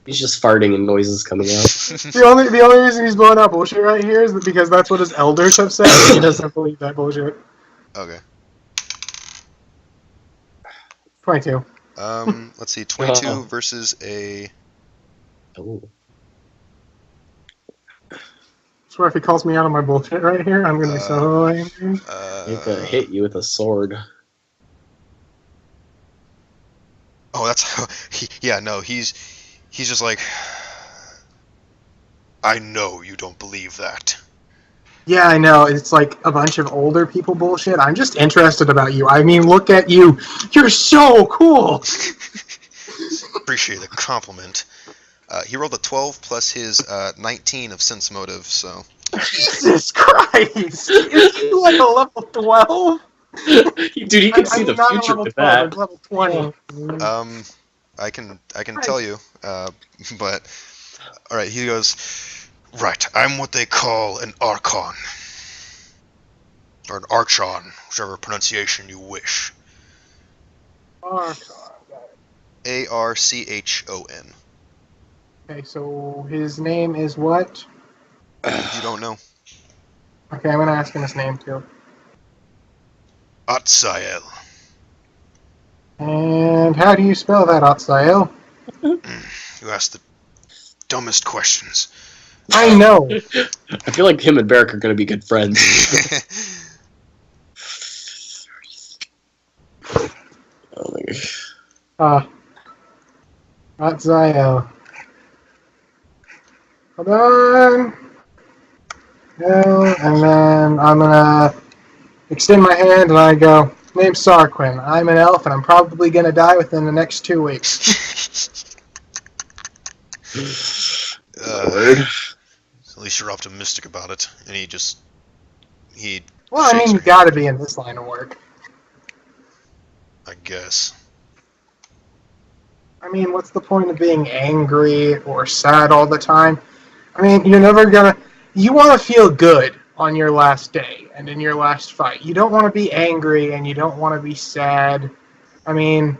He's just farting and noises coming out. The only reason he's blowing out bullshit right here is because that's what his elders have said. He doesn't believe that bullshit. Okay. 22. Let's see. 22 versus a. Oh. I swear if he calls me out on my bullshit right here, I'm gonna be so angry. He could hit you with a sword. Oh, that's how. He's just like. I know you don't believe that. Yeah, I know. It's like a bunch of older people bullshit. I'm just interested about you. I mean, look at you. You're so cool. Appreciate the compliment. He rolled a 12 plus his 19 of sense motive, so. Jesus Christ! Is he like a level 12? Dude, you can see the future with that. Level 20. I can tell you, but all right. He goes, right. I'm what they call an archon, or an archon, whichever pronunciation you wish. Archon. Archon. Okay, so his name is what? You don't know? Okay, I'm gonna ask him his name too. Atzael. And how do you spell that, Atzael? You ask the dumbest questions. I know. I feel like him and Barrick are going to be good friends. Oh my gosh. Atzael. Hold on. No, and then I'm gonna extend my hand and I go, name's Sarquin. I'm an elf and I'm probably gonna die within the next 2 weeks. Word. At least you're optimistic about it. And he. Well, I mean, you gotta be in this line of work. I guess. I mean, what's the point of being angry or sad all the time? I mean, you're never gonna... You want to feel good on your last day and in your last fight. You don't want to be angry and you don't want to be sad. I mean,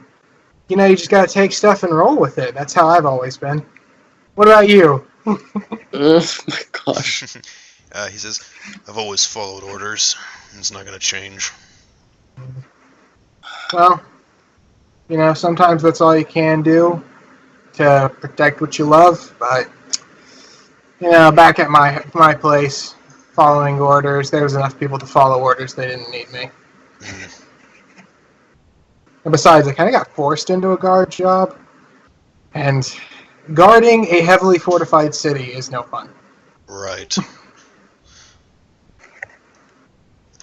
you just gotta take stuff and roll with it. That's how I've always been. What about you? Oh my gosh. He says, I've always followed orders. It's not going to change. Well, sometimes that's all you can do to protect what you love. But, back at my place, following orders, there was enough people to follow orders. They didn't need me. And besides, I kind of got forced into a guard job. And guarding a heavily fortified city is no fun. Right.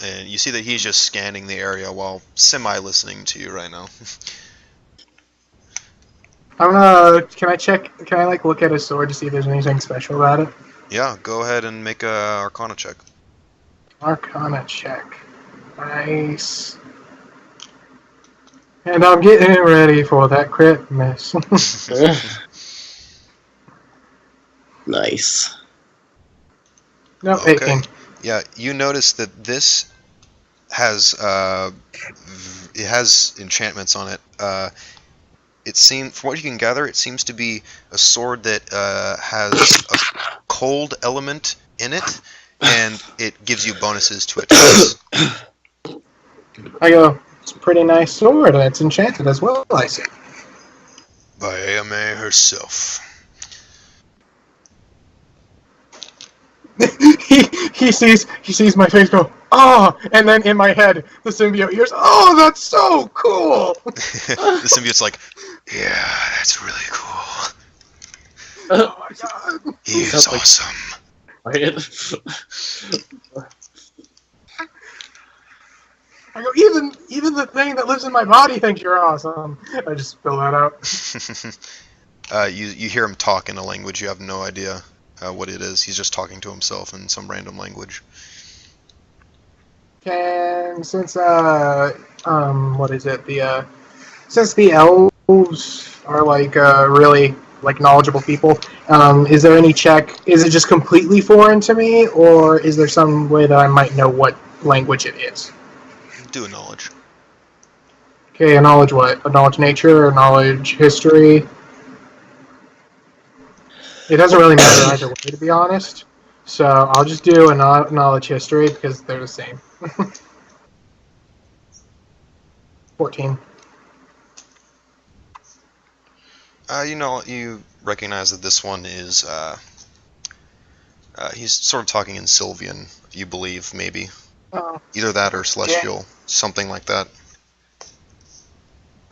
And you see that he's just scanning the area while semi-listening to you right now. Can I look at his sword to see if there's anything special about it? Yeah, go ahead and make a Arcana check. Arcana check. Nice. And I'm getting ready for that crit miss. Nice. Nope, Okay. 18. Yeah, you notice that this has it has enchantments on it. From what you can gather, it seems to be a sword that has a cold element in it, and it gives you bonuses to attacks. I go, It's a pretty nice sword, and it's enchanted as well, I see. By AMA herself. he sees my face go, oh, and then in my head the symbiote hears, oh, that's so cool. The symbiote's like, yeah, that's really cool. Oh my god. He is awesome. I go, even the thing that lives in my body thinks you're awesome. I just spill that out. You hear him talk in a language you have no idea what it is. He's just talking to himself in some random language. And since what is it? Since the elves are like really like knowledgeable people, is there any check? Is it just completely foreign to me, or is there some way that I might know what language it is? Do a knowledge. Okay, a knowledge what? A knowledge nature, or knowledge history? It doesn't really matter either way, to be honest. So I'll just do a knowledge history because they're the same. 14. You recognize that this one is, he's sort of talking in Sylvian, you believe, maybe. Oh. Either that or Celestial, something like that.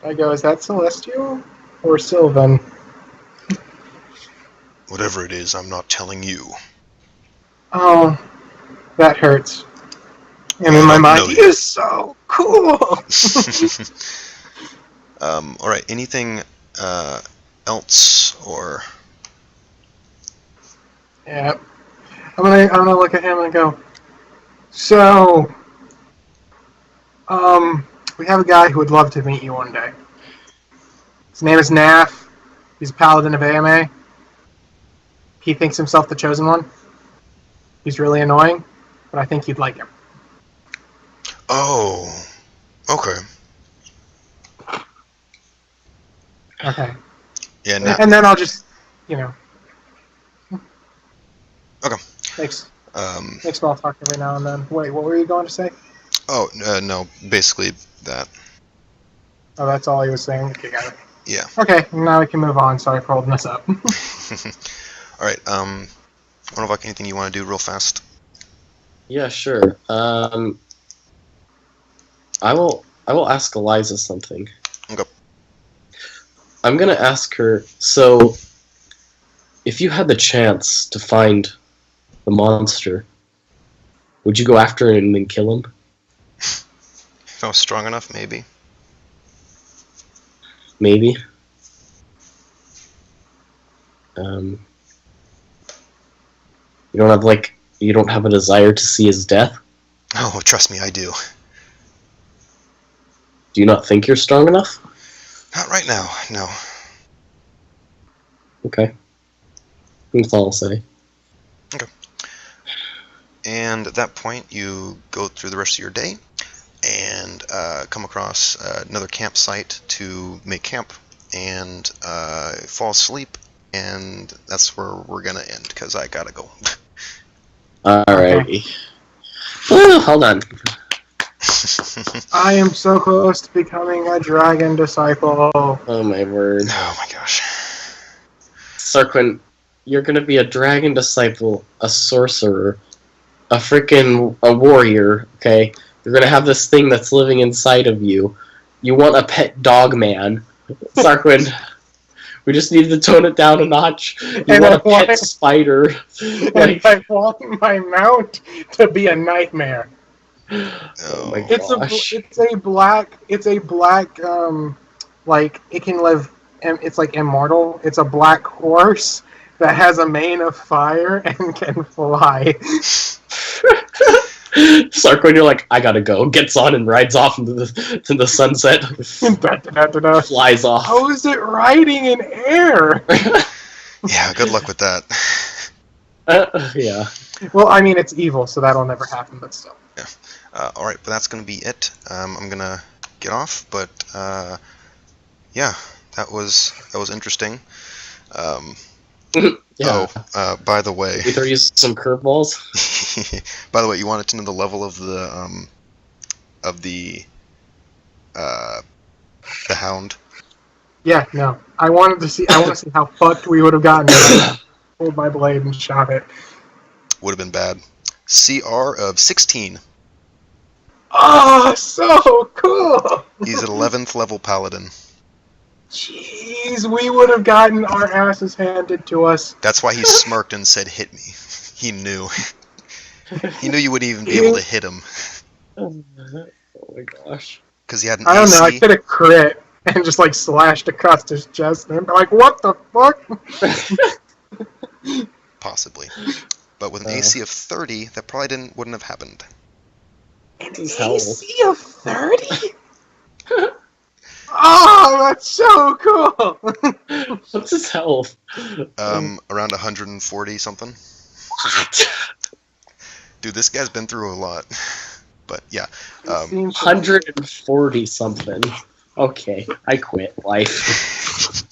I go, is that Celestial or Sylvan? Whatever it is, I'm not telling you. Oh, that hurts. And in my mind, he is so cool! Alright, anything else, or... Yeah. I'm gonna look at him and go, so, we have a guy who would love to meet you one day. His name is Naf. He's a paladin of AMA. He thinks himself the chosen one. He's really annoying, but I think you'd like him. Oh, okay. Okay. Yeah, and then I'll just, Okay. Make small talk every now and then. Wait, what were you going to say? Oh, no, basically that. Oh, that's all he was saying? Okay, got it. Yeah. Okay, now we can move on. Sorry for holding this up. Alright, Monovac, anything you want to do real fast? Yeah, sure. I will ask Eliza something. Okay. I'm gonna ask her, so if you had the chance to find the monster, would you go after him and kill him? If I was strong enough, maybe. Maybe. You don't have a desire to see his death? Oh, trust me, I do. Do you not think you're strong enough? Not right now, no. Okay. That's all I'll say. Okay. And at that point, you go through the rest of your day and come across another campsite to make camp and fall asleep, and that's where we're gonna end because I gotta go. Alrighty. Oh, hold on. I am so close to becoming a dragon disciple. Oh my word. Oh my gosh. Sarquin, you're gonna be a dragon disciple, a sorcerer, a warrior, okay? You're gonna have this thing that's living inside of you. You want a pet dog man. Sarquin, we just need to tone it down a notch. You want a pet spider. And I want my mount to be a nightmare. Oh my gosh. It's a black like it can live, it's like immortal. It's a black horse that has a mane of fire and can fly. Sarquin, you're like, I gotta go. Gets on and rides off into the sunset. Flies off. How is it riding in air? Yeah, good luck with that. Yeah. Well, I mean, it's evil, so that'll never happen, but still. Yeah. Alright, but that's going to be it. I'm going to get off, but yeah, that was interesting. Yeah. Oh, by the way... We throw you some curveballs? By the way, you wanted to know the level of the the Hound. Yeah, no. I want to see how fucked we would have gotten if I pulled my blade and shot it. Would have been bad. CR of 16. Oh, so cool! He's an 11th level paladin. Jeez, we would have gotten our asses handed to us. That's why he smirked and said, "Hit me." He knew. He knew you wouldn't even be able to hit him. Oh my gosh. Because he had an I don't AC. know, I could have crit and just like slashed across his chest and be like, what the fuck? Possibly. But with an AC of 30, that probably wouldn't have happened. An AC of 30? Oh, that's so cool! What's his health? Around 140 something. Dude, this guy's been through a lot. But yeah. 140 something. Okay, I quit life.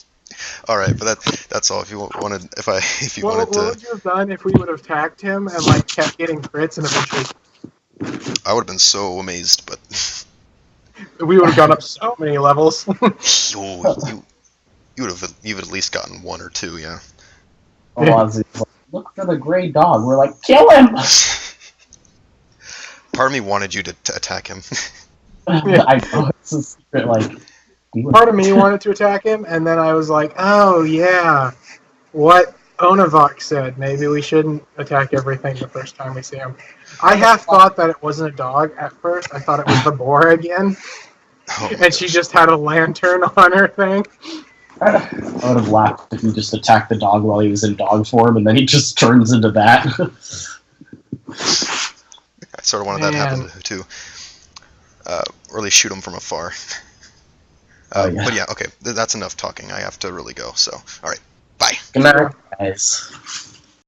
All right, but that's all. If you wanted, What would you have done if we would have attacked him and like kept getting crits and eventually? I would have been so amazed, but we would have gone up so many levels. you would have at least gotten 1 or 2, yeah. Look for the gray dog. We're like, kill him. Part of me wanted you to attack him. I know it's a secret. Like, part of me wanted to attack him, and then I was like, oh yeah, what Onavok said. Maybe we shouldn't attack everything the first time we see him. I half thought that it wasn't a dog at first. I thought it was the boar again. And she just had a lantern on her thing. I would have laughed if he just attacked the dog while he was in dog form, and then he just turns into that. I sort of wanted that to happen too. Or at least shoot him from afar. Yeah. But yeah, okay, that's enough talking. I have to really go, so, alright, bye. Good night, guys.